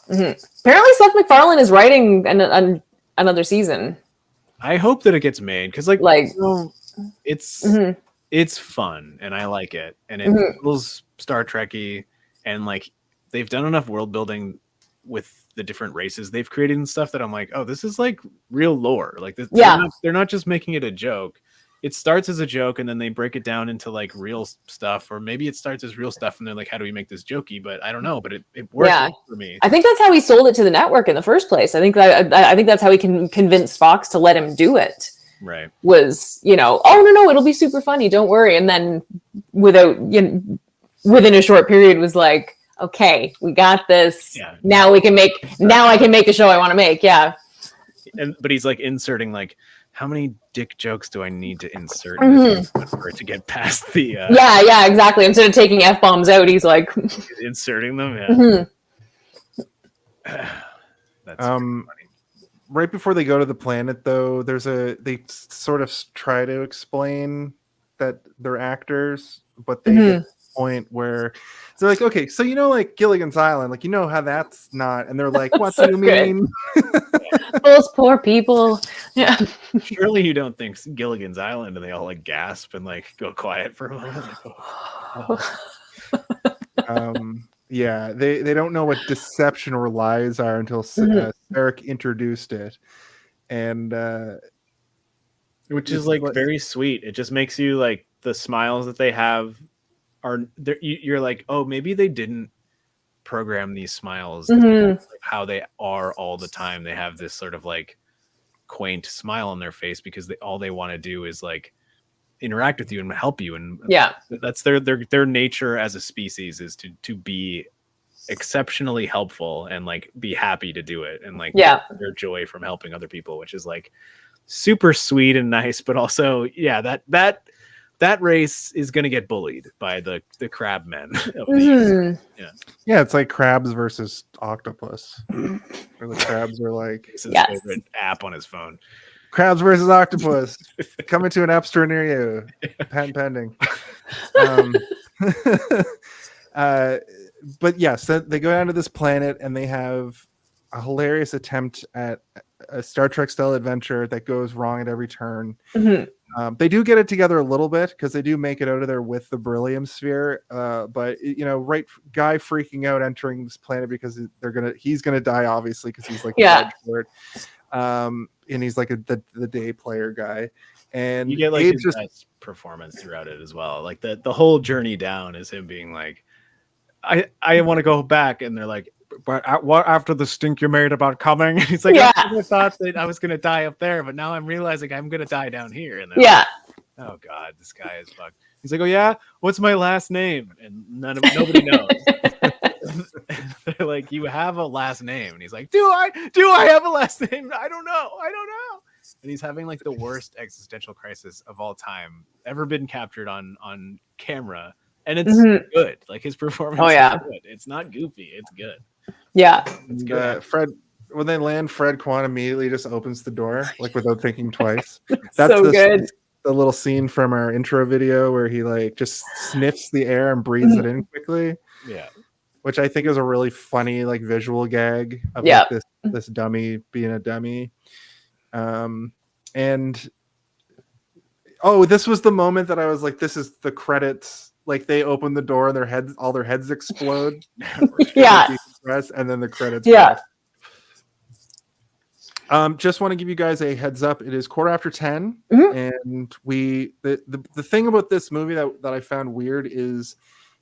Apparently, Seth MacFarlane is writing another season. I hope that it gets made because it's fun and I like it, and it feels Star Trek-y, and like they've done enough world building with the different races they've created and stuff that I'm like, oh, this is like real lore. Like this, they're not just making it a joke. It starts as a joke and then they break it down into like real stuff, or maybe it starts as real stuff and they're like, how do we make this jokey? But I don't know, but it works for me. I think that's how he sold it to the network in the first place. I think that's how he can convince Fox to let him do it. Right. Was, oh no, it'll be super funny, don't worry. And then within a short period was like, okay, we got this. Yeah. Now I can make the show I want to make. Yeah. But he's like inserting like, how many dick jokes do I need to insert in this for it to get past the yeah, exactly. Instead of taking F-bombs out, he's like inserting them. Yeah. That's funny. Right before they go to the planet, though, they sort of try to explain that they're actors, but they get point where they're like, okay, so like Gilligan's Island, like how that's not, and they're like, what So do you good. mean? Those poor people. Yeah. Surely you don't think Gilligan's Island, and they all like gasp and like go quiet for a moment. Like, Yeah, they don't know what deception or lies are until Sarek introduced it, and which is like very sweet. It just makes you like the smiles that they have are there. You're like, oh, maybe they didn't program these smiles like how they are all the time. They have this sort of like quaint smile on their face because all they want to do is like interact with you and help you, and that's their nature as a species is to be exceptionally helpful and like be happy to do it and like get their joy from helping other people, which is like super sweet and nice, but also that race is going to get bullied by the crab men of the yeah, it's like crabs versus octopus, where the crabs are like his favorite app on his phone. Crabs versus octopus coming to an app store near you. Patent pending. But yes, they go down to this planet and they have a hilarious attempt at a Star Trek style adventure that goes wrong at every turn. They do get it together a little bit because they do make it out of there with the beryllium sphere. But right, guy freaking out entering this planet because he's gonna die obviously because he's like and he's like the day player guy, and you get like his best performance throughout it as well. Like the whole journey down is him being like, I want to go back, and they're like, but what after the stink you made about coming? He's like, I thought that I was gonna die up there, but now I'm realizing I'm gonna die down here. And like, oh god, this guy is fucked. He's like, oh yeah, what's my last name? And nobody knows. They're like, you have a last name, and he's like, do I have a last name? I don't know. And he's having like the worst existential crisis of all time ever been captured on camera, and it's good. Like his performance is good. It's not goofy, it's good. It's good. Fred, when they land, Fred Kwan immediately just opens the door like without thinking twice. That's so good. The little scene from our intro video where he like just sniffs the air and breathes it in quickly. Which I think is a really funny like visual gag of like, this dummy being a dummy. And this was the moment that I was like, this is the credits. Like they open the door and all their heads explode. And then the credits. Just want to give you guys a heads up. It is 10:15, and the thing about this movie that I found weird is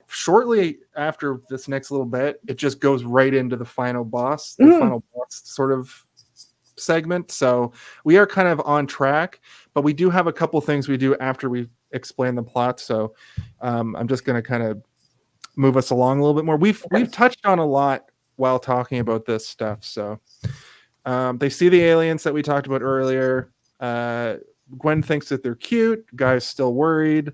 shortly after this next little bit, it just goes right into the final boss, final boss sort of segment. So we are kind of on track, but we do have a couple things we do after we explain the plot. So I'm just going to kind of move us along a little bit more. We've touched on a lot while talking about this stuff. So they see the aliens that we talked about earlier. Gwen thinks that they're cute. Guy's still worried.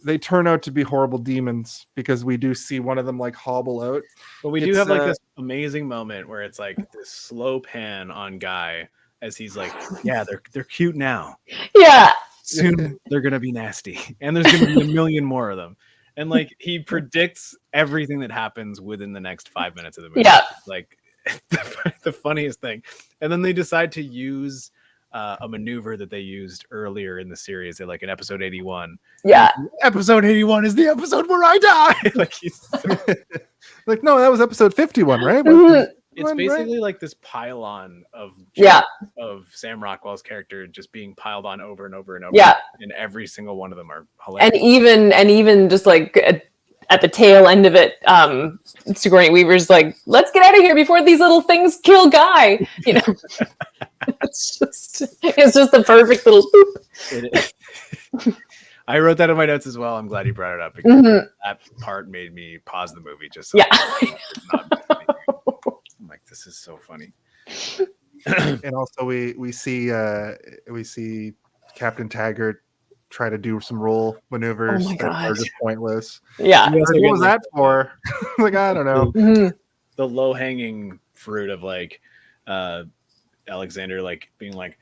They turn out to be horrible demons because we do see one of them like hobble out. But we do have like this amazing moment where it's like this slow pan on Guy as he's like, yeah, they're cute now. Yeah. Soon they're gonna be nasty, and there's gonna be a million more of them. And like he predicts everything that happens within the next 5 minutes of the movie. Yeah. Like the funniest thing. And then they decide to use a maneuver that they used earlier in the series, like in episode 81. Yeah. Episode 81 is the episode where I die. Like he's like, no, that was episode 51, right? It's basically like this pile-on of Sam Rockwell's character just being piled on over and over and over. Yeah. And every single one of them are hilarious. And even just like at the tail end of it, Sigourney Weaver's like, let's get out of here before these little things kill Guy. You know, it's just the perfect little boop. It is. I wrote that in my notes as well. I'm glad you brought it up because that part made me pause the movie just so I'm like, this is so funny. And also we see Captain Taggart try to do some roll maneuvers that are just pointless. Yeah. What was that for? Like, I don't know. The low-hanging fruit of like Alexander like being like,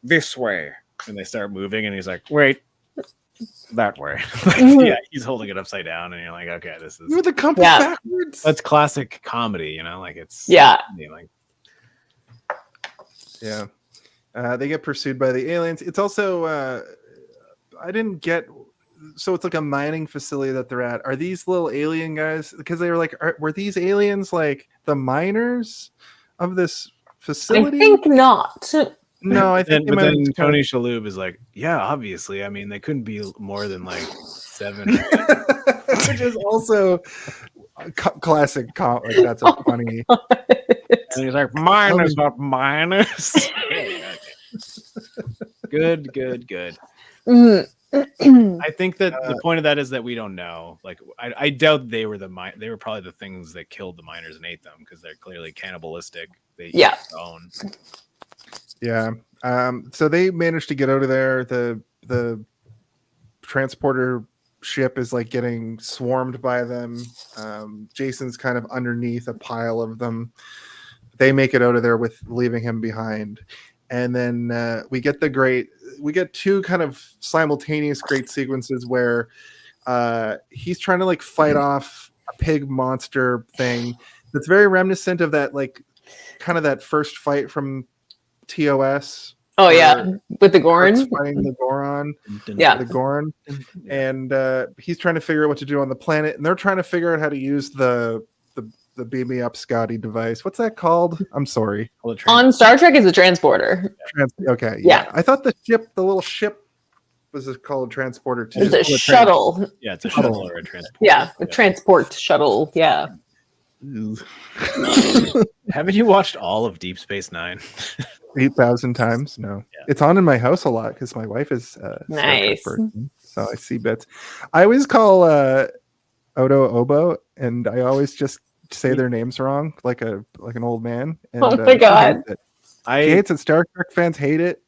this way. And they start moving and he's like, wait, that way. Yeah, he's holding it upside down, and you're like, okay, this is With the compass backwards. that's classic comedy, like it's like yeah. They get pursued by the aliens. It's also I didn't get. So it's like a mining facility that they're at. Are these little alien guys? Because they were like, were these aliens like the miners of this facility? I think not. No, I think. But then Tony Shalhoub is like, yeah, obviously. I mean, they couldn't be more than like 7. Which is also classic. Like that's a funny. And he's like, miners, not miners. Good. I think that the point of that is that we don't know. Like, I doubt they were they were probably the things that killed the miners and ate them because they're clearly cannibalistic. They eat their own. Yeah. So they managed to get out of there. The transporter ship is like getting swarmed by them. Jason's kind of underneath a pile of them. They make it out of there with leaving him behind. And then we get two kind of simultaneous great sequences where he's trying to like fight off a pig monster thing that's very reminiscent of that, like kind of that first fight from TOS. Oh yeah, with the Goron. Fighting the Goron. Yeah, the Goron. And he's trying to figure out what to do on the planet, and they're trying to figure out how to use the Beam Me Up Scotty device. What's that called? I'm sorry. On Star Trek is a transporter. Okay. Yeah. I thought the little ship was called a transporter too. It's a shuttle. Yeah, it's a shuttle or a transport. Yeah, a transport shuttle. Yeah. Haven't you watched all of Deep Space Nine? 8,000 times? No. Yeah. It's on in my house a lot because my wife is nice. Person, so I see bits. I always call Odo Obo, and I always just say their names wrong, like an old man. And, oh my god! She hates it. Star Trek fans hate it.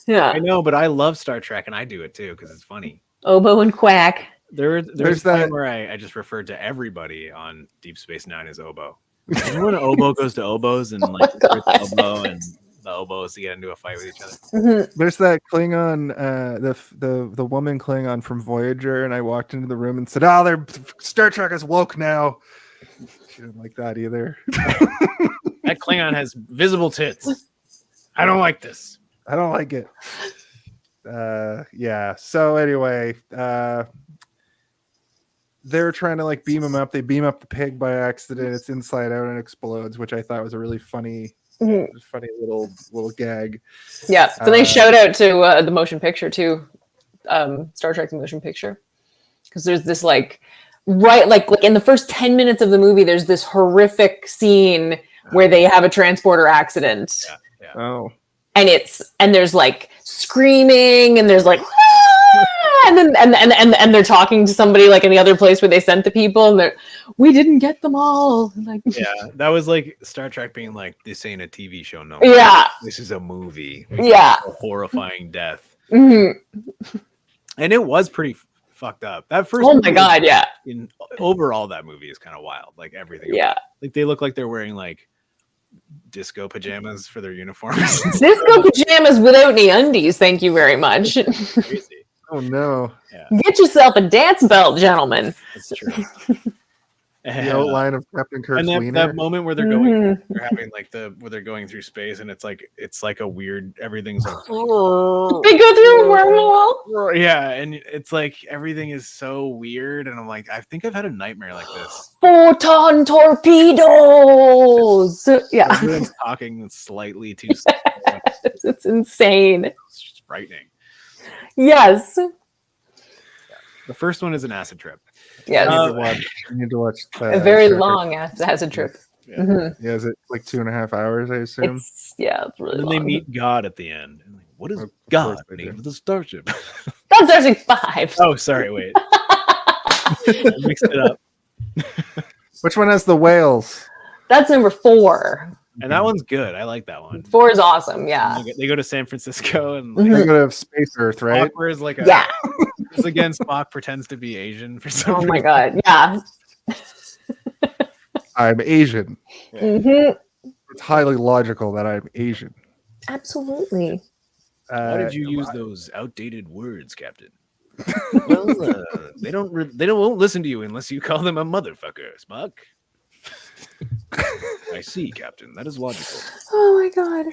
Yeah, I know, but I love Star Trek, and I do it too because it's funny. Obo and Quack. There's that where I just referred to everybody on Deep Space Nine as Obo. Remember when Obo goes to Obos and like Obo and the Obos to get into a fight with each other? Mm-hmm. There's that Klingon, the woman Klingon from Voyager, and I walked into the room and said, "Oh, their Star Trek is woke now." She didn't like that either. That Klingon has visible tits. I don't like this. I don't like it. Yeah. So anyway, they're trying to like beam him up. They beam up the pig by accident. It's inside out and explodes, which I thought was a really funny little gag. Yeah. So they shout out to the motion picture too, Star Trek's motion picture, because there's this like in the first 10 minutes of the movie, there's this horrific scene where they have a transporter accident. Yeah. Oh. And there's like screaming and there's like and they're talking to somebody like in the other place where they sent the people and we didn't get them all. Like, yeah, that was like Star Trek being like, this ain't a TV show, no. Yeah. This is a movie. Yeah. A horrifying death. Mm-hmm. And it was pretty fucked up. That first oh my god, yeah. Overall, that movie is kind of wild. Like everything. Yeah. Like they look like they're wearing like disco pajamas for their uniforms. Disco pajamas without any undies, thank you very much. Crazy. Oh no. Yeah. Get yourself a dance belt, gentlemen. That's true. The outline of Captain Kirk's and wiener. that moment where they're going, they're having like where they're going through space, and it's like a weird. Everything's like they go through a wormhole. Yeah, and it's like everything is so weird, and I'm like, I think I've had a nightmare like this. Photon torpedoes. Yeah, everyone's talking slightly too. It's insane. It's just frightening. Yes. The first one is an acid trip. Yes. You need to watch a very long acid trip. Yeah. Mm-hmm. Yeah, is it like 2.5 hours, I assume? It's really and then long. they meet God at the end. And like, what is God name of the starship? That's Starship 5. Oh, sorry, wait. I mixed it up. Which one has the whales? That's number 4. And that one's good. I like that one. 4 is awesome. Yeah. They go to San Francisco and like, they go to Space Earth, right? Spock is like yeah. Because again, Spock pretends to be Asian for some reason. Oh my god. Yeah. I'm Asian. Yeah. Mm-hmm. It's highly logical that I'm Asian. Absolutely. How did you use those outdated words, Captain? Well, they won't listen to you unless you call them a motherfucker, Spock. I see, Captain. That is logical. Oh my god.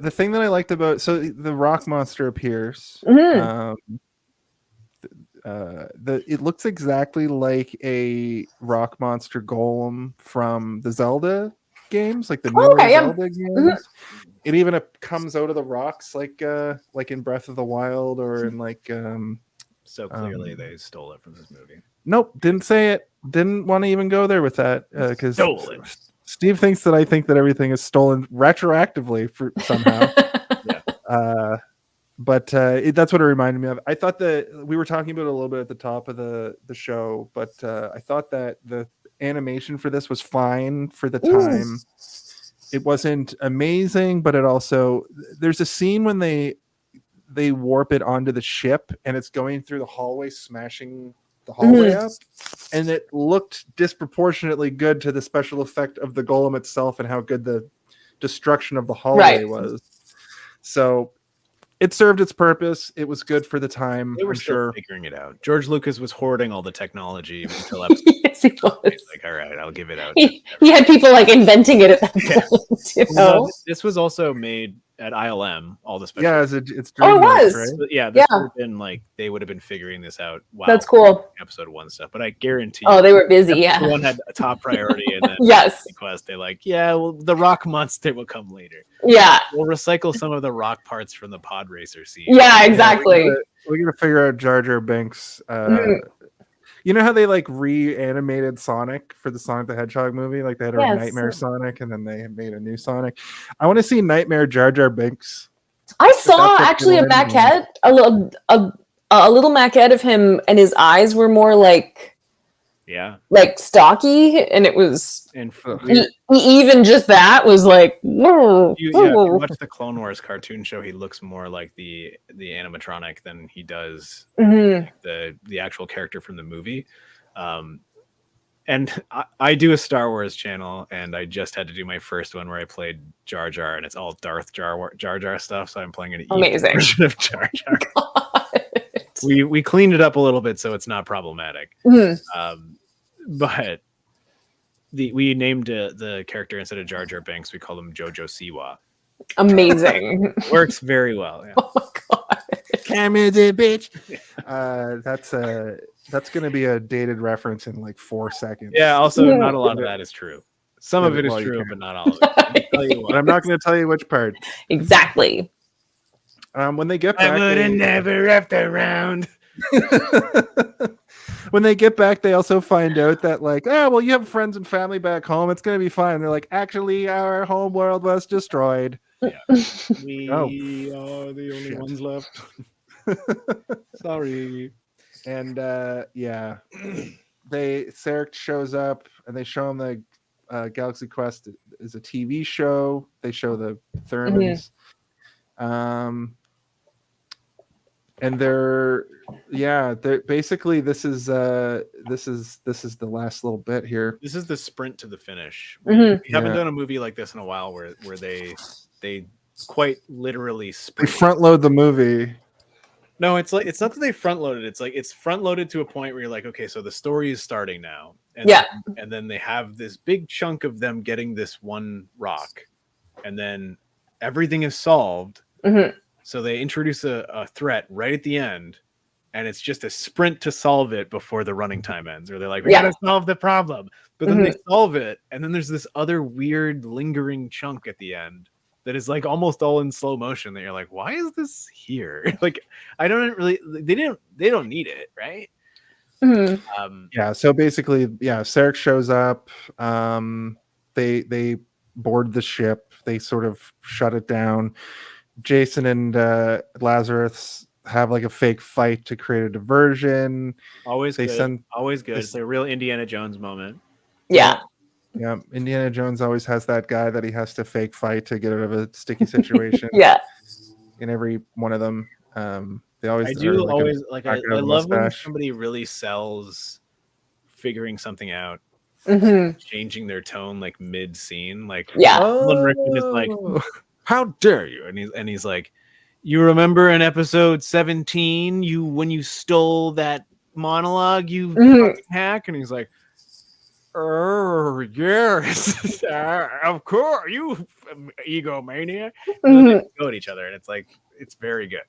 The thing that I liked about the rock monster appears. Mhm. It looks exactly like a rock monster golem from the Zelda games, like the newer Okay, yeah. Zelda games. It even comes out of the rocks, like in Breath of the Wild or in like. So clearly, they stole it from this movie. Nope, didn't say it. Didn't want to even go there with that because Stole it. Steve thinks that I think that everything is stolen retroactively for somehow. Yeah. But that's what it reminded me of. I thought that we were talking about it a little bit at the top of the show, but I thought that the animation for this was fine for the time. It wasn't amazing, but it also, there's a scene when they warp it onto the ship and it's going through the hallway, smashing the hallway up, and it looked disproportionately good to the special effect of the golem itself and how good the destruction of the hallway was. So it served its purpose. It was good for the time. They were sure figuring it out. George Lucas was hoarding all the technology until episode. Yes, he was. Like, all right, I'll give it out. He had people like inventing it at that point. You know? This was also made at ILM. All the special. Yeah, it's oh, it was. right? But yeah, this would have been like they would have been figuring this out. Wow, that's cool. Episode 1 stuff, but I guarantee. Oh, they were busy. Yeah, one had a top priority, and then yes, Quest. They like, yeah, well, the rock monster will come later. Yeah, we'll recycle some of the rock parts from the pod racer scene. Yeah, exactly. We're gonna figure out Jar Jar Binks. You know how they like reanimated Sonic for the Sonic the Hedgehog movie? Like they had a Nightmare Sonic, and then they made a new Sonic. I want to see Nightmare Jar Jar Binks. I saw actually a maquette, a little maquette of him, and his eyes were more like, like stocky, and it was. And even just that was like. If you watch the Clone Wars cartoon show, he looks more like the animatronic than he does the actual character from the movie. And I do a Star Wars channel, and I just had to do my first one where I played Jar Jar, and it's all Darth Jar Jar stuff. So I'm playing an amazing version of Jar Jar. We cleaned it up a little bit so it's not problematic. But we named the character instead of Jar Jar Binks, we call him Jojo Siwa. Amazing. Works very well. Yeah. Oh my god. Come here, bitch. That's gonna be a dated reference in like 4 seconds. Yeah, also not a lot of that is true. Some of it is true, but not all of it. But I'm not gonna tell you which part. Exactly. When they get back, I would have never left around. When they get back, they also find out that like, well, you have friends and family back home. It's gonna be fine. And they're like, actually, our home world was destroyed. Yeah. We are the only ones left. Sorry. And Sarek shows up and they show him the Galaxy Quest is a TV show. They show the Thermans. And they're basically this is the last little bit here. This is the sprint to the finish. We haven't done a movie like this in a while where they quite literally sprint. They front load the movie. No, it's like it's not that they front loaded. It's like it's front loaded to a point where you're like, okay, so the story is starting now. And then they have this big chunk of them getting this one rock, and then everything is solved. So they introduce a threat right at the end, and it's just a sprint to solve it before the running time ends. Or they're like, we gotta solve the problem. But then they solve it, and then there's this other weird lingering chunk at the end that is like almost all in slow motion that you're like, why is this here? Like, I don't really, they don't need it, right? So basically, Sarek shows up. They board the ship. They sort of shut it down. Jason and Lazarus have like a fake fight to create a diversion. Always good. It's a real Indiana Jones moment. Yeah. Indiana Jones always has that guy that he has to fake fight to get out of a sticky situation. In every one of them. They always. I love when somebody really sells figuring something out, changing their tone like mid scene. Like Rickman is like, how dare you? And he's like, You remember in episode 17, when you stole that monologue, you fucking hack? And he's like, yes, of course, you egomaniac. And then they go at each other, and it's like, it's very good.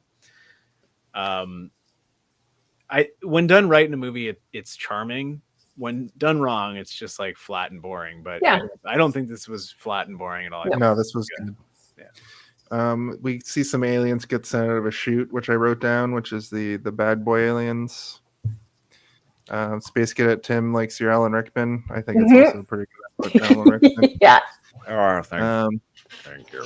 When done right in a movie, it's charming. When done wrong, it's just like flat and boring. But Yeah. I don't think this was flat and boring at all. No, this was good. Yeah. We see some aliens get sent out of a chute, which I wrote down, which is the bad boy aliens. Space Cadet Tim likes your Alan Rickman. I think it's also pretty good. Alan Rickman. Yeah. Oh, thank you.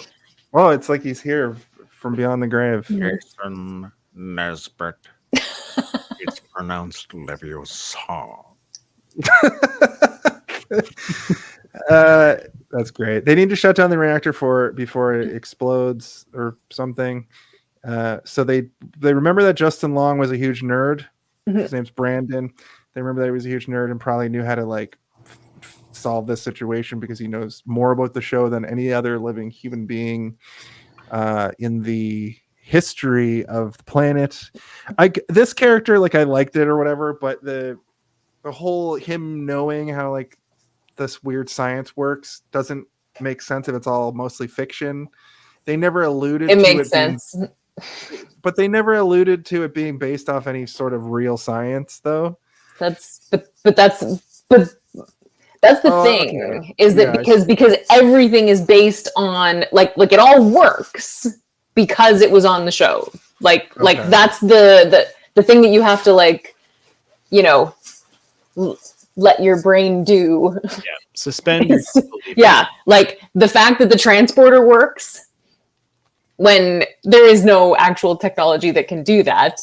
Well, it's like he's here from beyond the grave. Jason Nesbitt. It's pronounced Leviosa. That's great. They need to shut down the reactor before it explodes or something. So they remember that Justin Long was a huge nerd. His name's Brandon. They remember that he was a huge nerd and probably knew how to like solve this situation because he knows more about the show than any other living human being in the history of the planet. This character, like, I liked it or whatever, but the whole him knowing how like this weird science works doesn't make sense if it's all mostly fiction. They never alluded to makes sense. But they never alluded to it being based off any sort of real science, though. That's the thing, okay. Is that because everything is based on like it all works because it was on the show. Like that's the thing that you have to like, you know, let your brain do. Yeah, suspend. Yeah, like the fact that the transporter works when there is no actual technology that can do that,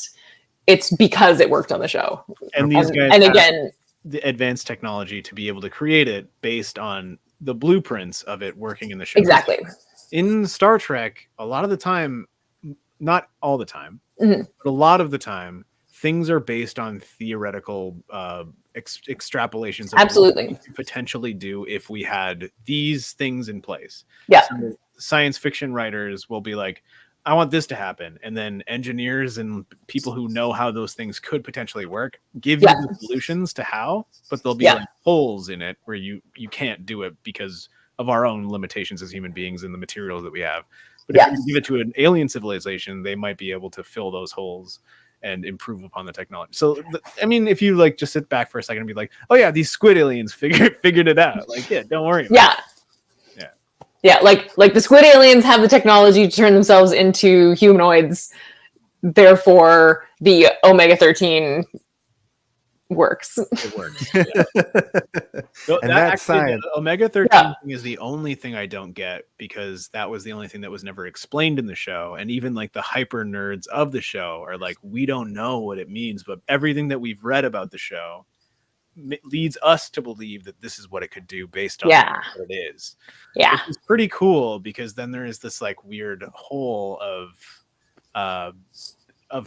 it's because it worked on the show. And these guys and again, the advanced technology to be able to create it based on the blueprints of it working in the show. Exactly. In Star Trek, a lot of the time, not all the time, but a lot of the time, things are based on theoretical extrapolations of absolutely what we could potentially do if we had these things in place. Yeah. So science fiction writers will be like, I want this to happen. And then engineers and people who know how those things could potentially work give you the solutions to how, but there'll be like holes in it where you can't do it because of our own limitations as human beings and the materials that we have. But if you give it to an alien civilization, they might be able to fill those holes and improve upon the technology. So, I mean, if you like just sit back for a second and be like, oh yeah, these squid aliens figured it out. Like, yeah, don't worry about it. Yeah, like the squid aliens have the technology to turn themselves into humanoids. Therefore, the Omega-13 works. It works. Yeah. So and that's science. The Omega-13 thing is the only thing I don't get because that was the only thing that was never explained in the show. And even like the hyper nerds of the show are like, we don't know what it means, but everything that we've read about the show leads us to believe that this is what it could do based on what it is. Yeah. It's pretty cool because then there is this like weird hole of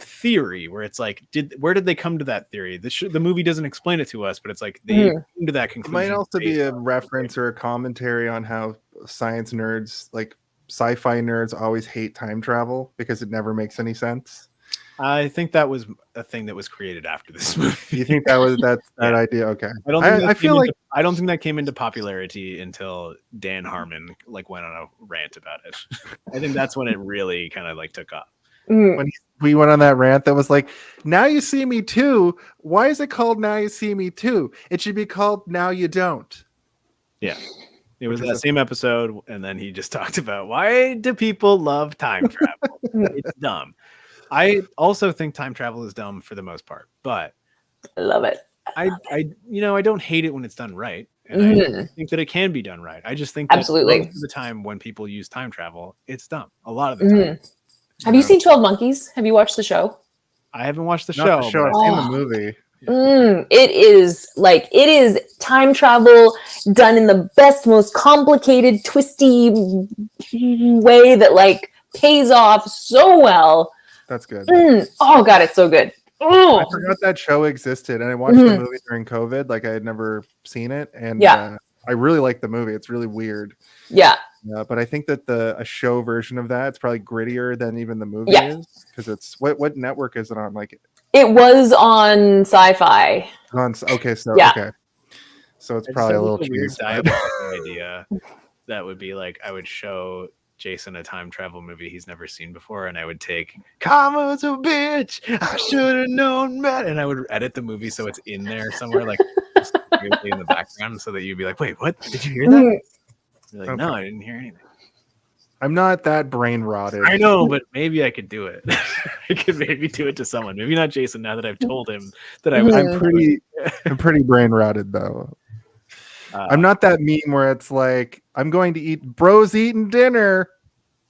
theory where it's like, where did they come to that theory? The movie doesn't explain it to us, but it's like they came to that conclusion. It might also be a reference or a commentary on how science nerds, like sci-fi nerds, always hate time travel because it never makes any sense. I think that was a thing that was created after this movie. You think that was that idea? Okay. I don't think that came into popularity until Dan Harmon like went on a rant about it. I think that's when it really kind of like took off. When we went on that rant that was like, now you see me too. Why is it called Now You See Me Too? It should be called Now You Don't. Yeah. It was that same episode, and then he just talked about why do people love time travel? It's dumb. I also think time travel is dumb for the most part, but I love it. I don't hate it when it's done right. And I think that it can be done right. I just think that absolutely most of the time when people use time travel, it's dumb. A lot of the time. Have you seen 12 Monkeys? Have you watched the show? I haven't watched the show. show. I've seen the movie. It is time travel done in the best, most complicated, twisty way that like pays off so well. That's good. Oh god, it's so good. I forgot that show existed, and I watched the movie during COVID. Like I had never seen it, and I really like the movie. It's really weird. Yeah, But I think that a show version of that, it's probably grittier than even the movie Yeah. is, because it's what network is it on? Like It was on Sci-Fi. okay, so Yeah. okay, so it's I just probably a have little like a weird cheese, but- diabolical idea that would be like I would show Jason a time travel movie he's never seen before, and I would take "Karma's a bitch, I should have known better," and I would edit the movie so it's in there somewhere, like just weirdly in the background, so that you'd be like, "Wait, what? Did you hear that?" You're like, "No, I didn't hear anything." I'm not that brain rotted. I know, but maybe I could do it. I could maybe do it to someone. Maybe not Jason. Now that I've told him that I was, I'm pretty brain rotted though. I'm not that meme where it's like I'm going to eat bros eating dinner.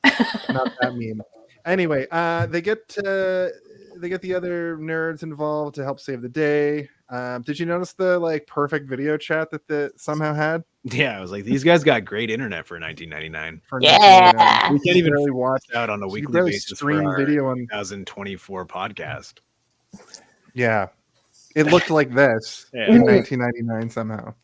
Not that meme. Anyway, they get the other nerds involved to help save the day. Did you notice the like perfect video chat that the somehow had? Yeah, I was like, these guys got great internet for 1999. Yeah. We can't even really watch out on a you weekly barely basis stream for our video on 2024 podcast. Yeah, it looked like this Yeah. in 1999 somehow.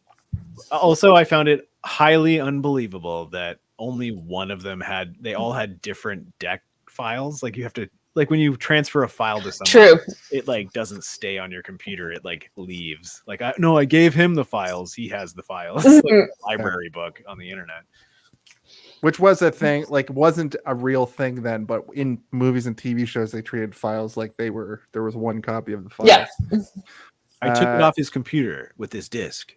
Also, I found it highly unbelievable that only one of them they all had different deck files. Like you have to, like when you transfer a file to someone, True. it like doesn't stay on your computer. It like leaves. Like I gave him the files. He has the files. It's like a library book on the internet. Which was a thing, like wasn't a real thing then, but in movies and TV shows they treated files like there was one copy of the file. Yeah. I took it off his computer with this disc.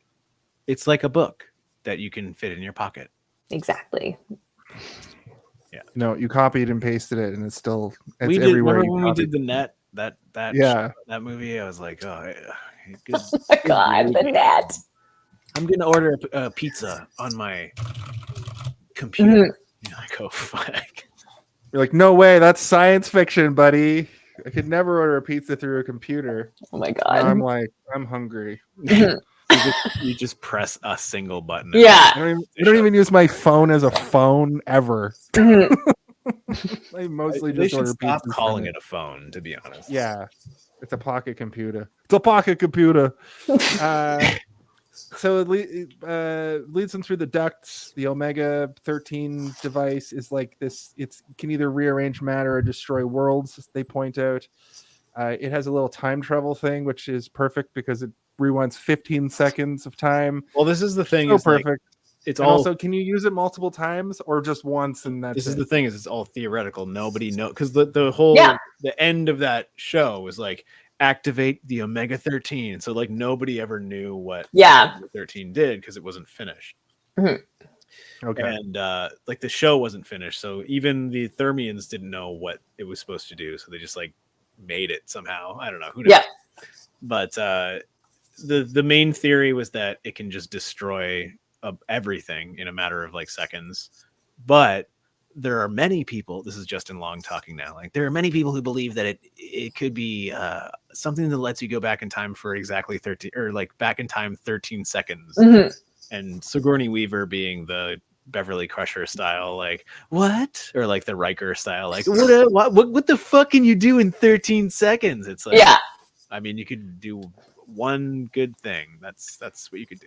It's like a book that you can fit in your pocket. Exactly. Yeah. No, you copied and pasted it, and it's We did, everywhere. remember when we did the net that Yeah. that movie? I was like, oh, good, Oh my God, the net. I'm gonna order a pizza on my computer. You know, I go, fuck. You're like, no way, that's science fiction, buddy. I could never order a pizza through a computer. Oh my Now God. I'm like, I'm hungry. You just press a single button. Yeah. I don't even use my phone as a phone ever. I mostly They just should order stop pizzas calling from it a phone, to be honest. Yeah, it's a pocket computer. It's a pocket computer. So it leads them through the ducts. The Omega 13 device is like this. It can either rearrange matter or destroy worlds, as they point out. It has a little time travel thing, which is perfect because it rewinds 15 seconds of time. Well, this is the thing. So is like, perfect. it's And all. also, can you use it multiple times or just once? And that's This is it? the thing. Is it's all theoretical. Nobody knows because the whole the end of that show was like activate the Omega 13. So like nobody ever knew what Omega 13 did because it wasn't finished. Mm-hmm. Okay. And like the show wasn't finished, so even the Thermians didn't know what it was supposed to do. So they just like made it somehow. I don't know who knows. Yeah. But the main theory was that it can just destroy everything in a matter of like seconds. But there are many people, this is Justin Long talking now, like there are many people who believe that it could be something that lets you go back in time for exactly 13 or like back in time 13 seconds. Mm-hmm. And Sigourney Weaver being the Beverly Crusher style, like what? Or like the Riker style, like what the fuck can you do in 13 seconds? It's like, yeah. I mean, you could do one good thing. That's what you could do.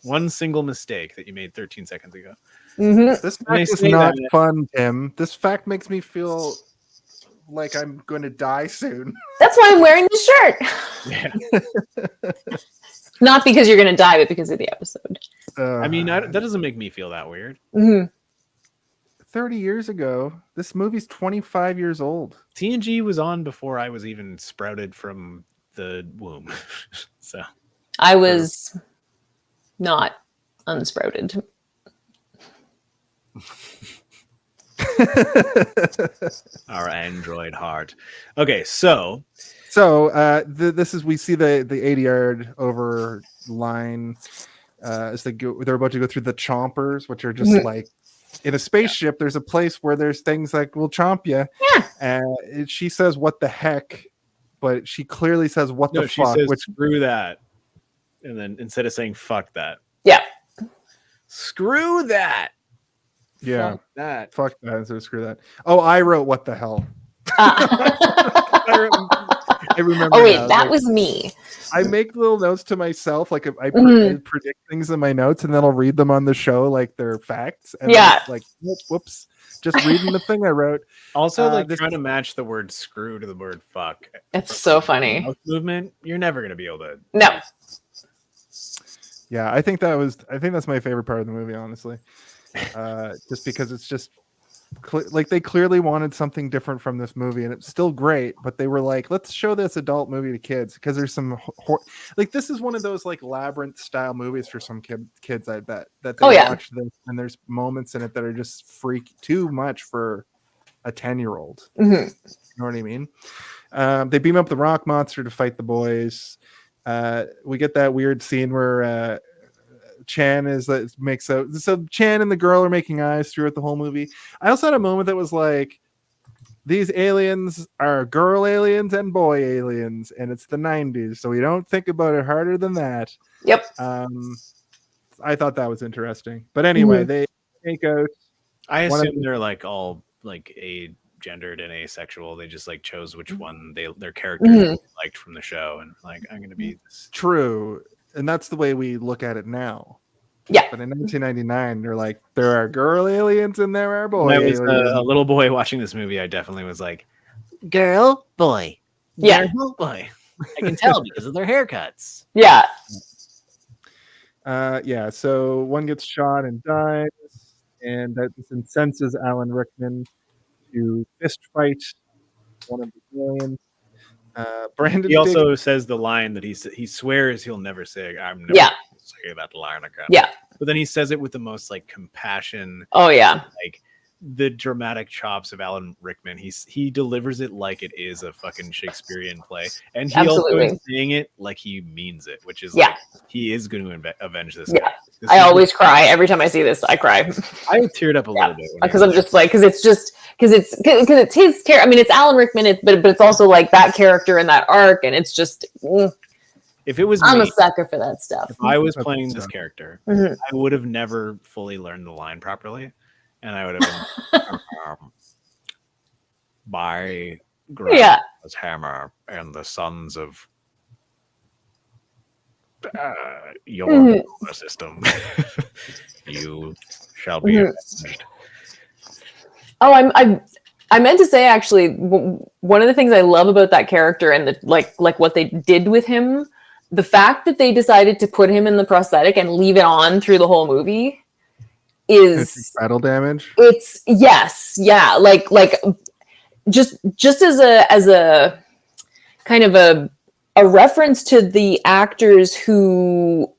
One single mistake that you made 13 seconds ago. Mm-hmm. This fact is not fun, Tim. This fact makes me feel like I'm going to die soon. That's why I'm wearing this shirt. Yeah. Not because you're going to die, but because of the episode. I mean, that doesn't make me feel that weird. Mm-hmm. 30 years ago, this movie's 25 years old. TNG was on before I was even sprouted from the womb. So I was not unsprouted. Our android heart. Okay, so this is we see the 80-yard over line as they're about to go through the chompers, which are just like in a spaceship. There's a place where there's things that will chomp you. Yeah. And she says, "What the heck?" But she clearly says, "What the she fuck?" says, Which screw that. And then instead of saying fuck that. Yeah. Screw that. yeah, Fuck that. fuck that. So screw that. Oh, I wrote "What the hell." I remember. Oh wait, now. that Like, was me. I make little notes to myself, like I Mhm. predict things in my notes, and then I'll read them on the show like they're facts. And then Yeah. it's like, whoops, just reading the thing I wrote. Also, like this trying to match the word screw to the word fuck. It's so funny. Mouth movement, you're never gonna be able to. No. Yeah, I think that's my favorite part of the movie, honestly. Just because it's just like they clearly wanted something different from this movie, and it's still great, but they were like, let's show this adult movie to kids because there's some like this is one of those like Labyrinth style movies for some kids, I bet, that they watch this and there's moments in it that are just too much for a 10-year-old. Mm-hmm. You know what I mean? They beam up the rock monster to fight the boys. We get that weird scene where Chan makes out. So Chan and the girl are making eyes throughout the whole movie. I also had a moment that was like, these aliens are girl aliens and boy aliens, and it's the 90s, so we don't think about it harder than that. Yep. I thought that was interesting. But anyway, they make out. I assume they're like all like gendered and asexual. They just like chose which one their characters liked from the show, and like, I'm gonna be this. True. And that's the way we look at it now. Yeah. But in 1999, they're like, there are girl aliens and there are boy When I was aliens. a little boy watching this movie, I definitely was like, girl, boy. Yeah. Girl, boy. I can tell because of their haircuts. Yeah. Yeah, so one gets shot and dies, and that incenses Alan Rickman to fist fight one of the aliens. Brandon. He also says the line that he swears he'll never say. I'm never Yeah. gonna say that line again. Yeah. But then he says it with the most like compassion. Oh yeah. Like the dramatic chops of Alan Rickman. He delivers it like it is a fucking Shakespearean play, and he also is saying it like he means it, which is like he is going to avenge this. Yeah. This I always cry every time I see this. I cry. I teared up a little bit because I'm just like, because it's his character. I mean, it's Alan Rickman, but it's also like that character in that arc, and it's just. If it was I'm me, a sucker for that stuff. If I was playing this character, I would have never fully learned the line properly, and I would have been by Grandma's hammer and the sons of your system, you shall be avenged. Oh, I meant to say actually, one of the things I love about that character and the like what they did with him. The fact that they decided to put him in the prosthetic and leave it on through the whole movie is battle damage. It's like just as a kind of a reference to the actors who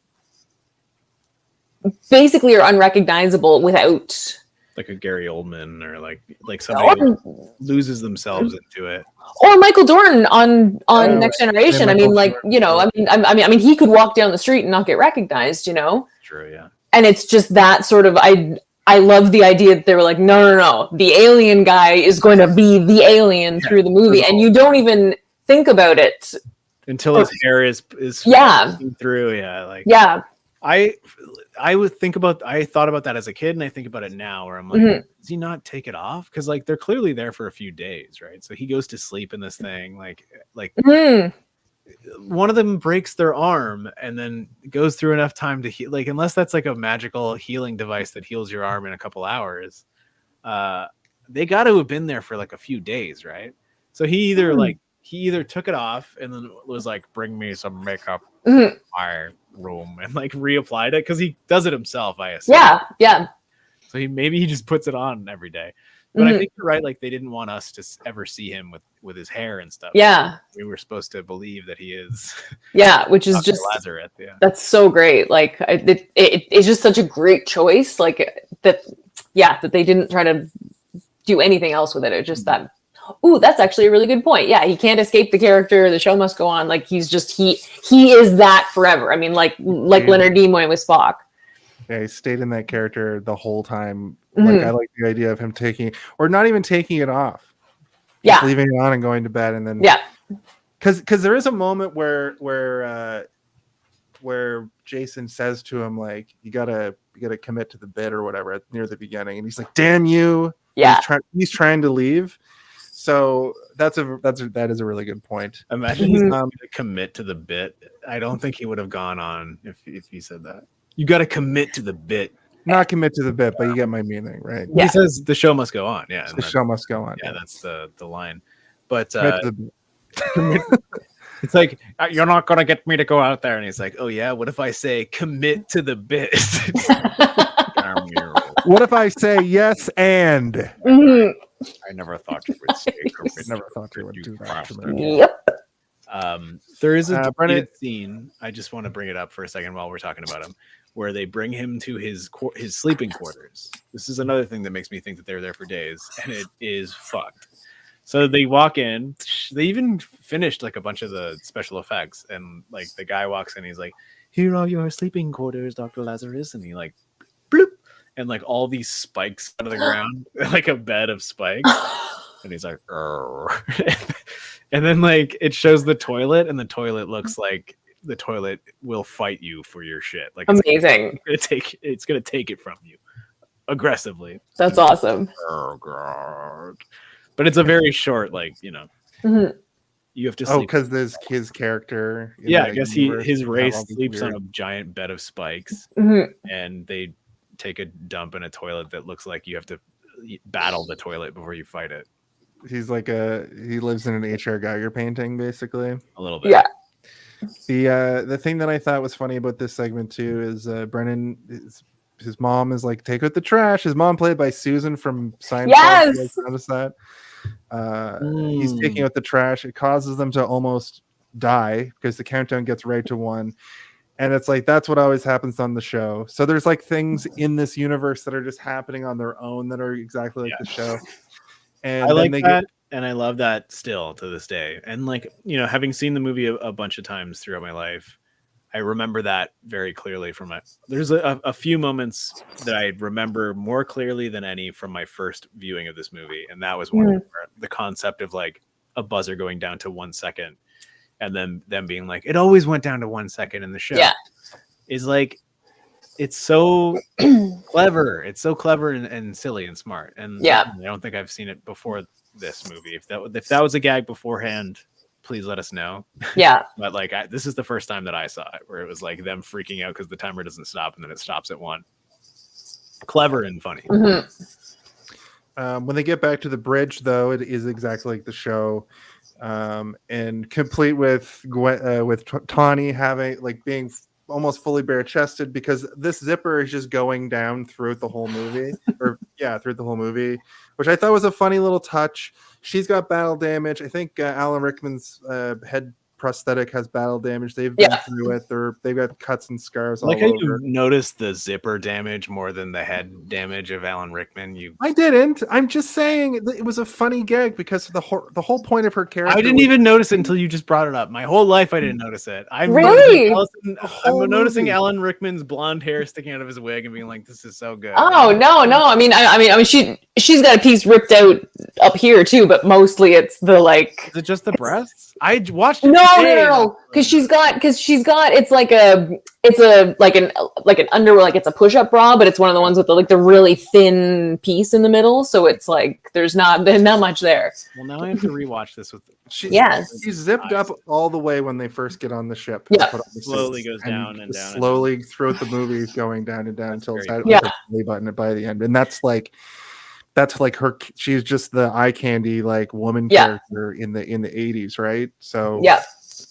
basically are unrecognizable without like a Gary Oldman or like somebody who loses themselves into it. Or Michael Dorn on Next Generation. I mean, like, you know, I mean, he could walk down the street and not get recognized, you know? True, yeah. And it's just that sort of, I love the idea that they were like, no, the alien guy is going to be the alien through the movie. And you don't even think about it. Until his hair is through, like. Yeah. I thought about that as a kid, and I think about it now where I'm like, does he not take it off? Because like they're clearly there for a few days, right? So he goes to sleep in this thing, like one of them breaks their arm and then goes through enough time to heal. Like, unless that's like a magical healing device that heals your arm in a couple hours, they got to have been there for like a few days, right? So he either took it off and then was like, bring me some makeup in my room, and like reapplied it because he does it himself, I assume. Yeah. So maybe he just puts it on every day. But I think you're right. Like they didn't want us to ever see him with his hair and stuff. Yeah. We were supposed to believe that he is. Yeah, which is just Lazarus. Yeah. That's so great. Like it's just such a great choice. Like that they didn't try to do anything else with it. It's just that. Ooh, that's actually a really good point. Yeah, he can't escape the character. The show must go on. Like he's just he is that forever. I mean, like Leonard Nimoy with Spock. Yeah, he stayed in that character the whole time. Like I like the idea of him taking, or not even taking it off. Just leaving it on and going to bed, and then because there is a moment where Jason says to him like, you gotta commit to the bit or whatever near the beginning, and he's like, damn you. Yeah, he's trying to leave. So that is a really good point. Imagine he's going to commit to the bit. I don't think he would have gone on if he said that. You got to commit to the bit. Not commit to the bit, but you get my meaning, right? He says the show must go on. Yeah, the show must go on. Yeah, that's the line. But Commit it's like, you're not going to get me to go out there. And he's like, oh, yeah, what if I say commit to the bit? What if I say yes and? I never thought you would say commit. Never thought you would do that. Yep. There is a deleted scene. I just want to bring it up for a second while we're talking about him, where they bring him to his sleeping quarters. This is another thing that makes me think that they're there for days, and it is fucked. So they walk in. They even finished like a bunch of the special effects, and like the guy walks in. He's like, "Here are your sleeping quarters, Dr. Lazarus," and he like, bloop, and like all these spikes out of the ground, like a bed of spikes, and he's like, and then like it shows the toilet, and the toilet looks like the toilet will fight you for your shit. Like amazing. It's gonna take it from you aggressively. That's awesome. Oh god. But it's a very short, like, you know, you have to sleep. Oh, because there's his character. Yeah, I guess his race sleeps on a giant bed of spikes, and they take a dump in a toilet that looks like you have to battle the toilet before you fight it. He's like he lives in an H.R. Geiger painting, basically. A little bit. Yeah. The thing that I thought was funny about this segment too is Brennan. His mom is like, take out the trash. His mom, played by Susan from Seinfeld. Yes. Notice that. He's taking out the trash. It causes them to almost die because the countdown gets right to 1. And it's like, that's what always happens on the show. So there's like things in this universe that are just happening on their own that are exactly like the show. And I like that. And I love that still to this day. And like, you know, having seen the movie a bunch of times throughout my life, I remember that very clearly from there's a few moments that I remember more clearly than any from my first viewing of this movie. And that was one where the concept of like a buzzer going down to 1 second and then them being like, it always went down to 1 second in the show is like, it's so clever. It's so clever and silly and smart. And I don't think I've seen it before this movie. If that was a gag beforehand, please let us know. Yeah. But like, this is the first time that I saw it where it was like them freaking out because the timer doesn't stop and then it stops at 1. Clever and funny. When they get back to the bridge, though, it is exactly like the show, and complete with Tawny having like being almost fully bare-chested because this zipper is just going down throughout the whole movie, throughout the whole movie, which I thought was a funny little touch. She's got battle damage. I think Alan Rickman's head prosthetic has battle damage. They've been through it. They've got cuts and scars all over. You noticed the zipper damage more than the head damage of Alan Rickman. I didn't. I'm just saying it was a funny gag because the whole point of her character. I didn't even notice it until you just brought it up. My whole life I didn't notice it. I'm noticing Alan Rickman's blonde hair sticking out of his wig and being like, "This is so good." Oh no! I mean, she's got a piece ripped out up here too, but mostly it's the like. Is it just the breasts? I watched it. No, because she's got it's like an underwear, like it's a push-up bra, but it's one of the ones with the really thin piece in the middle, so it's like there's not much there. Well, now I have to rewatch this with. She's zipped up all the way when they first get on the ship. Yeah, slowly goes down and down. Slowly throughout the movie, going down and down until it's at the play button by the end, and that's like her. She's just the eye candy like woman character in the 80s, right? So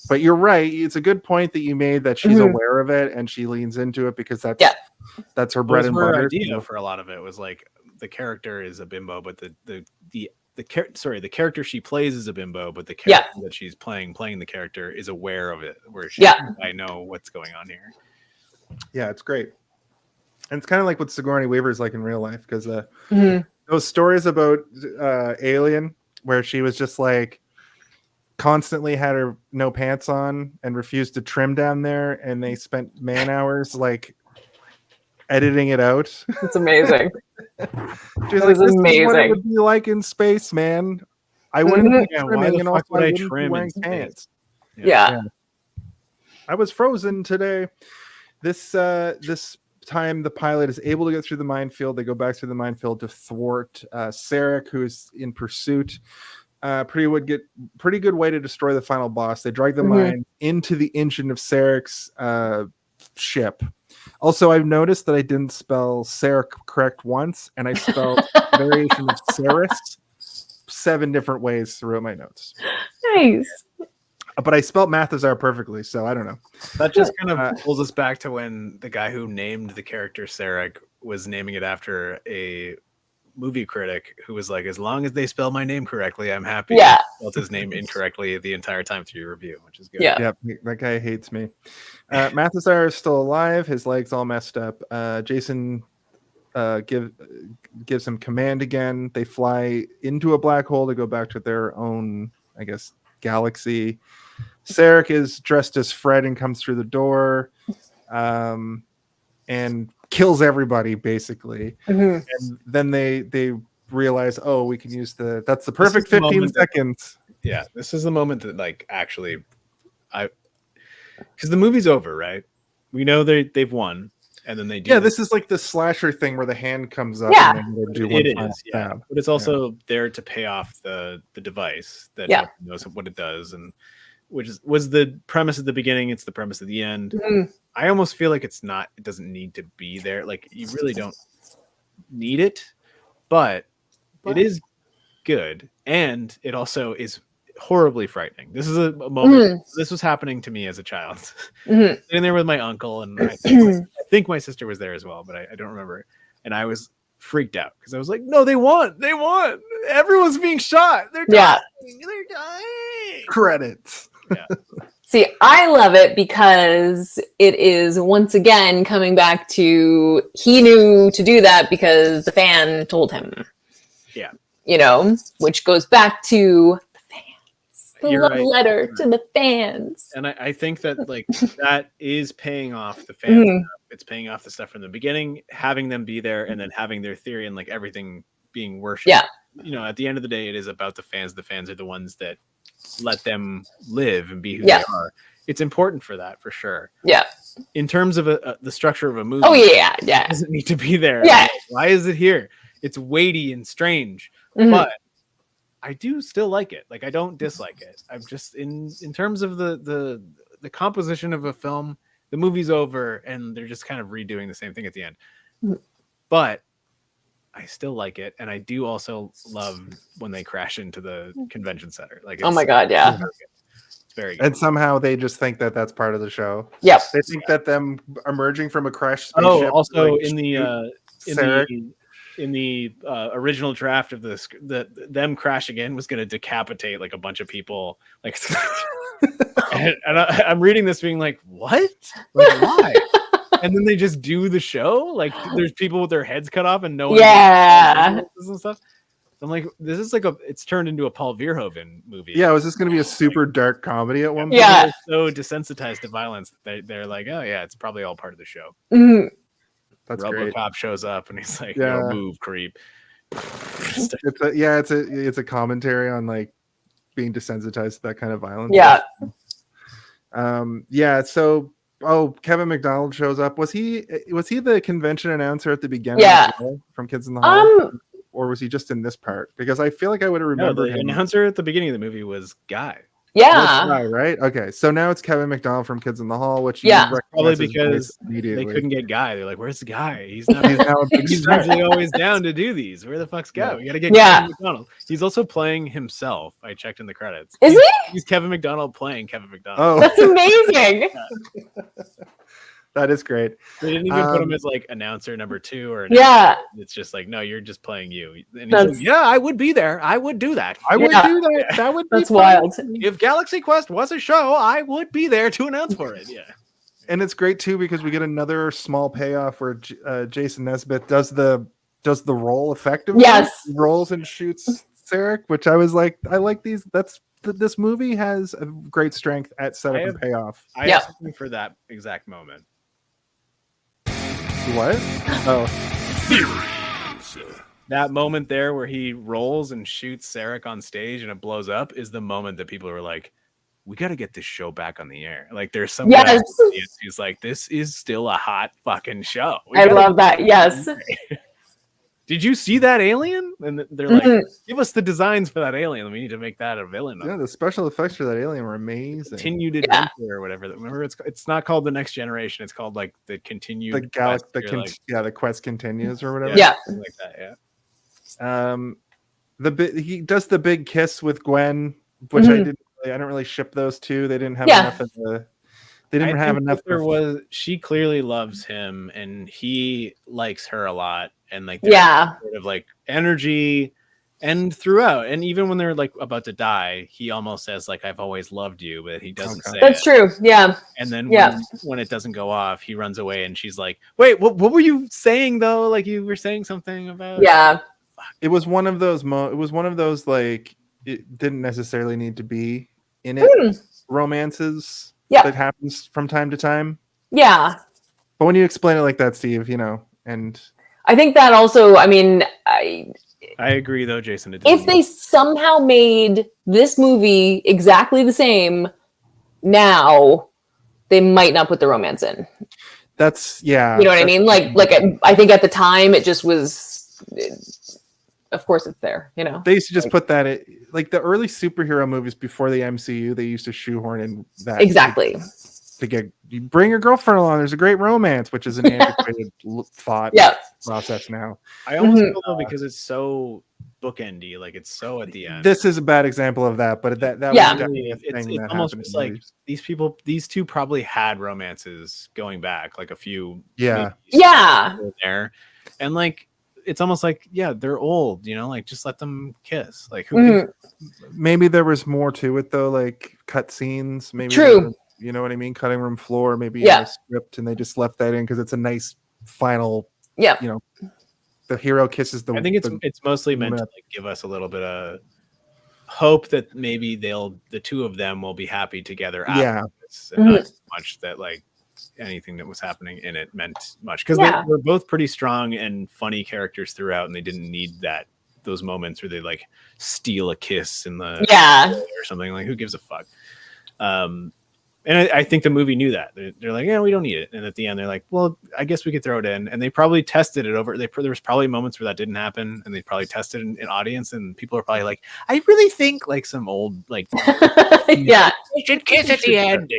but you're right. It's a good point that you made that she's aware of it and she leans into it because that's her bread and butter. Idea for a lot of it was like the character is a bimbo, but the character she plays is a bimbo, but the character that she's playing the character is aware of it. Where I know what's going on here. Yeah, it's great, and it's kind of like what Sigourney Weaver is like in real life because those stories about Alien, where she was just like constantly had her no pants on and refused to trim down there, and they spent man hours like editing it out. It's amazing. She's like, this amazing. Is what it would be like in space, man. I wouldn't be trimming, and also I wouldn't be wearing pants. Yeah. I was frozen today. This time the pilot is able to get through the minefield. They go back through the minefield to thwart Sarek, who's in pursuit. pretty good way to destroy the final boss. They drag the mine into the engine of Sarek's ship. Also, I've noticed that I didn't spell Sarek correct once, and I spelled variation of Saris 7 different ways throughout my notes. Nice. But I spelled Mathazar perfectly, so I don't know. That just kind of pulls us back to when the guy who named the character Sarek was naming it after a movie critic who was like, as long as they spell my name correctly, I'm happy. Yeah. Spelled his name incorrectly the entire time through your review, which is good. Yeah. That guy hates me. Mathazar is still alive. His leg's all messed up. Jason gives him command again. They fly into a black hole to go back to their own, I guess, galaxy. Sarek is dressed as Fred and comes through the door and kills everybody, basically. And then they realize, oh, we can use that's the perfect 15 seconds. This is the moment that, like, actually, because the movie's over, right? We know they've won, and then they do. Yeah, this is like the slasher thing where the hand comes up. Yeah, and then do it one is. Yeah, but it's also there to pay off the device that knows what it does, and which was the premise at the beginning. It's the premise at the end. I almost feel like it's not. It doesn't need to be there. Like, you really don't need it, but it is good, and it also is horribly frightening. This is a moment. This was happening to me as a child, sitting there with my uncle, and I think my sister was there as well, but I don't remember. And I was freaked out because I was like, "No, they won! They won! Everyone's being shot! They're dying! They're dying!" Credits. Yeah. See, I love it because it is once again coming back to he knew to do that because the fan told him. Yeah. You know, which goes back to the fans. The You're love right. letter to the fans. And I think that, like, that is paying off the fans. It's paying off the stuff from the beginning, having them be there, and then having their theory and, like, everything being worshipped. Yeah. You know, at the end of the day, it is about the fans. The fans are the ones that let them live and be who Yeah. they are. It's important for that, for sure. Yeah. In terms of the structure of a movie, it doesn't need to be there. Yeah. Why is it here? It's weighty and strange, but I do still like it. Like, I don't dislike it. I'm just in terms of the composition of a film. The movie's over, and they're just kind of redoing the same thing at the end. But I still like it, and I do also love when they crash into the convention center. Like, Oh my God, yeah. It's very good. And somehow they just think that that's part of the show. Yep. They think that them emerging from a crashed spaceship. Also like, in Sarek. the original draft of this, them crashing in was going to decapitate, like, a bunch of people. Like, and I'm reading this being like, what? Like, why? And then they just do the show. Like, there's people with their heads cut off and no one. Yeah. And stuff. I'm like, this is like it's turned into a Paul Verhoeven movie. Yeah, was this going to be a super dark comedy at one point? Yeah. They're so desensitized to violence that they're like, oh yeah, it's probably all part of the show. That's RoboCop great. shows up and he's like, Yeah. "Yo, move, creep." It's a commentary on, like, being desensitized to that kind of violence. Yeah. So Kevin McDonald shows up. Was he the convention announcer at the beginning? Yeah. as well, from Kids in the Hall? Or was he just in this part? Because I feel like I would have No, remembered the him. announcer at the beginning of the movie was Guy. Yeah. Right, right. Okay, so now it's Kevin McDonald from Kids in the Hall, which Yeah. you Probably recognize his because voice immediately. they couldn't get Guy. They're like, "Where's the Guy? He's not. He's now a big He's star. usually always down to do these. Where the fuck's Guy? Yeah. We gotta get Yeah. Kevin McDonald." He's also playing himself. I checked in the credits. Is he? He's Kevin McDonald playing Kevin McDonald. Oh, That's amazing. that is great. They didn't even put him as, like, announcer number 2 or Yeah. It's just like, no, you're just playing you. And he's That's- like, yeah, I would be there. I would do that. I would Yeah. do that. That would be That's fun. wild. If Galaxy Quest was a show, I would be there to announce for it. Yeah. And it's great too because we get another small payoff where Jason Nesbitt does the roll effectively. Yes. He rolls and shoots Sarek, which I was like, I like these. This movie has a great strength at setup and payoff. I Yeah. have something for that exact moment. What? Oh, That moment there where he rolls and shoots Sarek on stage and it blows up is the moment that people are like, we got to get this show back on the air. Like, there's some guy in Yes. the audience who's like, this is still a hot fucking show. We I gotta love that. Yes. did you see that alien? And they're like, give us the designs for that alien. We need to make that a villain. Yeah, the special effects for that alien were amazing. Continued adventure or whatever. Remember, it's not called The Next Generation. It's called like the continued. The quest continues or whatever. Yeah, something like that. Yeah. He does the big kiss with Gwen, which I don't really ship those two. They didn't have enough of the. They didn't have enough. She clearly loves him, and he likes her a lot, and like sort of like energy, and throughout, and even when they're like about to die, he almost says like "I've always loved you," but he doesn't say that's true. Yeah, and then when it doesn't go off, he runs away, and she's like, "Wait, what were you saying though? Like you were saying something about?" Yeah, it was one of those. It was one of those like it didn't necessarily need to be in it. Romances. That happens from time to time. Yeah. But when you explain it like that, Steve, and I think that also, I mean, I agree though, Jason. If they somehow made this movie exactly the same now, they might not put the romance in. That's you know what I mean? Like I think at the time it just was. Of course it's there, They used to just put that in, like the early superhero movies before the MCU, they used to shoehorn in that. Exactly. You bring your girlfriend along. There's a great romance, which is an antiquated thought process now. I almost feel though because it's so bookendy, like it's so at the end. This is a bad example of that, but that was definitely a thing it's that almost happened. Like these two probably had romances going back like a few. Yeah. There, and like. It's almost like they're old, like just let them kiss. Like maybe there was more to it though, like cut scenes. Maybe true. You know what I mean? Cutting room floor, maybe in a script, and they just left that in because it's a nice final. Yeah, the hero kisses the. I think it's mostly meant to like give us a little bit of hope that maybe the two of them will be happy together after this, and not so much that like. Anything that was happening in it meant much because they were both pretty strong and funny characters throughout, and they didn't need those moments where they like steal a kiss in the or something. Like who gives a fuck? And I think the movie knew that. They're like, we don't need it. And at the end, they're like, well, I guess we could throw it in. And they probably tested it over. There was probably moments where that didn't happen, and they probably tested in audience, and people are probably like, I really think like some old like, we should kiss at the end.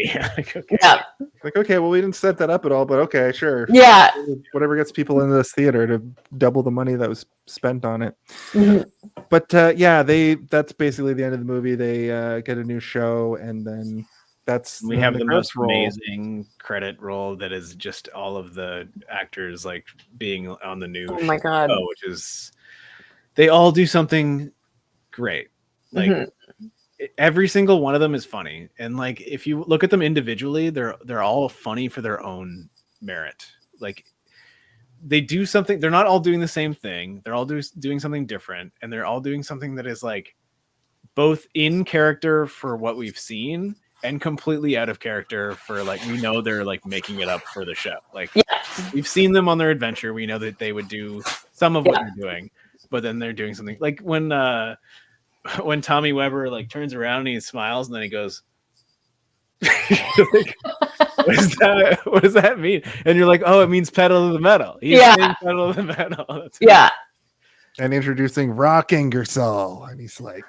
Like, okay, well, we didn't set that up at all, but okay, sure. Yeah. Whatever gets people into this theater to double the money that was spent on it. But that's basically the end of the movie. They get a new show, and then. We have the most amazing credit roll that is just all of the actors like being on the new my god show, which is they all do something great. Like every single one of them is funny, and like if you look at them individually, they're all funny for their own merit. Like they do something, they're not all doing the same thing, they're all doing something different, and they're all doing something that is like both in character for what we've seen and completely out of character for like we know they're like making it up for the show. Like we've seen them on their adventure, we know that they would do some of what they're doing, but then they're doing something like when Tommy Weber like turns around and he smiles and then he goes like, what does that mean? And you're like, oh, it means pedal to the metal. He's saying pedal to the metal. That's and introducing Rock Ingersoll, and he's like,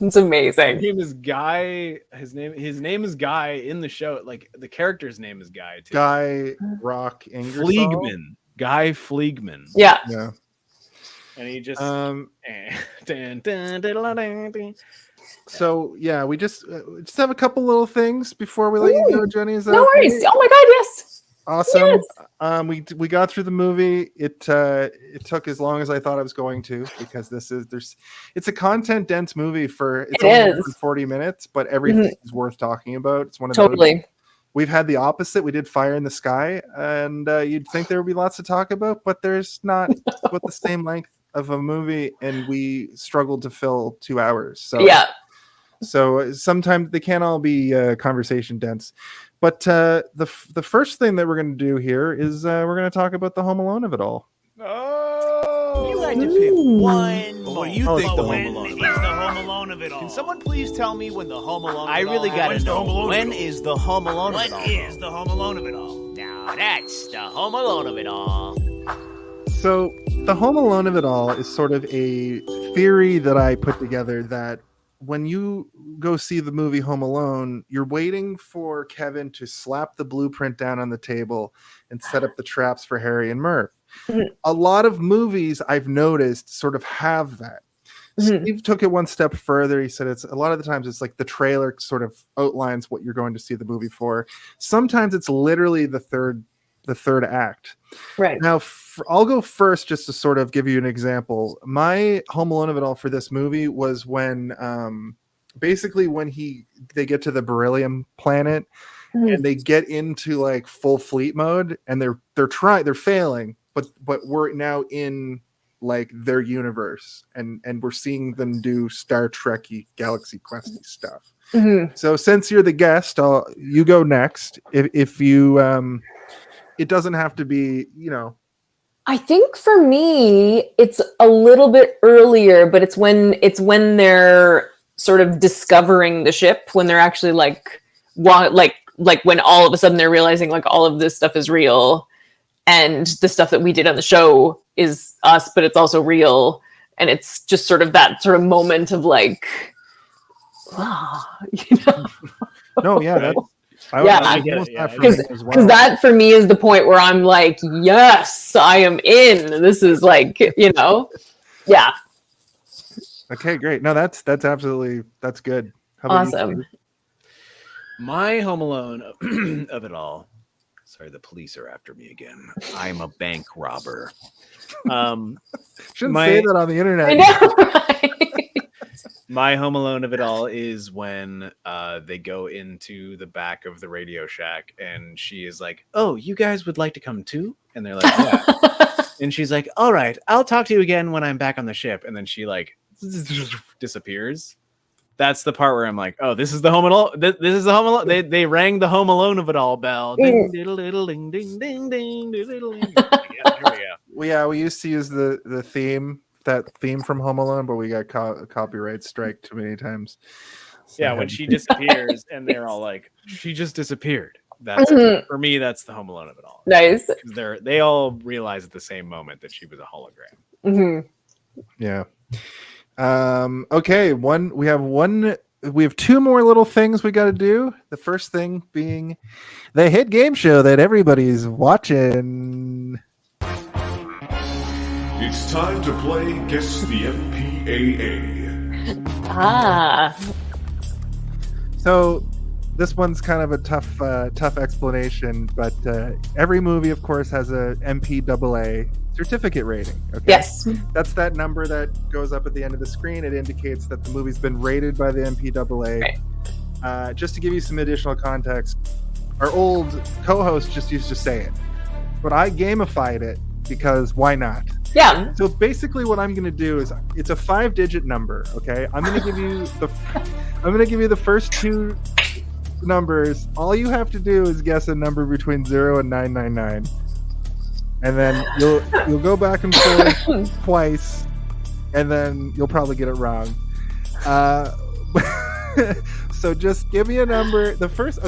it's amazing. His name is Guy. His name is Guy in the show. Like the character's name is Guy too. Guy Rock Ingersoll. Fleegman. Guy Fleegman. Yeah. And he just. So we just have a couple little things before we let you go, Jenny. Is that no worries? Oh my god, yes. Awesome. Yes. We got through the movie. It took as long as I thought I was going to, because it's a content dense movie it's only 40 minutes, but everything is worth talking about. It's one of those. We've had the opposite. We did Fire in the Sky, and you'd think there would be lots to talk about, but there's not with the same length of a movie, and we struggled to fill 2 hours. So sometimes they can't all be conversation dense. But the first thing that we're going to do here is we're going to talk about the Home Alone of it all. Oh, you had to pick one. What do you think the Home Alone is? The Home Alone of it all. Can someone please tell me when the Home Alone? I really got to know. When is the Home Alone of it all? What is the Home Alone of it all? Now that's the Home Alone of it all. So the Home Alone of it all is sort of a theory that I put together that when you go see the movie Home Alone, you're waiting for Kevin to slap the blueprint down on the table and set up the traps for Harry and Murph. A lot of movies I've noticed sort of have that. Steve took it one step further. He said it's a lot of the times it's like the trailer sort of outlines what you're going to see the movie for. Sometimes it's literally the third act. Right. Now, I'll go first just to sort of give you an example. My Home Alone of it all for this movie was when basically when they get to the beryllium planet and they get into like full fleet mode and they're failing, but we're now in like their universe and we're seeing them do Star Trek-y Galaxy Quest-y stuff. So since you're the guest, you go next. If you it doesn't have to be, I think for me, it's a little bit earlier, but it's when they're sort of discovering the ship, when they're actually like when all of a sudden they're realizing like all of this stuff is real, and the stuff that we did on the show is us, but it's also real, and it's just sort of that sort of moment of like, No, yeah, that's. Because that for me is the point where I'm like, yes, I am in. This is like, yeah. Okay, great. No, that's good. How about awesome. You? My Home Alone of it all. Sorry, the police are after me again. I'm a bank robber. Shouldn't say that on the internet. I know, right? My Home Alone of it all is when they go into the back of the Radio Shack and she is like, "Oh, you guys would like to come too?" And they're like, "Yeah." And she's like, "All right, I'll talk to you again when I'm back on the ship." And then she like disappears. That's the part where I'm like, "Oh, this is the Home Alone. This is the Home Alone." They rang the Home Alone of it all bell. Ding diddle diddle ding ding ding ding diddle ding. Yeah, here we go. Yeah, we used to use the theme. That theme from Home Alone, but we got copyright strike too many times. So yeah, when she disappears and they're all like, "She just disappeared." That's for me. That's the Home Alone of it all. Nice. They all realize at the same moment that she was a hologram. Yeah. Okay. We have two more little things we got to do. The first thing being the hit game show that everybody's watching. It's time to play Guess the MPAA. So this one's kind of a tough explanation, but every movie, of course, has a MPAA certificate rating. Okay? Yes. That's that number that goes up at the end of the screen. It indicates that the movie's been rated by the MPAA. Right. Just to give you some additional context, our old co-host just used to say it, but I gamified it because why not? Yeah. So basically what I'm going to do is it's a 5-digit number, okay? I'm going to give you the first two numbers. All you have to do is guess a number between 0 and 999. And then you'll go back and forth twice, and then you'll probably get it wrong. So just give me a number. The first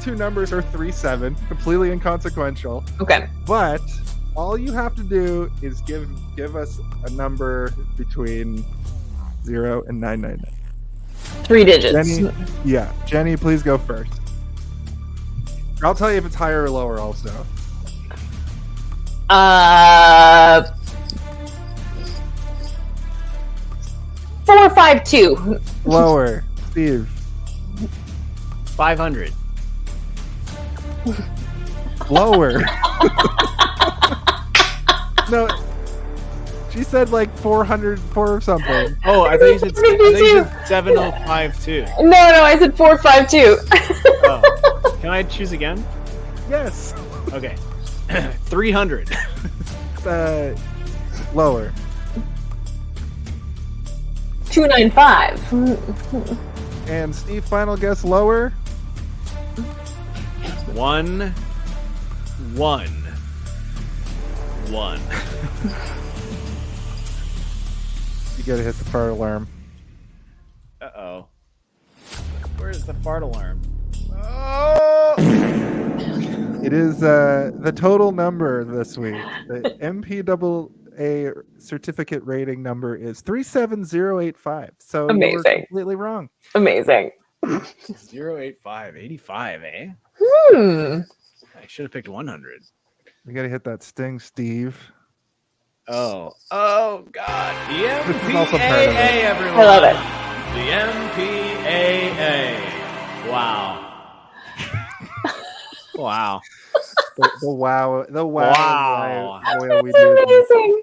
two numbers are 3-7, completely inconsequential. Okay. But all you have to do is give us a number between 0 and 999. 3 digits. Jenny, please go first. I'll tell you if it's higher or lower also. 452. Lower. Steve. 500. Lower. No, she said like 400 or something. Oh, I thought you said 7052. No, I said 452. Oh. Can I choose again? Yes. Okay. 300. Lower. 295. And Steve, final guess, lower. 1. You gotta hit the fire alarm. Uh-oh. Where's the fart alarm? Oh! It is the total number this week. The MPAA certificate rating number is 37085. So you were Amazing. completely wrong. Amazing. 085, 85, eh? Hmm. I should have picked 100. You got to hit that sting, Steve. Oh God! The This is also part of it. MPAA, everyone. I love it. The MPAA. Wow. Wow. The wow. Wow. Boy, we That's do this. amazing.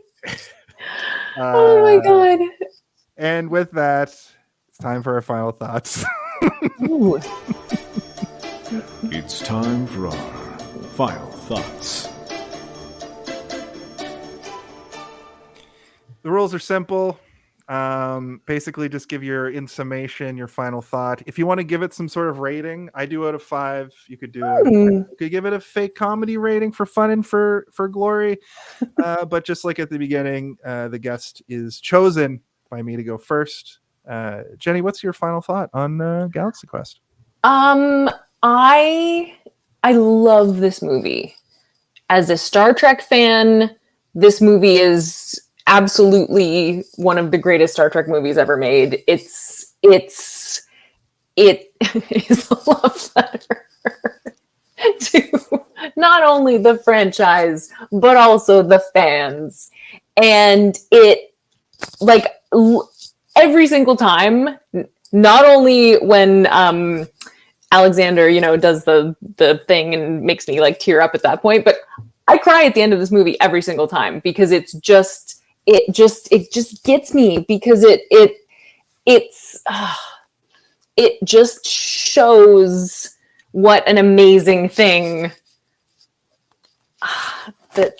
Oh my god. And with that, it's time for our final thoughts. Ooh. It's time for our final thoughts. The rules are simple. Basically, just give your in final thought. If you want to give it some sort of rating, I do out of 5. You could do you could give it a fake comedy rating for fun and for glory. But just like at the beginning, the guest is chosen by me to go first. Jenny, what's your final thought on Galaxy Quest? I love this movie. As a Star Trek fan, this movie is absolutely one of the greatest Star Trek movies ever made. It is a love letter to not only the franchise but also the fans. And it, like, every single time, not only when Alexander, does the thing and makes me like tear up at that point, but I cry at the end of this movie every single time because it just gets me, because it just shows what an amazing thing that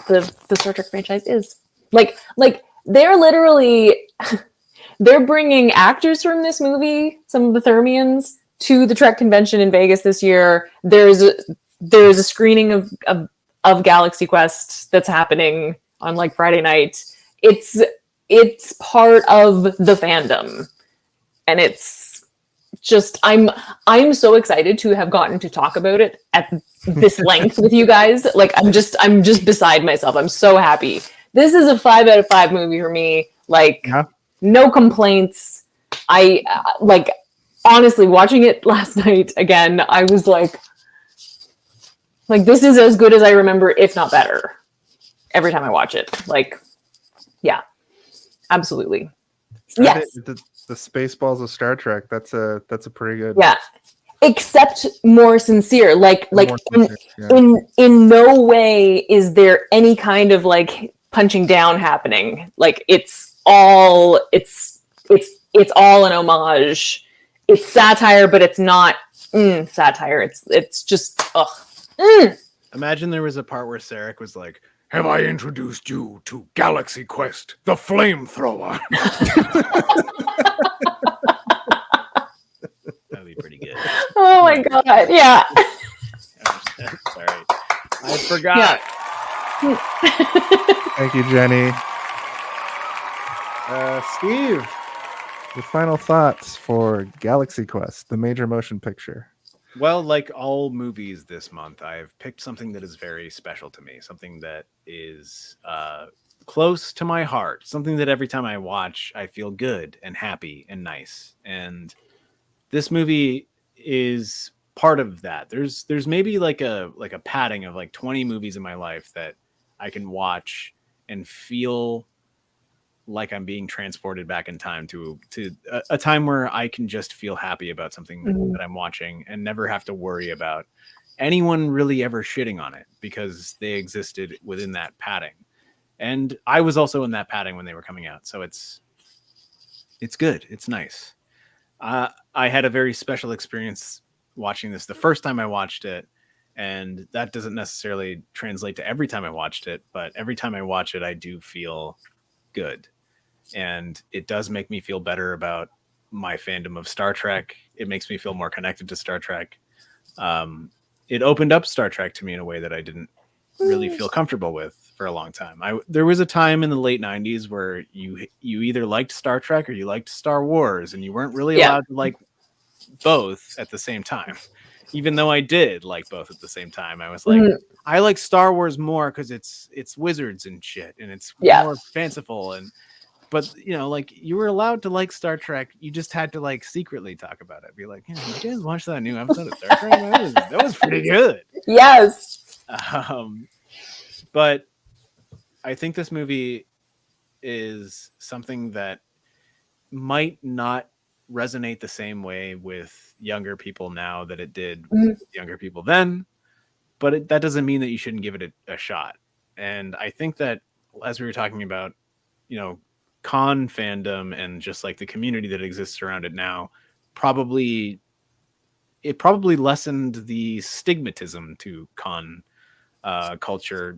the Star Trek franchise is. Like they're literally they're bringing actors from this movie, some of the Thermians, to the Trek convention in Vegas this year. There's a screening of Galaxy Quest that's happening on like Friday night. It's part of the fandom, and it's just I'm so excited to have gotten to talk about it at this length with you guys. Like I'm just beside myself. I'm so happy. This is a 5 out of 5 movie for me. Like, no complaints. I like, honestly, watching it last night again, I was like, this is as good as I remember, if not better, every time I watch it. Like, yeah, absolutely. Yes. The Spaceballs of Star Trek. That's a pretty good. Yeah. Except more sincere. In no way is there any kind of like punching down happening. Like it's all an homage. It's satire, but it's not satire. It's just Imagine there was a part where Sarek was like, Have I introduced you to Galaxy Quest, the flamethrower? that'd be pretty good. Oh my god, yeah. Sorry. I forgot. Thank you, Jenny. Steve, your final thoughts for Galaxy Quest, the major motion picture. Well, like all movies this month, I've picked something that is very special to me, something that is close to my heart, something that every time I watch, I feel good and happy and nice. And this movie is part of that. There's maybe like a padding of like 20 movies in my life that I can watch and feel like I'm being transported back in time to a time where I can just feel happy about something that I'm watching and never have to worry about anyone really ever shitting on it because they existed within that padding. And I was also in that padding when they were coming out. So it's good. It's nice. I had a very special experience watching this the first time I watched it. And that doesn't necessarily translate to every time I watched it, but every time I watch it, I do feel good. And it does make me feel better about my fandom of Star Trek. It makes me feel more connected to Star Trek. It opened up Star Trek to me in a way that I didn't really feel comfortable with for a long time. There was a time in the late 90s where you either liked Star Trek or you liked Star Wars, and you weren't really allowed to like both at the same time. even though I did like both at the same time. I was like, I like Star Wars more because it's wizards and shit, and it's more fanciful. But you know, like you were allowed to like Star Trek. You just had to like secretly talk about it. Be like, yeah, did you guys watch that new episode of Star Trek? That was pretty good. Yes. But I think this movie is something that might not resonate the same way with younger people now that it did with younger people then, but that doesn't mean that you shouldn't give it a shot. And I think that, as we were talking about, you know, con fandom and just like the community that exists around it now, probably lessened the stigmatism to con culture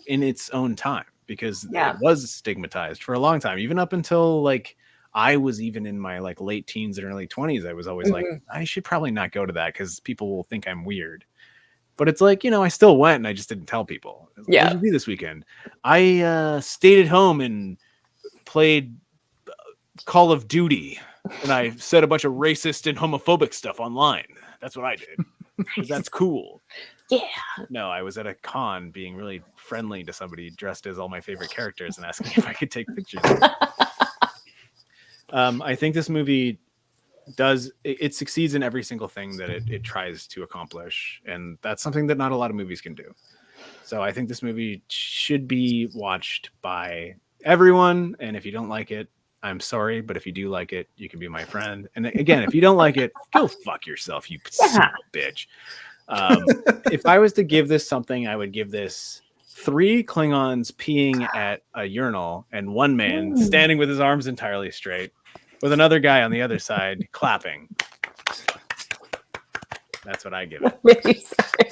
in its own time, because it was stigmatized for a long time, even up until like I was even in my like late teens and early 20s. I was always like, I should probably not go to that because people will think I'm weird. But it's like, you know, I still went and I just didn't tell people. What did you do this weekend? I stayed at home and played Call of Duty, and I said a bunch of racist and homophobic stuff online. That's what I did. That's cool. Yeah. No, I was at a con being really friendly to somebody dressed as all my favorite characters and asking if I could take pictures. I think this movie it succeeds in every single thing that it tries to accomplish, and that's something that not a lot of movies can do. So I think this movie should be watched by everyone, and if you don't like it, I'm sorry, but if you do like it, you can be my friend. And again, if you don't like it, go fuck yourself, you son of a bitch. If I was to give this something, I would give this 3 Klingons peeing at a urinal and one man standing with his arms entirely straight, with another guy on the other side clapping. That's what I give it. Really sorry.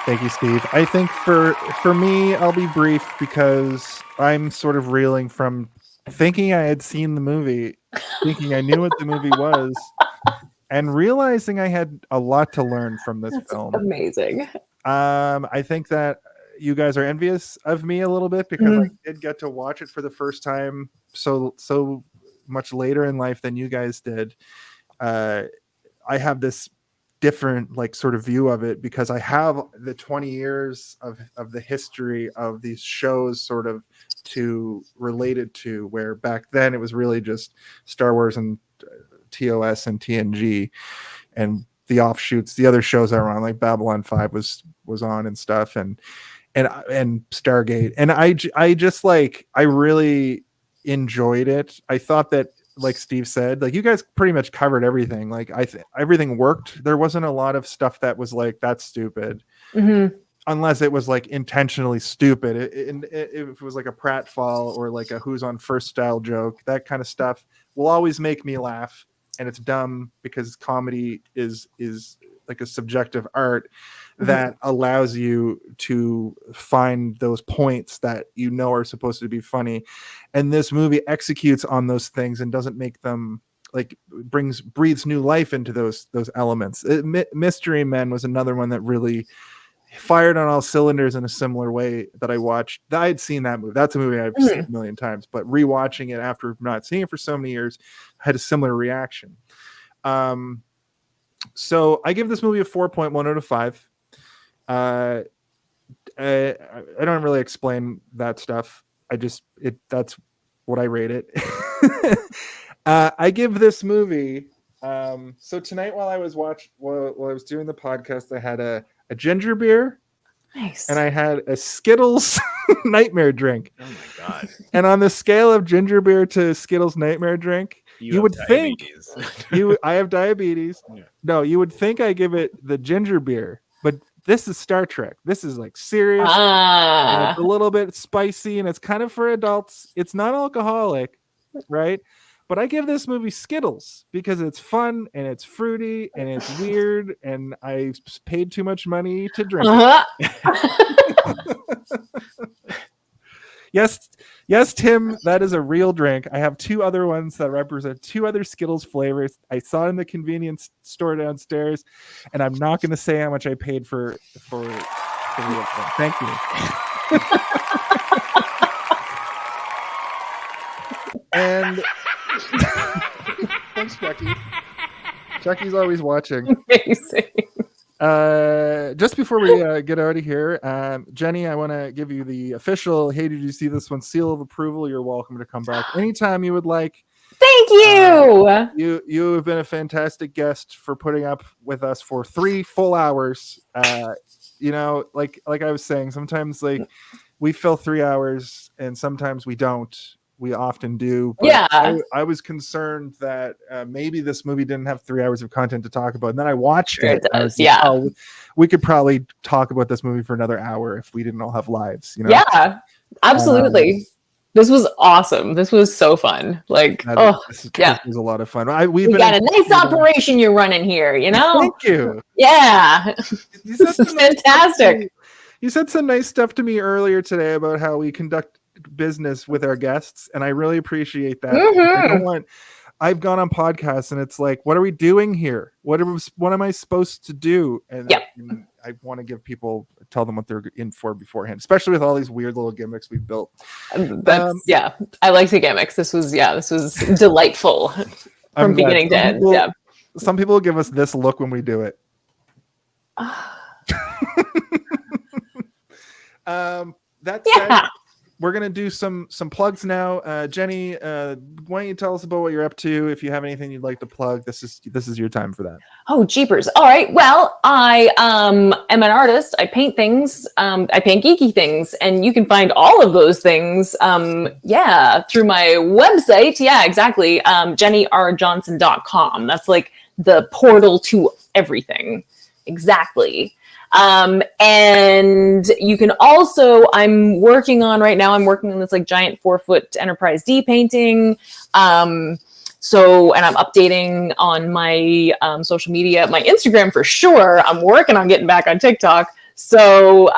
Thank you, Steve. I think for me, I'll be brief because I'm sort of reeling from thinking I had seen the movie, thinking I knew what the movie was, and realizing I had a lot to learn from this film. Amazing. I think that you guys are envious of me a little bit because I did get to watch it for the first time so much later in life than you guys did. I have this different like sort of view of it because I have the 20 years of the history of these shows sort of to relate it to, where back then it was really just Star Wars and TOS and TNG and the offshoots, the other shows that were on, like Babylon 5 was on and stuff, and Stargate, and I just like, I really enjoyed it. I thought that, like Steve said, like you guys pretty much covered everything. Like everything worked. There wasn't a lot of stuff that was like, that's stupid, unless it was like intentionally stupid. If it was like a pratfall or like a Who's on First style joke, that kind of stuff will always make me laugh. And it's dumb because comedy is like a subjective art that allows you to find those points that you know are supposed to be funny. And this movie executes on those things and doesn't make them like, breathes new life into those elements. Mystery Men was another one that really fired on all cylinders in a similar way that I watched. I had seen that movie. That's a movie I've seen a million times, but rewatching it after not seeing it for so many years, I had a similar reaction. So I give this movie a 4.1 out of 5. I don't really explain that stuff. That's what I rate it. I give this movie. So tonight while I was doing the podcast, I had a ginger beer. Nice. And I had a Skittles nightmare drink. Oh my god. And on the scale of ginger beer to Skittles nightmare drink, you would think I have diabetes. Yeah. No, you would think I give it the ginger beer, but this is Star Trek. This is like serious. And it's a little bit spicy and it's kind of for adults. It's not alcoholic, right? But I give this movie Skittles because it's fun and it's fruity and it's weird, and I paid too much money to drink it. Yes, Tim, that is a real drink. I have 2 other ones that represent 2 other Skittles flavors. I saw it in the convenience store downstairs, and I'm not going to say how much I paid for the real one. Thank you. And Chucky's always watching. Amazing. Just before we get out of here, Jenny, I want to give you the official "Hey, did you see this one?" seal of approval. You're welcome to come back anytime you would like. Thank you. You have been a fantastic guest for putting up with us for 3 full hours. Like I was saying, sometimes like we fill 3 hours, and sometimes we don't. We often do. But Yeah. I was concerned that maybe this movie didn't have 3 hours of content to talk about. And then I watched it. It does, like, oh, we could probably talk about this movie for another hour if we didn't all have lives. Yeah, absolutely. This was awesome. This was so fun. Like, this was a lot of fun. We got a nice operation you're running here, Thank you. Yeah. You said This is fantastic. You said some nice stuff to me earlier today about how we conduct business with our guests, and I really appreciate that. Mm-hmm. I've gone on podcasts and it's like, what are we doing here? What am I supposed to do? And I want to give people, tell them what they're in for beforehand, especially with all these weird little gimmicks we've built. I like the gimmicks. This was delightful from beginning to end. Some people give us this look when we do it. That said, we're gonna do some plugs now. Jenny, why don't you tell us about what you're up to? If you have anything you'd like to plug, this is your time for that. Oh, jeepers! All right. Well, I am an artist. I paint things. I paint geeky things, and you can find all of those things. Through my website. Yeah, exactly. JennyRJohnson.com. That's like the portal to everything. Exactly. And you can also, I'm working on this like giant 4-foot Enterprise D painting. And I'm updating on my social media, my Instagram for sure. I'm working on getting back on TikTok. So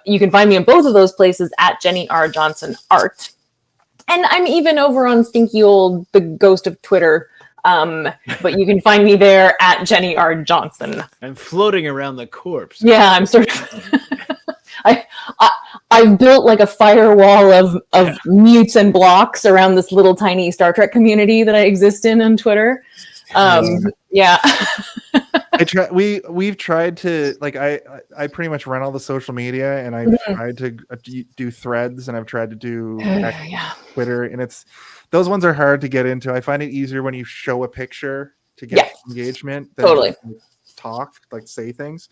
you can find me in both of those places at Jenny R. Johnson Art. And I'm even over on stinky old, the ghost of Twitter. But you can find me there at Jenny R. Johnson. I'm floating around the corpse. Yeah, I'm sort of. I've built like a firewall of mutes and blocks around this little tiny Star Trek community that I exist in on Twitter. Yeah. We've tried to, like, I pretty much run all the social media, and I've tried to do threads, and I've tried to do Twitter, and those ones are hard to get into. I find it easier when you show a picture to get engagement than talk, like say things.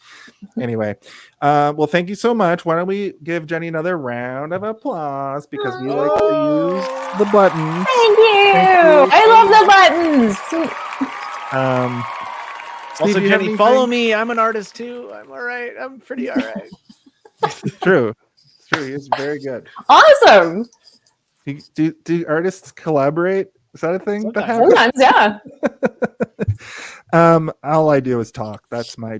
Anyway, well, thank you so much. Why don't we give Jenny another round of applause, because we like to use the buttons. Thank you. I love the buttons. Also, Jenny, follow me. I'm an artist too. I'm all right. I'm pretty all right. It's true. He is very good. Awesome. Do artists collaborate? Is that a thing? Sometimes, yeah. All I do is talk. That's my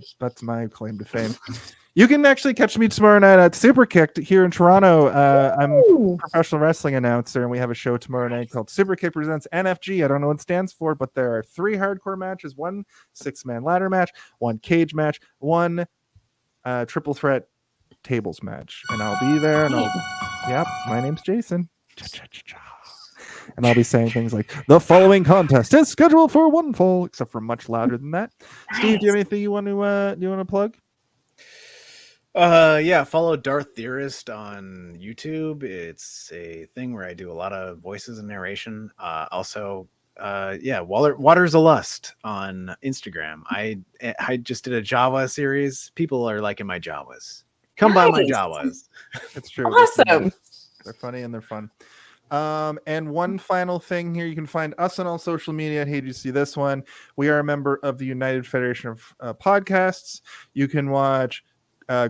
claim to fame. You can actually catch me tomorrow night at Superkick here in Toronto. I'm a professional wrestling announcer, and we have a show tomorrow night called Superkick Presents NFG. I don't know what it stands for, but there are 3 hardcore matches, 1 6-man ladder match, 1 cage match, 1 triple threat tables match. And I'll be there, and my name's Jason. And I'll be saying things like, the following contest is scheduled for 1 fall, except for much louder than that. Steve, do you have anything you want to plug? Follow Darth Theorist on YouTube. It's a thing where I do a lot of voices and narration. Waters of Lust on Instagram. I just did a Java series. People are liking my Javas. Come by my Javas. It's true. Awesome. They're funny and they're fun. And one final thing here, you can find us on all social media. Hey, did you see this one? We are a member of the United Federation of Podcasts. You can watch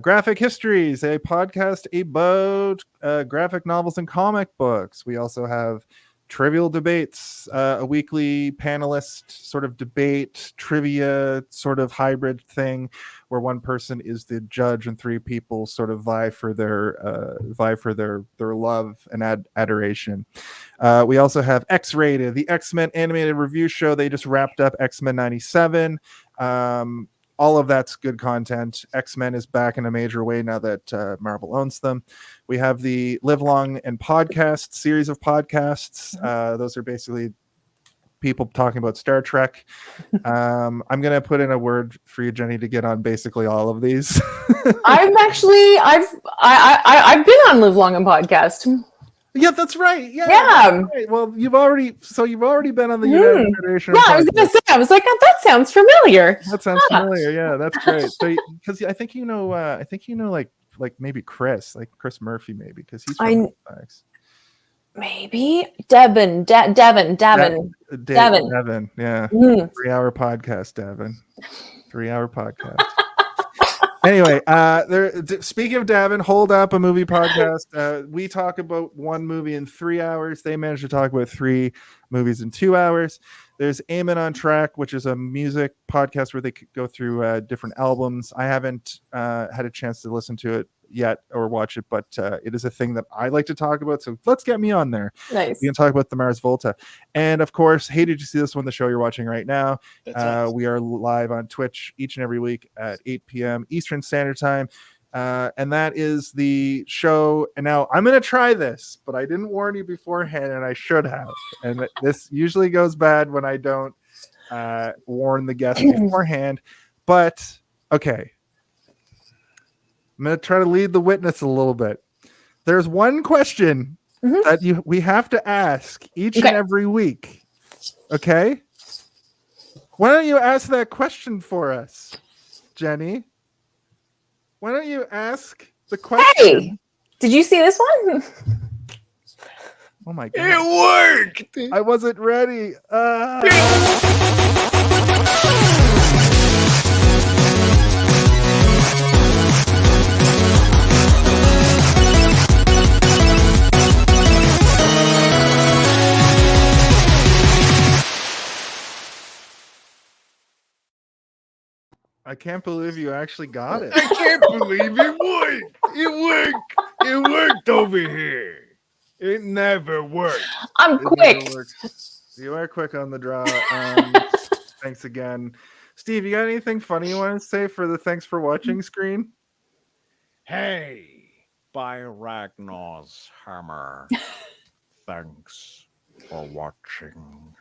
Graphic Histories, a podcast about graphic novels and comic books. We also have Trivial Debates, a weekly panelist sort of debate, trivia sort of hybrid thing where one person is the judge and 3 people sort of vie for their love and adoration. We also have X-Rated, the X-Men animated review show. They just wrapped up X-Men 97. All of that's good content. X-Men is back in a major way now that Marvel owns them. We have the Live Long and Podcast series of podcasts. Those are basically people talking about Star Trek. I'm gonna put in a word for you, Jenny, to get on basically all of these. I've been on Live Long and Podcast. Yeah, that's right. Yeah. Yeah. Right. Well, you've already been on the United Federation. Yeah, I was gonna say. I was like, oh, that sounds familiar. That sounds familiar. Yeah, that's great. So, because I think like maybe Chris Murphy, maybe because he's from Halifax. Maybe Devin. Devin. Devin. Yeah. Mm. 3-hour podcast, Devin. 3-hour podcast. Anyway, speaking of Davin, Hold Up, a movie podcast. We talk about one movie in 3 hours. They managed to talk about 3 movies in 2 hours. There's Amen on Track, which is a music podcast where they go through different albums. I haven't had a chance to listen to it yet or watch it, but it is a thing that I like to talk about. So let's get me on there. Nice. We can talk about the Mars Volta. And of course, Hey, Did You See This One? The show you're watching right now. We are live on Twitch each and every week at 8 p.m. Eastern Standard Time. And that is the show. And now I'm going to try this, but I didn't warn you beforehand, and I should have. And this usually goes bad when I don't warn the guests beforehand. But okay. I'm going to try to lead the witness a little bit. There's one question that we have to ask each and every week. Okay? Why don't you ask that question for us, Jenny? Why don't you ask the question? Hey, did you see this one? Oh my God. It worked. I wasn't ready. I can't believe you actually got it. I can't believe it worked. It worked. It worked over here. It never worked. I'm quick. You are quick on the draw. Thanks again. Steve, you got anything funny you want to say for the thanks for watching screen? Hey, by Ragnar's hammer. Thanks for watching.